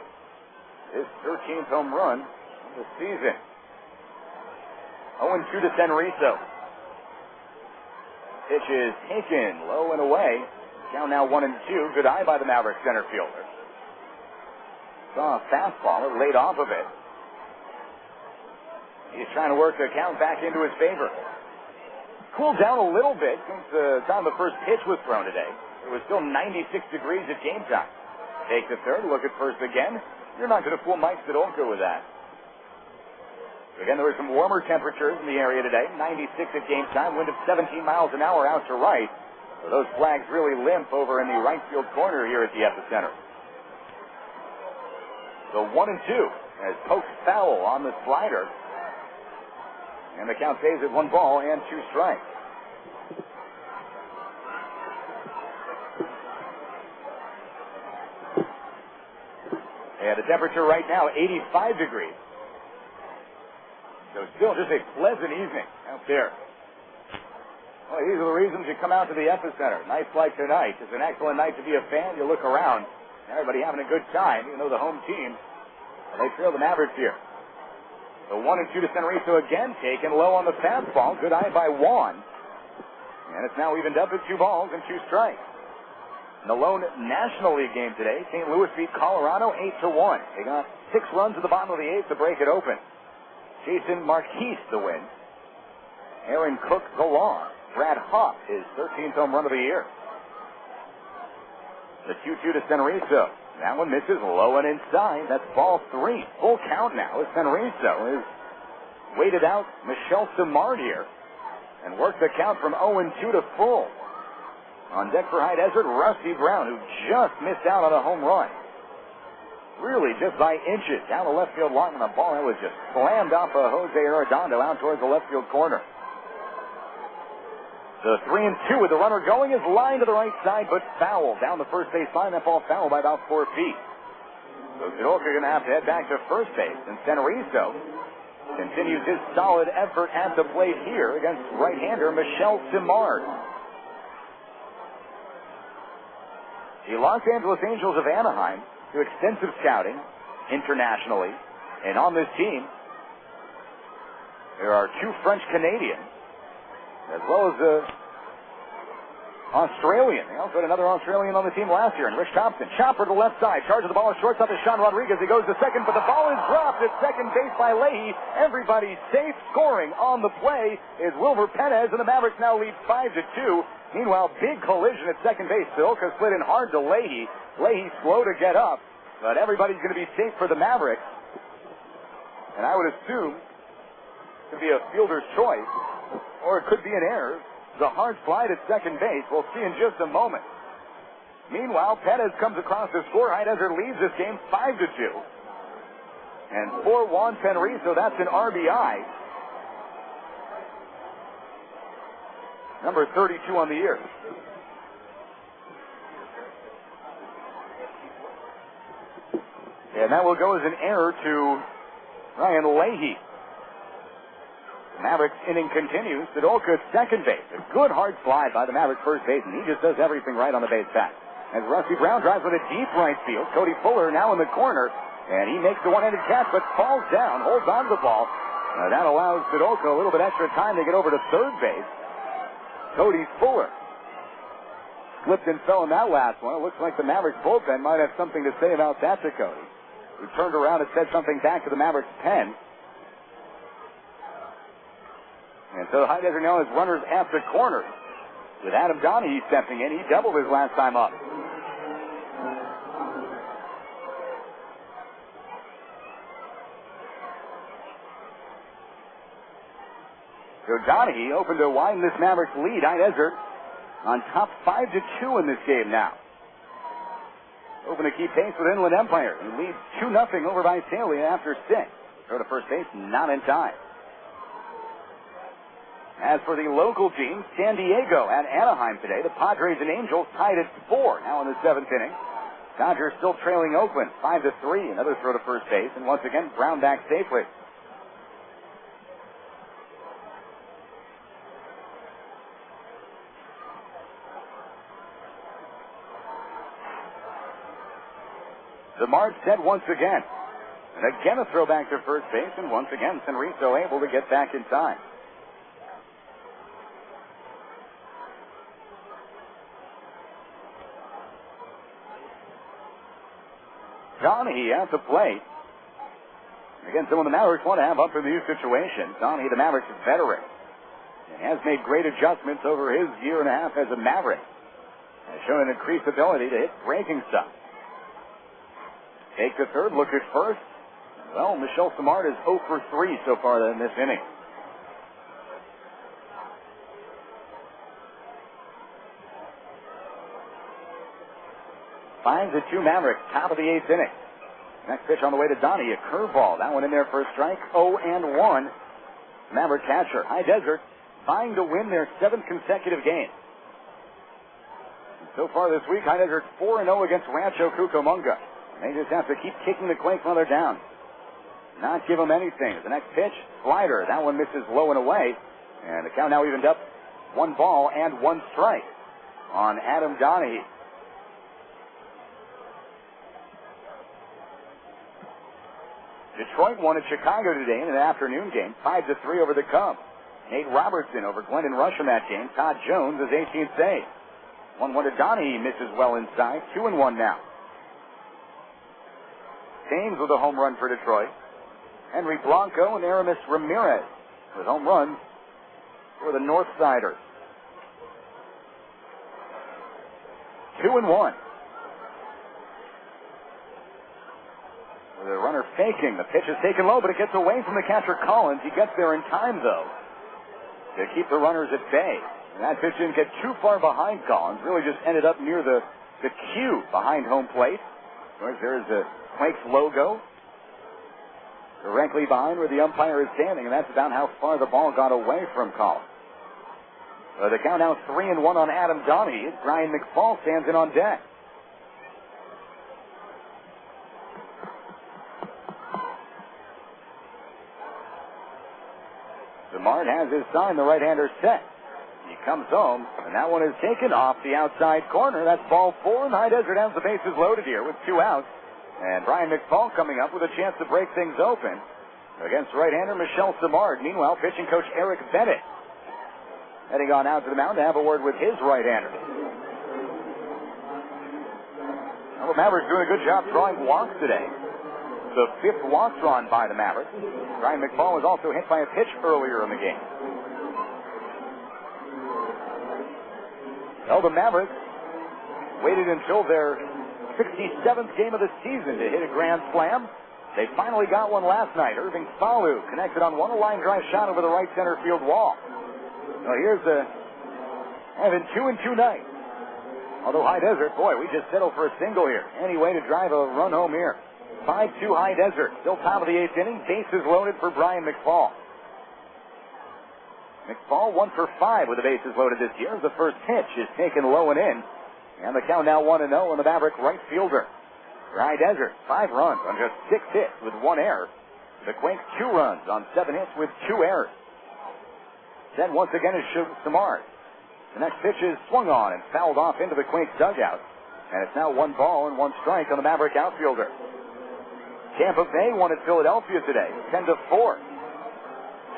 his 13th home run of the season. 0-2 to Tenrizo. Pitch is taken low and away. Count now 1-2. Good eye by the Mavericks center fielder. Saw a fastball. It laid off of it. He's trying to work the count back into his favor. Cooled down a little bit since the time the first pitch was thrown today. It was still 96 degrees at game time. Take the third, look at first again. You're not going to fool Mike Sadolka with that. Again, there were some warmer temperatures in the area today. 96 at game time, wind of 17 miles an hour out to right. So those flags really limp over in the right field corner here at the epicenter. So 1-2 as pokes foul on the slider. And the count stays at 1 ball and 2 strikes. Yeah, the temperature right now, 85 degrees. So still just a pleasant evening out there. Well, these are the reasons you come out to the epicenter. Nights like tonight. It's an excellent night to be a fan. You look around, everybody having a good time, even though the home team, they trail the Mavericks here. The 1-2 to Centerizo again, taken low on the fastball. Good eye by Juan. And it's now evened up at 2 balls and 2 strikes. In the lone National League game today, St. Louis beat Colorado 8-1. They got 6 runs at the bottom of the 8th to break it open. Jason Marquise the win. Aaron Cook the loss. Brad Hoff, his 13th home run of the year. The 2-2 to Centerizo. That one misses low and inside. That's ball 3. Full count now as Centerizo is waited out Michel Simard here and worked the count from 0-2 to full. On deck for High Desert, Rusty Brown, who just missed out on a home run. Really just by inches down the left field line on a ball that was just slammed off of Jose Arredondo out towards the left field corner. The 3-2 with the runner going is lined to the right side, but foul down the first base line. That ball foul by about 4 feet. So Sidolka going to have to head back to first base, and Centerizo continues his solid effort at the plate here against right-hander Michel Simard. The Los Angeles Angels of Anaheim do extensive scouting internationally, and on this team there are 2 French Canadians as well as Australian. They also had another Australian on the team last year, and Rich Thompson. Chopper to the left side. Charge of the ball is shortstop is Sean Rodriguez. He goes to second, but the ball is dropped at second base by Leahy. Everybody safe. Scoring on the play is Wilver Perez, and the Mavericks now lead 5-2. Meanwhile, big collision at second base. Silka slid in hard to Leahy. Leahy slow to get up, but everybody's going to be safe for the Mavericks. And I would assume it could be a fielder's choice, or it could be an error. The hard slide at second base. We'll see in just a moment. Meanwhile, Perez comes across the score. High Desert leads this game 5-2. And for Juan Centerizo, that's an RBI. Number 32 on the year. And that will go as an error to Ryan Leahy. Mavericks inning continues. Sidolka at second base. A good hard slide by the Mavericks first baseman. He just does everything right on the base path. As Rusty Brown drives with a deep right field. Cody Fuller now in the corner. And he makes the one-handed catch, but falls down, holds on to the ball. That allows Sidolka a little bit extra time to get over to third base. Cody Fuller slipped and fell in that last one. It looks like the Mavericks bullpen might have something to say about that to Cody, who turned around and said something back to the Mavericks pen. And so High Desert now has runners at the corner. With Adam Donahue stepping in, he doubled his last time up. So Donahue open to widen this Mavericks lead. High Desert on top 5-2 in this game now. Open to keep pace with Inland Empire, who leads 2-0 over Visalia after 6. Throw to first base, not in time. As for the local team, San Diego at Anaheim today. The Padres and Angels tied at 4 now in the 7th inning. Dodgers still trailing Oakland 5-3. Another throw to first base, and once again, Brown back safely. Simard set once again. And again a throw back to first base, and once again, Centerizo able to get back in time. Donahue at the plate. Again, someone the Mavericks want to have up in the new situation. Donahue, the Mavericks veteran, and has made great adjustments over his year and a half as a Maverick. Has shown an increased ability to hit breaking stuff. Take the third, look at first. Well, Michelle Samard is 0 for 3 so far in this inning. Finds the 2 Mavericks, top of the 8th inning. Next pitch on the way to Donnie, a curveball. That one in there for a strike, 0-1. Maverick catcher, High Desert, vying to win their 7th consecutive game. So far this week, High Desert 4-0 against Rancho Cucamonga. They just have to keep kicking the Quakes while they're down. Not give them anything. The next pitch, slider. That one misses low and away. And the count now evened up 1 ball and 1 strike on Adam Donahue. Detroit won at Chicago today in an afternoon game, 5-3 over the Cubs. Nate Robertson over Glendon Rush in that game. Todd Jones his 18th save. 1-1 to Donahue, misses well inside. 2-1 now. James with a home run for Detroit. Henry Blanco and Aramis Ramirez with home runs for the Northsiders. 2-1. With a runner faking. The pitch is taken low, but it gets away from the catcher Collins. He gets there in time, though, to keep the runners at bay. And that pitch didn't get too far behind Collins. Really just ended up near the cue behind home plate. Of course, there's the Quakes logo directly behind where the umpire is standing, and that's about how far the ball got away from Collins. The count now 3-1 on Adam Donahue. Brian McFall stands in on deck. Samard has his sign, the right-hander set. He comes home, and that one is taken off the outside corner. That's ball 4, and High Desert has the bases loaded here with 2 outs. And Brian McFall coming up with a chance to break things open against right-hander Michelle Samard. Meanwhile, pitching coach Eric Bennett heading on out to the mound to have a word with his right-hander. Well, the Mavericks doing a good job drawing walks today. The 5th walk drawn by the Mavericks. Brian McFall was also hit by a pitch earlier in the game. Well, the Mavericks waited until their 67th game of the season to hit a grand slam. They finally got one last night. Irving Falu connected on one line drive shot over the right center field wall. Well, here's having 2-2 night. Although High Desert, boy, we just settled for a single here. Any way to drive a run home here. 5-2 High Desert. Still top of the 8th inning. Bases loaded for Brian McFall. McFall 1 for 5 with the bases loaded this year. The first pitch is taken low and in. And the count now 1-0 on the Maverick right fielder. For High Desert, 5 runs on just 6 hits with 1 error. The Quakes 2 runs on 7 hits with 2 errors. Then once again is Samard. The next pitch is swung on and fouled off into the Quakes dugout. And it's now 1 ball and 1 strike on the Maverick outfielder. Tampa Bay won at Philadelphia today, 10-4.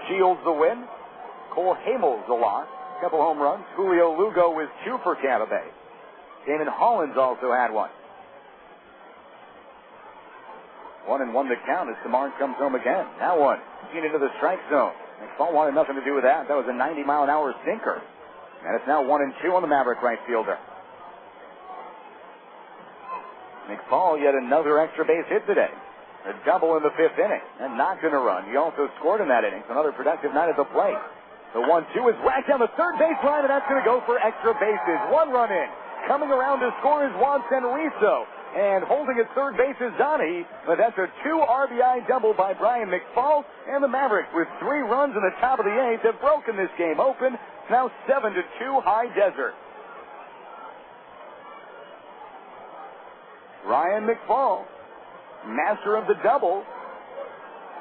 Shields the win. Cole Hamels the loss. A couple home runs. Julio Lugo with 2 for Tampa Bay. Damon Hollins also had 1. 1-1 the count as Samard comes home again. Now 1. Seen into the strike zone. McFall wanted nothing to do with that. That was a 90-mile-an-hour sinker. And it's now 1-2 on the Maverick right fielder. McFall yet another extra base hit today. A double in the 5th inning. And not going to run. He also scored in that inning. So another productive night at the plate. The 1-2 is whacked down the third base line, and that's going to go for extra bases. 1 run in. Coming around to score is Juan Senrizo. And holding at third base is Donahue. But that's a 2 RBI double by Brian McFall. And the Mavericks, with 3 runs in the top of the 8th, have broken this game open. Now 7-2 High Desert. Ryan McFall, master of the double,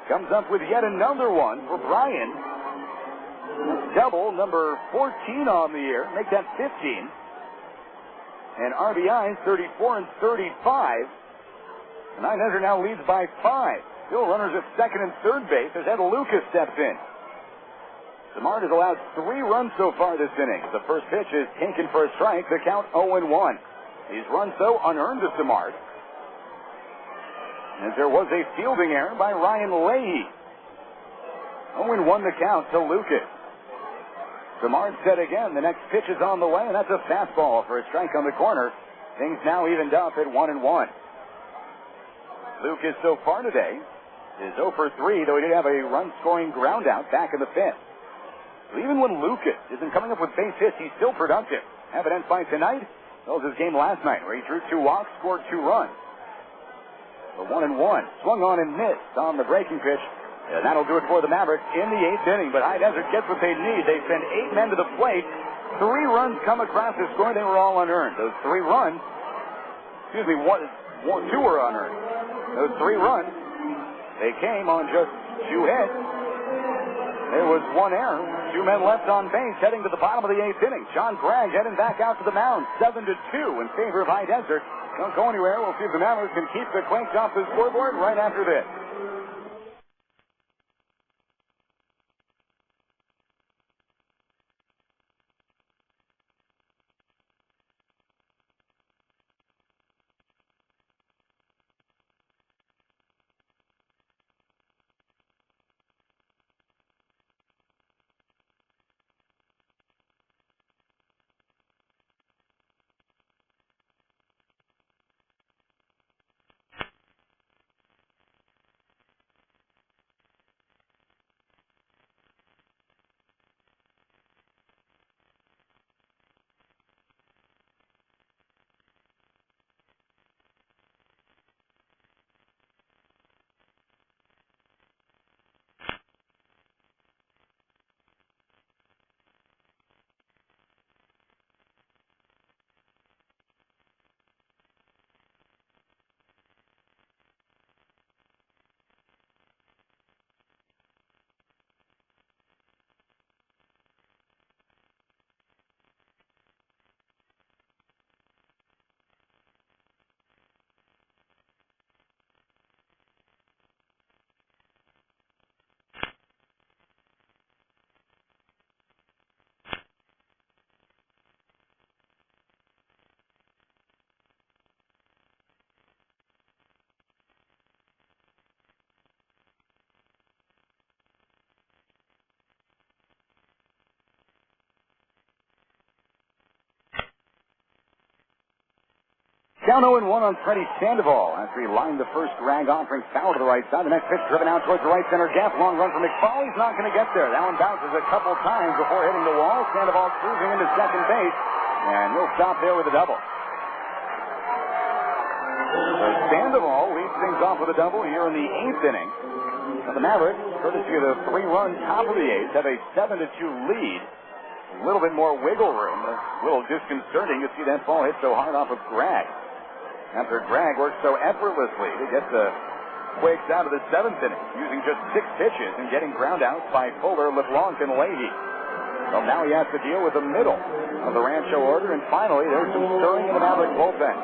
comes up with yet another one for Brian. Double, number 14 on the year. Make that 15. And RBIs 34 and 35. And High Desert now leads by 5. Still runners at second and third base as Ed Lucas steps in. Samard has allowed 3 runs so far this inning. The first pitch is taken for a strike. The count 0-1. These runs, though, unearned to Samard, as there was a fielding error by Ryan Leahy. 0-1 the count to Lucas. Samard set again. The next pitch is on the way, and that's a fastball for a strike on the corner. Things now evened up at 1-1. Lucas so far today is 0 for 3, though he did have a run-scoring ground out back in the 5th. So even when Lucas isn't coming up with base hits, he's still productive. Evidence by tonight, that was his game last night, where he drew 2 walks, scored 2 runs. So 1-1. Swung on and missed on the breaking pitch. And that'll do it for the Mavericks in the 8th inning. But High Desert gets what they need. They send 8 men to the plate. 3 runs come across the score. They were all unearned. Those 3 runs, 2 were unearned. Those 3 runs, they came on just 2 hits. There was 1 error. 2 men left on base heading to the bottom of the 8th inning. John Bragg heading back out to the mound. 7-2 in favor of High Desert. Don't go anywhere. We'll see if the Mavericks can keep the Quakes off the scoreboard right after this. Down 0-1 on Freddy Sandoval after he lined the first drag offering foul to the right side. The next pitch driven out towards the right center gap. Long run from McFall. He's not going to get there. That one bounces a couple times before hitting the wall. Sandoval cruising into second base, and he'll stop there with a double. So Sandoval leads things off with a double here in the 8th inning. Now the Mavericks, courtesy of the 3-run top of the 8th, have a 7-2 lead. A little bit more wiggle room. A little disconcerting to see that ball hit so hard off of Greg. After Greg worked so effortlessly to get the Quakes out of the 7th inning, using just 6 pitches and getting ground outs by Fuller, LeBlanc, and Leahy. Well, now he has to deal with the middle of the Rancho order, and finally there's some stirring in the Maverick bullpen.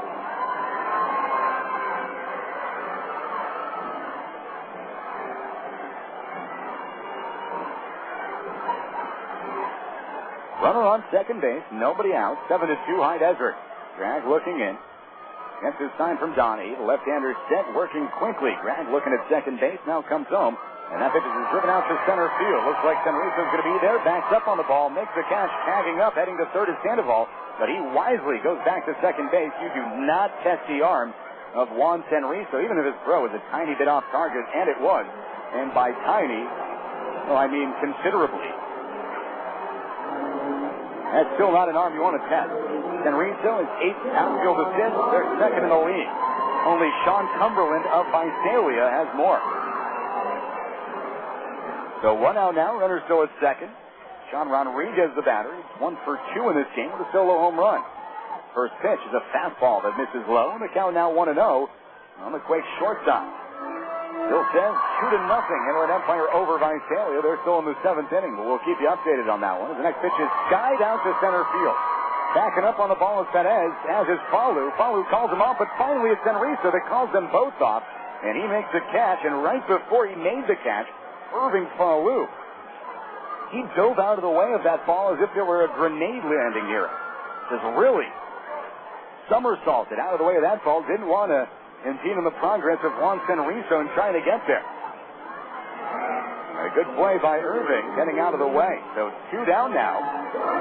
Runner on second base, nobody out, 7-2 High Desert. Greg looking in. Gets his sign from Donnie. The left-hander set, working quickly. Greg looking at second base, now comes home. And that pitch is driven out to center field. Looks like Senrizo's going to be there. Backs up on the ball, makes the catch, tagging up, heading to third is Sandoval. But he wisely goes back to second base. You do not test the arm of Juan Senrizo, even if his throw was a tiny bit off target, and it was. And by tiny, well, I mean considerably. That's still not an arm you want to test. Senrizo is 8th outfield assist. They're second in the league. Only Sean Cumberland of Visalia has more. So 1 out now. Runner still at second. Sean Rodriguez, the batter. He's 1 for 2 in this game with a solo home run. First pitch is a fastball that misses low. And the count now 1-0 on the Quakes shortstop. Bill says 2-0. Inland Empire over Visalia. They're still in the 7th inning, but we'll keep you updated on that one. The next pitch is skied out to center field. Backing up on the ball is Perez, as is Falu. Falu calls him off, but finally it's Senrizo that calls them both off, and he makes the catch. And right before he made the catch, Irving Falu, he dove out of the way of that ball as if there were a grenade landing here. Just really somersaulted out of the way of that ball. Didn't want to impede on the progress of Juan Senrizo and trying to get there. A good play by Irving, getting out of the way. So 2 down now.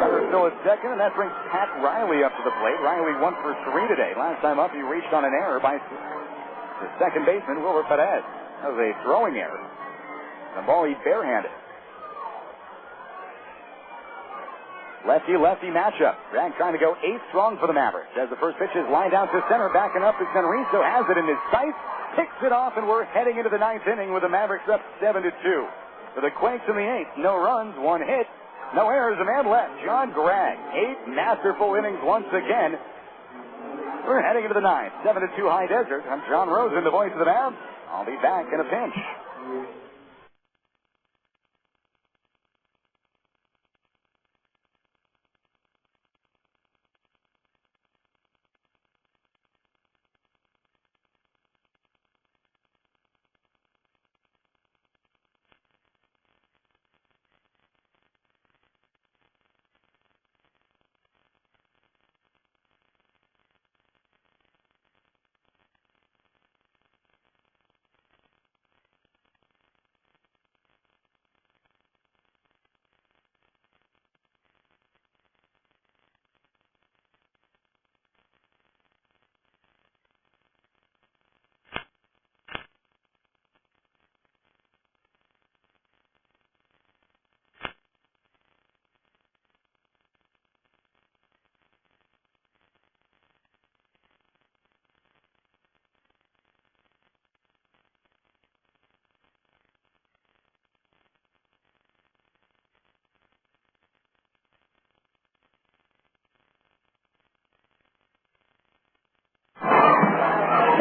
They're still at second, and that brings Pat Riley up to the plate. Riley 1 for 3 today. Last time up, he reached on an error by the second baseman, Wilbur Perez. That was a throwing error. The ball he barehanded. Lefty-lefty matchup. Drag trying to go 8 strong for the Mavericks. As the first pitch is lined out to center, backing up as Senriso has it in his sights, picks it off, and we're heading into the 9th inning with the Mavericks up 7-2. For the Quakes in the 8th, no runs, 1 hit, no errors, a man left. John Gregg, 8 masterful innings once again. We're heading into the 9th, 7-2 High Desert. I'm John Rosen, the voice of the Mavs. I'll be back in a pinch.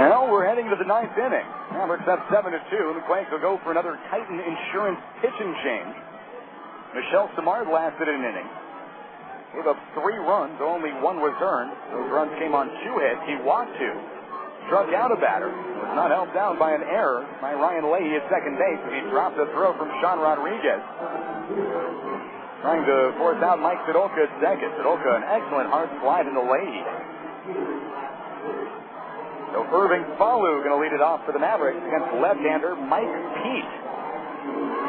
Well, we're heading to the 9th inning. Mavericks up 7-2, and the Quakes will go for another Titan Insurance pitching change. Michel Simard lasted an inning. Gave up 3 runs, only 1 was earned. Those runs came on 2 hits. He walked 2. Struck out a batter. Was not helped down by an error by Ryan Leahy at second base, as he dropped a throw from Sean Rodriguez. Trying to force out Mike Sadolka at second. Sadolka, an excellent hard slide into Leahy. So Irving Falu going to lead it off for the Mavericks against left-hander Mike Pete.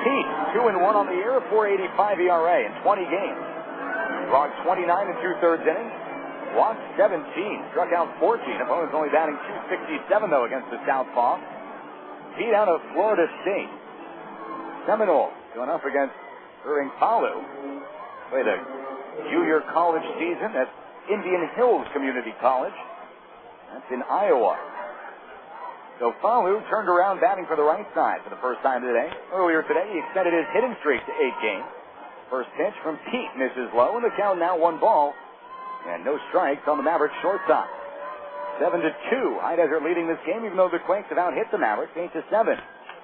Pete, 2-1 on the year, 4.85 ERA in 20 games. Logged 29 and 2/3 innings. Walked 17, struck out 14. Opponents only batting .267 though against the Southpaw. Pete out of Florida State. Seminole going up against Irving Falu. Played a junior college season at Indian Hills Community College. That's in Iowa. So Falu turned around batting for the right side for the first time today. Earlier today, he extended his hitting streak to 8 games. First pitch from Pete misses low, and the count now 1 ball. And no strikes on the Mavericks shortstop. 7-2. High Desert leading this game, even though the Quakes have out-hit the Mavericks 8-7.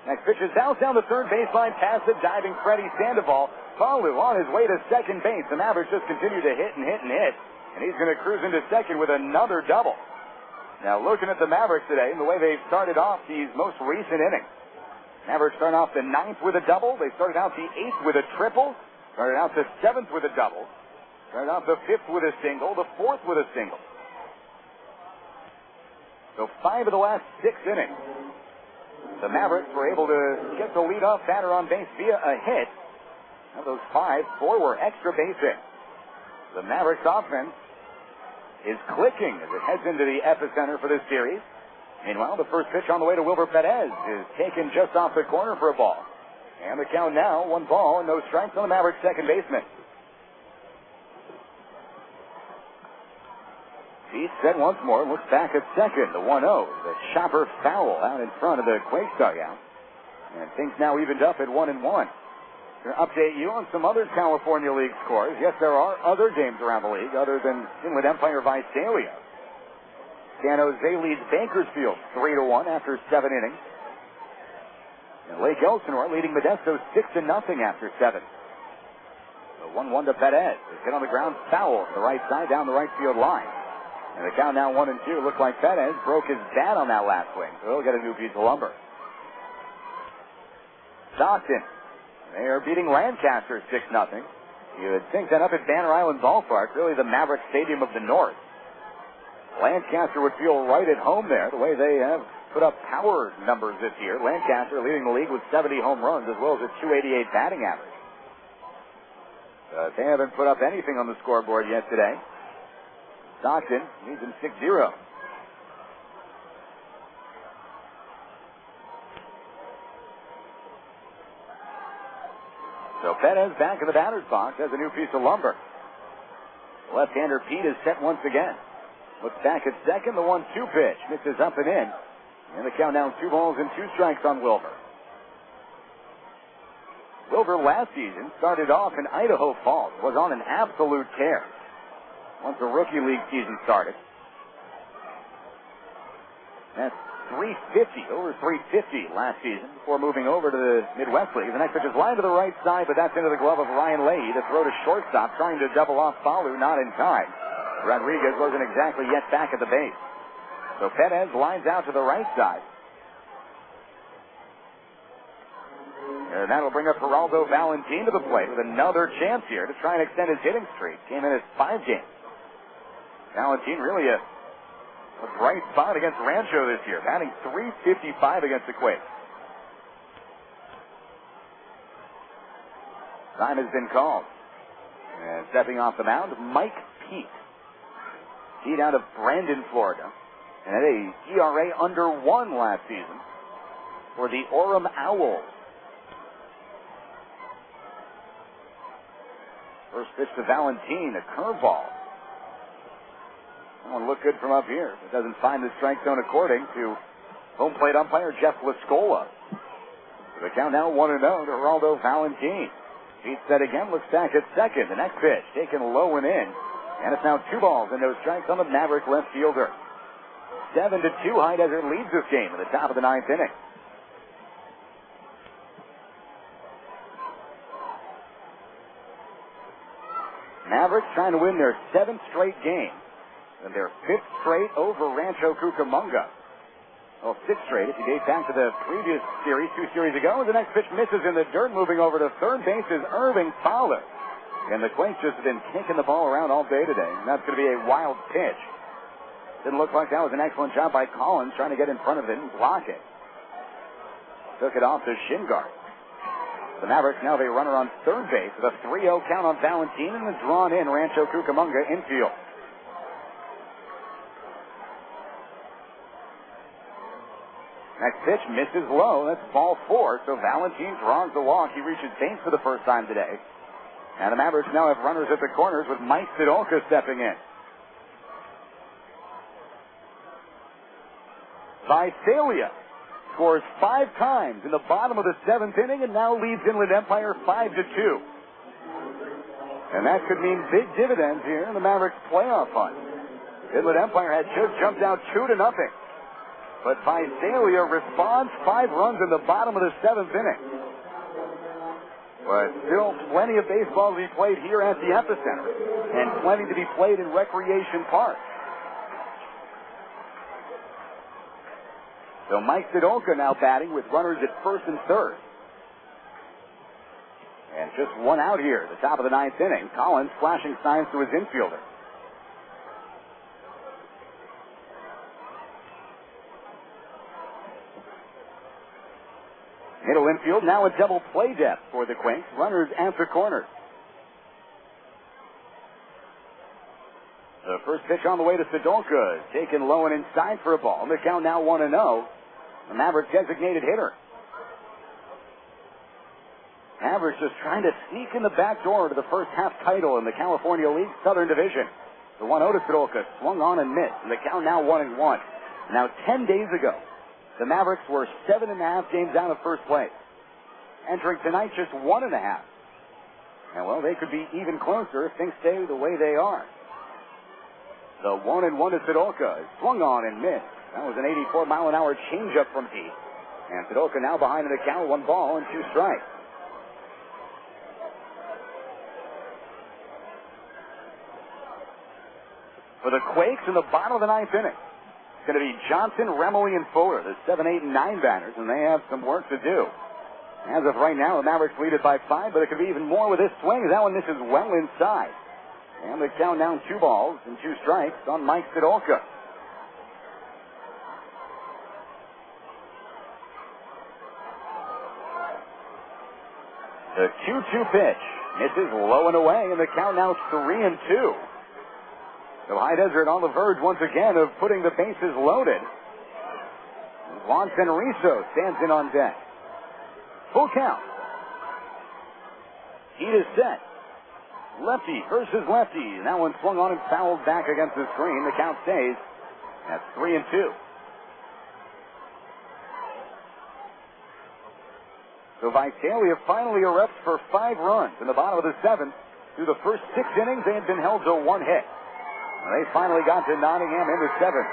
Next pitch is bounced down the third baseline, past the diving Freddy Sandoval. Falu on his way to second base. The Mavericks just continue to hit and hit and hit. And he's going to cruise into second with another double. Now, looking at the Mavericks today and the way they've started off these most recent innings. Mavericks started off the 9th with a double. They started out the 8th with a triple. Started out the 7th with a double. Started out the 5th with a single. The 4th with a single. So 5 of the last 6 innings, the Mavericks were able to get the leadoff batter on base via a hit. Of those 5, 4 were extra base hits. The Mavericks offense is clicking as it heads into the epicenter for this series. Meanwhile, the first pitch on the way to Wilbur Perez is taken just off the corner for a ball. And the count now, 1 ball and no strikes on the Mavericks second baseman. He's set once more, looks back at second, the 1-0. The chopper foul out in front of the Quakes dugout. And things now evened up at 1-1. To update you on some other California League scores. Yes, there are other games around the league other than Inland Empire Visalia. San Jose leads Bakersfield 3-1 after 7 innings. And Lake Elsinore leading Modesto 6-0 after 7. The 1-1 to Perez. It's hit on the ground foul to the right side down the right field line. And the count now 1-2. Looks like Perez broke his bat on that last swing, so he'll get a new piece of lumber. Stockton. They are beating Lancaster 6-0. You would think that up at Banner Island Ballpark, really the Maverick Stadium of the North. Lancaster would feel right at home there, the way they have put up power numbers this year. Lancaster leading the league with 70 home runs as well as a .288 batting average. They haven't put up anything on the scoreboard yet today. Stockton leads them 6-0. So Perez back in the batter's box has a new piece of lumber. Left-hander Pete is set once again. Looks back at second, the 1-2 pitch. Misses up and in. And the count down 2 balls and 2 strikes on Wilbur. Wilbur last season started off in Idaho Falls. Was on an absolute tear once the rookie league season started. That's .350, over .350 last season before moving over to the Midwest League. The next pitch is line to the right side, but that's into the glove of Ryan Leahy. The throw to shortstop, trying to double off Falu, not in time. Rodriguez wasn't exactly yet back at the base. So Perez lines out to the right side. And that'll bring up Geraldo Valentin to the plate with another chance here to try and extend his hitting streak. Came in at 5 games. Valentin really a bright spot against Rancho this year, batting .355 against the Quakes. Time has been called. And stepping off the mound, Mike Pete. Pete out of Brandon, Florida. And had a ERA under 1 last season for the Orem Owls. First pitch to Valentin, a curveball. That one looked good from up here. It doesn't find the strike zone according to home plate umpire Jeff Lascola. The count now 1-0 to Geraldo Valentin. Pete set again, looks back at second. The next pitch taken low and in. And it's now 2 balls and no strikes on the Maverick left fielder. 7-2, High Desert leads this game at the top of the 9th inning. Mavericks trying to win their 7th straight game. And their 5th straight over Rancho Cucamonga. Well, 6th straight if you date back to the previous series, 2 series ago. And the next pitch misses in the dirt. Moving over to third base is Irving Falu. And the Quakes just have been kicking the ball around all day today. And that's going to be a wild pitch. Didn't look like that was an excellent job by Collins trying to get in front of it and block it. Took it off to shin guard. The Mavericks now have a runner on third base with a 3-0 count on Valentin and the drawn in Rancho Cucamonga infield. Next pitch misses low. That's ball 4. So Valentin draws the walk. He reaches base for the first time today. And the Mavericks now have runners at the corners with Mike Sidolka stepping in. Visalia scores 5 times in the bottom of the 7th inning and now leads Inland Empire 5-2. And that could mean big dividends here in the Mavericks playoff hunt. Inland Empire had just jumped out 2-0. But Visalia responds, 5 runs in the bottom of the 7th inning. But still plenty of baseball to be played here at the epicenter. And plenty to be played in Recreation Park. So Mike Sidolka now batting with runners at first and third. And just 1 out here at the top of the 9th inning. Collins flashing signs to his infielder. Middle infield, now a double play depth for the Quakes. Runners answer corners. The first pitch on the way to Sidolka is taken low and inside for a ball. The count now 1-0. The Mavericks designated hitter. Mavericks just trying to sneak in the back door to the first half title in the California League Southern Division. The 1-0 to Sidolka swung on and missed. And the count now 1-1. Now 10 days ago, the Mavericks were 7.5 games out of first place. Entering tonight just 1.5. And well, they could be even closer if things stay the way they are. The 1-1 to Sidolka is swung on and missed. That was an 84-mile-an-hour changeup from Pete. And Sidolka now behind in the count, 1 ball and 2 strikes. For the Quakes in the bottom of the 9th inning, it's going to be Johnson, Remily, and Fuller, the 7, 8, and 9 batters, and they have some work to do. As of right now, the Mavericks lead it by 5, but it could be even more with this swing. That one misses well inside. And they count down 2 balls and 2 strikes on Mike Sidolka. The 2-2 pitch misses low and away, and the count now 3-2. So High Desert on the verge once again of putting the bases loaded. Juan Fenrizo stands in on deck. Full count. Heat is set. Lefty versus lefty. And that one swung on and fouled back against the screen. The count stays at 3-2. So Visalia finally erupts for 5 runs in the bottom of the 7th. Through the first 6 innings, they had been held to 1 hit. They finally got to Nottingham in the 7th.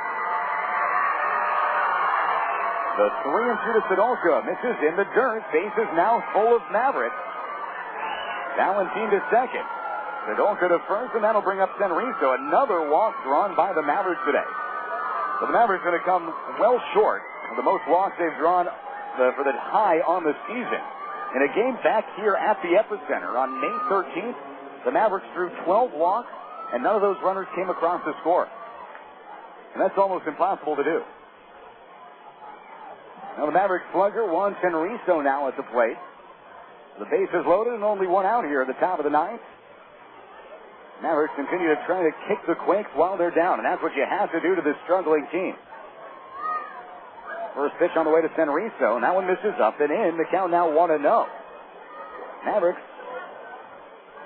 The 3-2 to Sadolka misses in the dirt. Bases now full of Mavericks. Valentine to second. Sadolka to first, and that'll bring up Senriso. Another walk drawn by the Mavericks today. So the Mavericks are going to come well short of the most walks they've drawn for the high on the season. In a game back here at the Epicenter on May 13th, the Mavericks drew 12 walks, and none of those runners came across the score. And that's almost impossible to do. Now the Mavericks slugger, Juan Senriso now at the plate. The base is loaded and only 1 out here at the top of the 9th. Mavericks continue to try to kick the Quakes while they're down, and that's what you have to do to this struggling team. First pitch on the way to Senriso, and that one misses up and in. The count now 1-0. Mavericks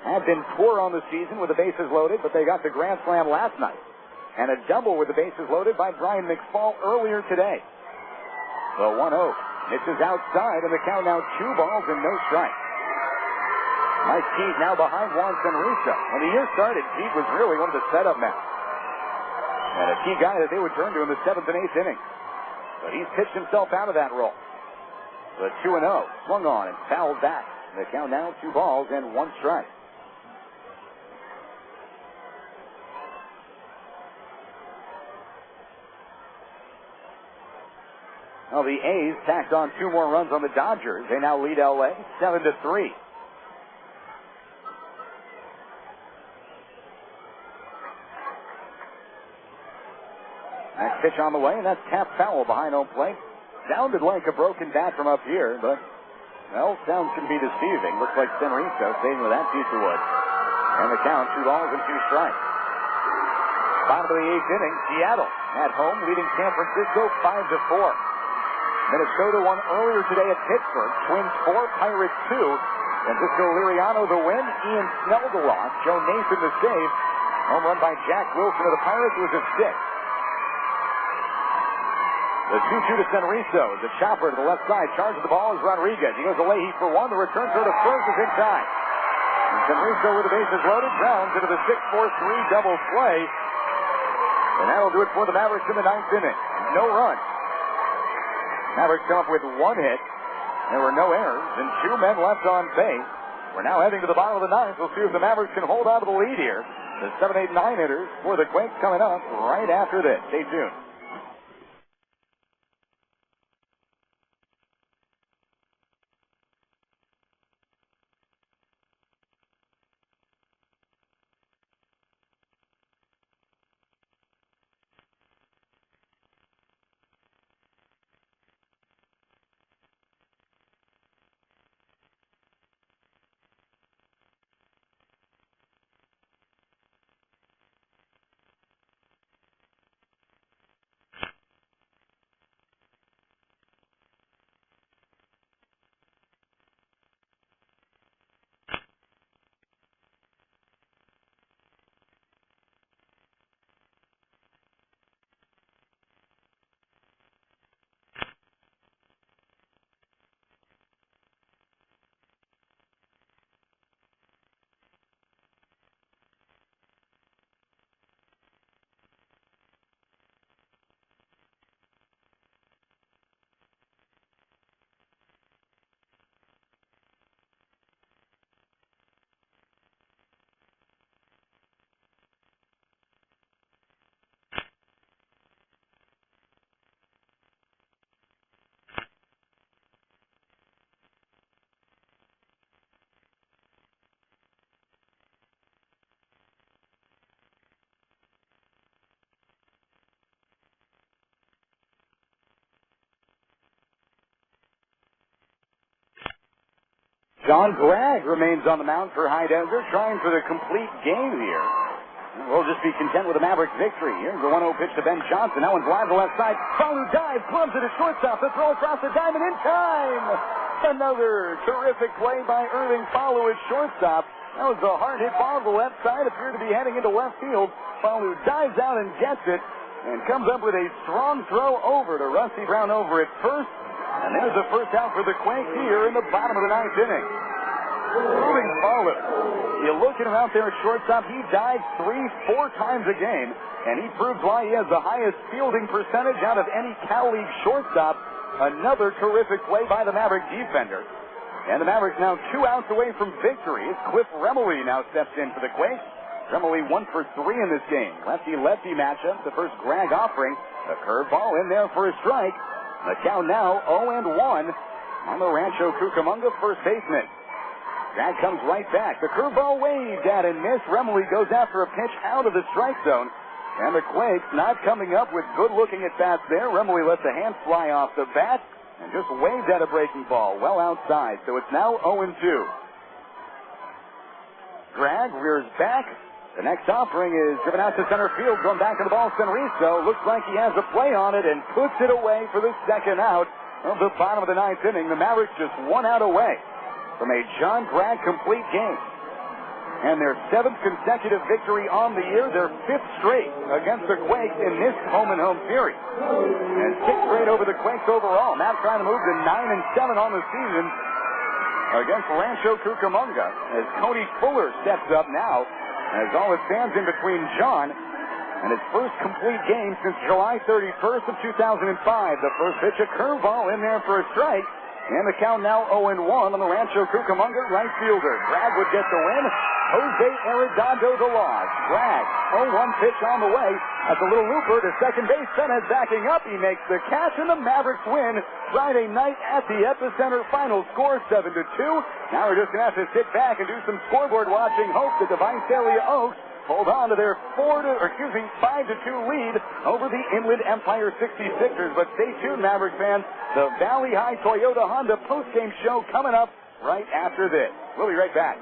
have been poor on the season with the bases loaded, but they got the grand slam last night. And a double with the bases loaded by Brian McFall earlier today. The 1-0 misses outside, and the count now 2 balls and no strikes. Mike Keith now behind Juan Senriso. When the year started, Keith was really one of the setup men. And a key guy that they would turn to in the 7th and 8th innings. But he's pitched himself out of that role. The 2-0 swung on and fouled back. The count now 2 balls and 1 strike. Well, the A's tacked on 2 more runs on the Dodgers. They now lead LA 7-3. Next pitch on the way, and that's tapped foul behind home plate. Sounded like a broken bat from up here, but, well, sounds can be deceiving. Looks like Senriso staying with that piece of wood. And the count, 2 balls and 2 strikes. Bottom of the 8th inning, Seattle at home leading San Francisco 5-4. Minnesota won earlier today at Pittsburgh. Twins 4, Pirates 2. Francisco Liriano the win. Ian Snell the loss. Joe Nathan the save. Home run by Jack Wilson of the Pirates was a 6. The 2-2 to Senriso. The chopper to the left side. Charges the ball is Rodriguez. He goes to Leahy for 1. The return throw to first is in time. And Senriso with the bases loaded. Grounds into the 6-4-3 double play. And that'll do it for the Mavericks in the 9th inning. No run. Mavericks come up with 1 hit. There were no errors and 2 men left on base. We're now heading to the bottom of the 9th. We'll see if the Mavericks can hold on to the lead here. The 7, 8, 9 hitters for the Quakes coming up right after this. Stay tuned. John Bragg remains on the mound for High Desert, trying for the complete game here. We'll just be content with a Mavericks victory. Here's the 1-0 pitch to Ben Johnson. That one's live to the left side. Falu dives, clubs it at shortstop. The throw across the diamond in time. Another terrific play by Irving Falu at shortstop. That was a hard hit ball to the left side. Appeared to be heading into left field. Falu dives out and gets it and comes up with a strong throw over to Rusty Brown over at first. And there's the first out for the Quakes here in the bottom of the ninth inning. Moving Falu. You look at him out there at shortstop. He dives 3-4 times a game, and he proves why he has the highest fielding percentage out of any Cal League shortstop. Another terrific play by the Maverick defender. And the Mavericks now 2 outs away from victory as Cliff Remily now steps in for the Quakes. Remily 1 for 3 in this game. Lefty-lefty matchup. The first Greg offering. A curveball in there for a strike. The count now 0-1 on the Rancho Cucamonga first baseman. Greg comes right back. The curveball waved at and missed. Remily goes after a pitch out of the strike zone. And the Quakes not coming up with good-looking at-bats there. Remily lets the hand fly off the bat and just waved at a breaking ball well outside. So it's now 0-2. Greg rears back. The next offering is driven out to center field, going back to the ball. Senriso looks like he has a play on it and puts it away for the second out of the bottom of the ninth inning. The Mavericks just 1 out away from a John Greg complete game. And their 7th consecutive victory on the year, their 5th straight against the Quakes in this home-and-home series. And 6th straight over the Quakes overall. Matt trying to move to 9-7 on the season against Rancho Cucamonga as Cody Fuller steps up now as all it stands in between John and his first complete game since July 31st of 2005. The first pitch, a curveball in there for a strike. And the count now 0-1 on the Rancho Cucamonga right fielder. Greg would get the win. Jose Arredondo the loss. Greg, 0-1 pitch on the way. That's a little looper to second base. Fenez backing up. He makes the catch, and the Mavericks win Friday night at the Epicenter. Final score 7-2. Now we're just going to have to sit back and do some scoreboard watching. Hope that the Visalia Oaks hold on to their 5-2 lead over the Inland Empire 66ers. But stay tuned, Mavericks fans. The Valley High Toyota Honda postgame show coming up right after this. We'll be right back.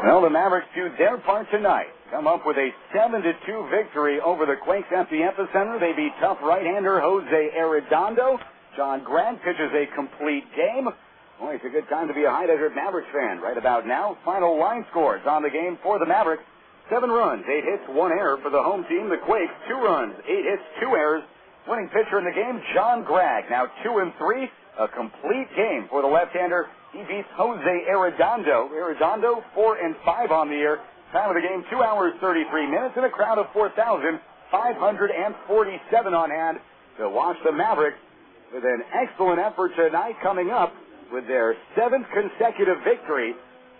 Well, the Mavericks do their part tonight. Come up with a 7-2 victory over the Quakes at the Epicenter. They beat tough right-hander Jose Arredondo. John Grant pitches a complete game. Boy, it's a good time to be a High Desert Mavericks fan right about now. Final line scores on the game for the Mavericks. 7 runs, 8 hits, 1 error for the home team. The Quakes, 2 runs, 8 hits, 2 errors. Winning pitcher in the game, John Grant. Now 2-3. A complete game for the left-hander. He beats Jose Arredondo. Arredondo 4-5 on the year. Time of the game, 2 hours, 33 minutes, and a crowd of 4,547 on hand to watch the Mavericks with an excellent effort tonight coming up with their 7th consecutive victory.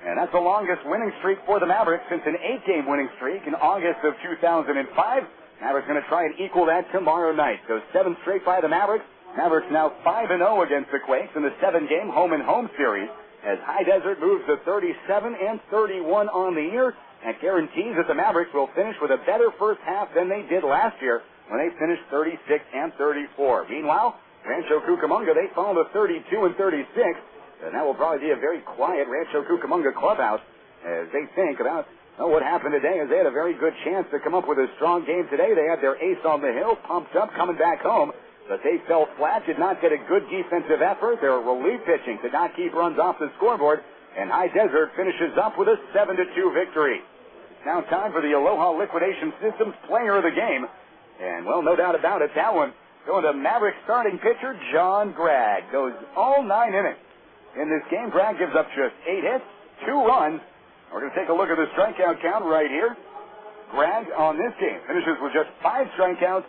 And that's the longest winning streak for the Mavericks since an 8-game winning streak in August of 2005. Mavericks going to try and equal that tomorrow night. So 7 straight by the Mavericks. Mavericks now 5-0 against the Quakes in the 7-game home-and-home series as High Desert moves to 37-31 on the year. That guarantees that the Mavericks will finish with a better first half than they did last year when they finished 36-34. Meanwhile, Rancho Cucamonga, they fall to 32-36, and that will probably be a very quiet Rancho Cucamonga clubhouse as they think about what happened today, as they had a very good chance to come up with a strong game today. They had their ace on the hill, pumped up, coming back home, but they fell flat, did not get a good defensive effort. Their relief pitching did not keep runs off the scoreboard, and High Desert finishes up with a 7-2 victory. Now time for the Aloha Liquidation Systems player of the game, and, well, no doubt about it, that one going to Mavericks starting pitcher John Gregg. Goes all 9 innings. In this game, Gregg gives up just 8 hits, 2 runs. We're going to take a look at the strikeout count right here. Gregg on this game finishes with just 5 strikeouts,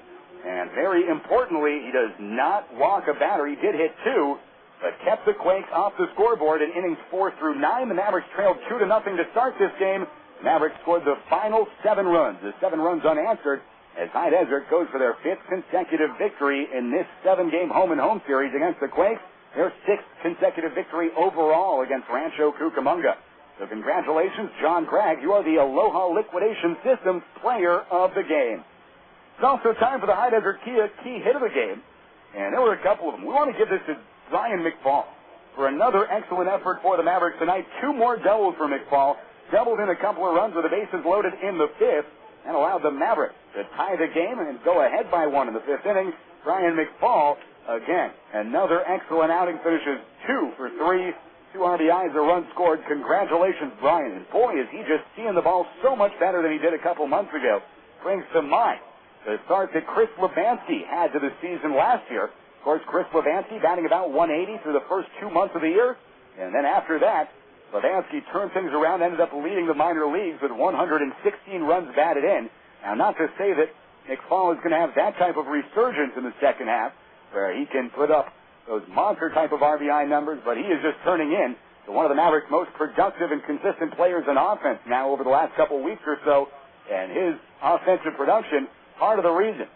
and very importantly, he does not walk a batter. He did hit 2, but kept the Quakes off the scoreboard in innings 4 through 9. The Mavericks trailed 2-0 to start this game. Mavericks scored the final 7 runs. The 7 runs unanswered as High Desert goes for their 5th consecutive victory in this 7-game home-and-home series against the Quakes. Their 6th consecutive victory overall against Rancho Cucamonga. So congratulations, John Gregg. You are the Aloha Liquidation Systems player of the game. It's also time for the High Desert key hit of the game, and there were a couple of them. We want to give this to Brian McFall for another excellent effort for the Mavericks tonight. 2 more doubles for McFall. Doubled in a couple of runs with the bases loaded in the 5th and allowed the Mavericks to tie the game and go ahead by 1 in the 5th inning. Brian McFall, again, another excellent outing, finishes 2 for 3. 2 RBIs, a run scored. Congratulations, Brian. And boy, is he just seeing the ball so much better than he did a couple months ago. Brings to mind the start that Chris Lebansky had to the season last year. Of course, Chris Lebansky batting about 180 through the first 2 months of the year. And then after that, Lebansky turned things around, ended up leading the minor leagues with 116 runs batted in. Now, not to say that McFall is going to have that type of resurgence in the second half, where he can put up those monster type of RBI numbers, but he is just turning in to one of the Mavericks' most productive and consistent players in offense now over the last couple weeks or so, and his offensive production, part of the reason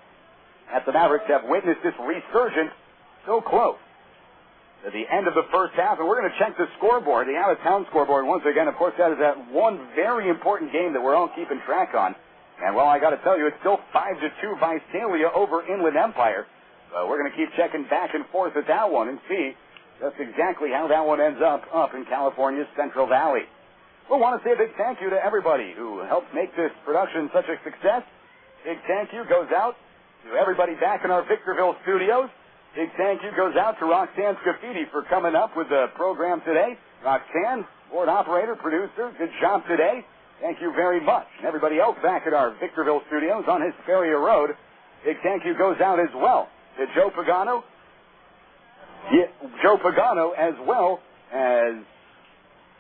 that the Mavericks have witnessed this resurgence so close at the end of the first half. And we're going to check the scoreboard, the out-of-town scoreboard once again. Of course, that is that one very important game that we're all keeping track on. And, well, I got to tell you, it's still 5-2 Visalia over Inland Empire. We're going to keep checking back and forth at that one and see just exactly how that one ends up in California's Central Valley. We'll want to say a big thank you to everybody who helped make this production such a success. Big thank you goes out to everybody back in our Victorville studios. Big thank you goes out to Roxanne Scafidi for coming up with the program today. Roxanne, board operator, producer, good job today. Thank you very much. And everybody else back at our Victorville studios on Hesperia Road, big thank you goes out as well to Joe Pagano. Joe Pagano, as well as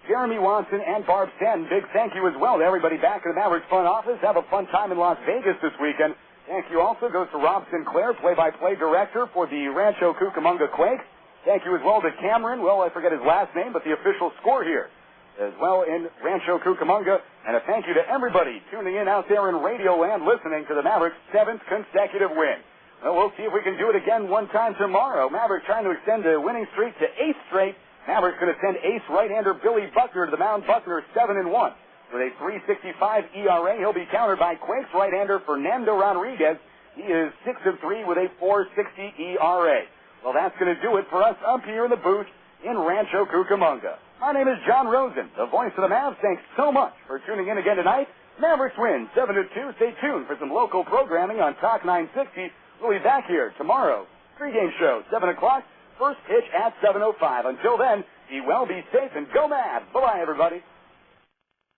Jeremy Watson and Barb Stanton. Big thank you as well to everybody back in the Mavericks front office. Have a fun time in Las Vegas this weekend. Thank you also goes to Rob Sinclair, play-by-play director for the Rancho Cucamonga Quakes. Thank you as well to Cameron. Well, I forget his last name, but the official score here as well in Rancho Cucamonga. And a thank you to everybody tuning in out there in Radio Land listening to the Mavericks' 7th consecutive win. Well, we'll see if we can do it again one time tomorrow. Mavericks trying to extend the winning streak to 8 straight. Mavericks going to send ace right-hander Billy Buckner to the mound. Buckner 7-1 with a 3.65 ERA. He'll be countered by Quakes right-hander Fernando Rodriguez. He is 6-3 with a 4.60 ERA. Well, that's going to do it for us up here in the booth in Rancho Cucamonga. My name is John Rosen, the voice of the Mavs. Thanks so much for tuning in again tonight. Mavericks win 7-2. Stay tuned for some local programming on Talk 960. We'll be back here tomorrow. Pre-game show, 7 o'clock. First pitch at 7:05. Until then, be well, be safe, and go Mavs. Bye-bye, everybody.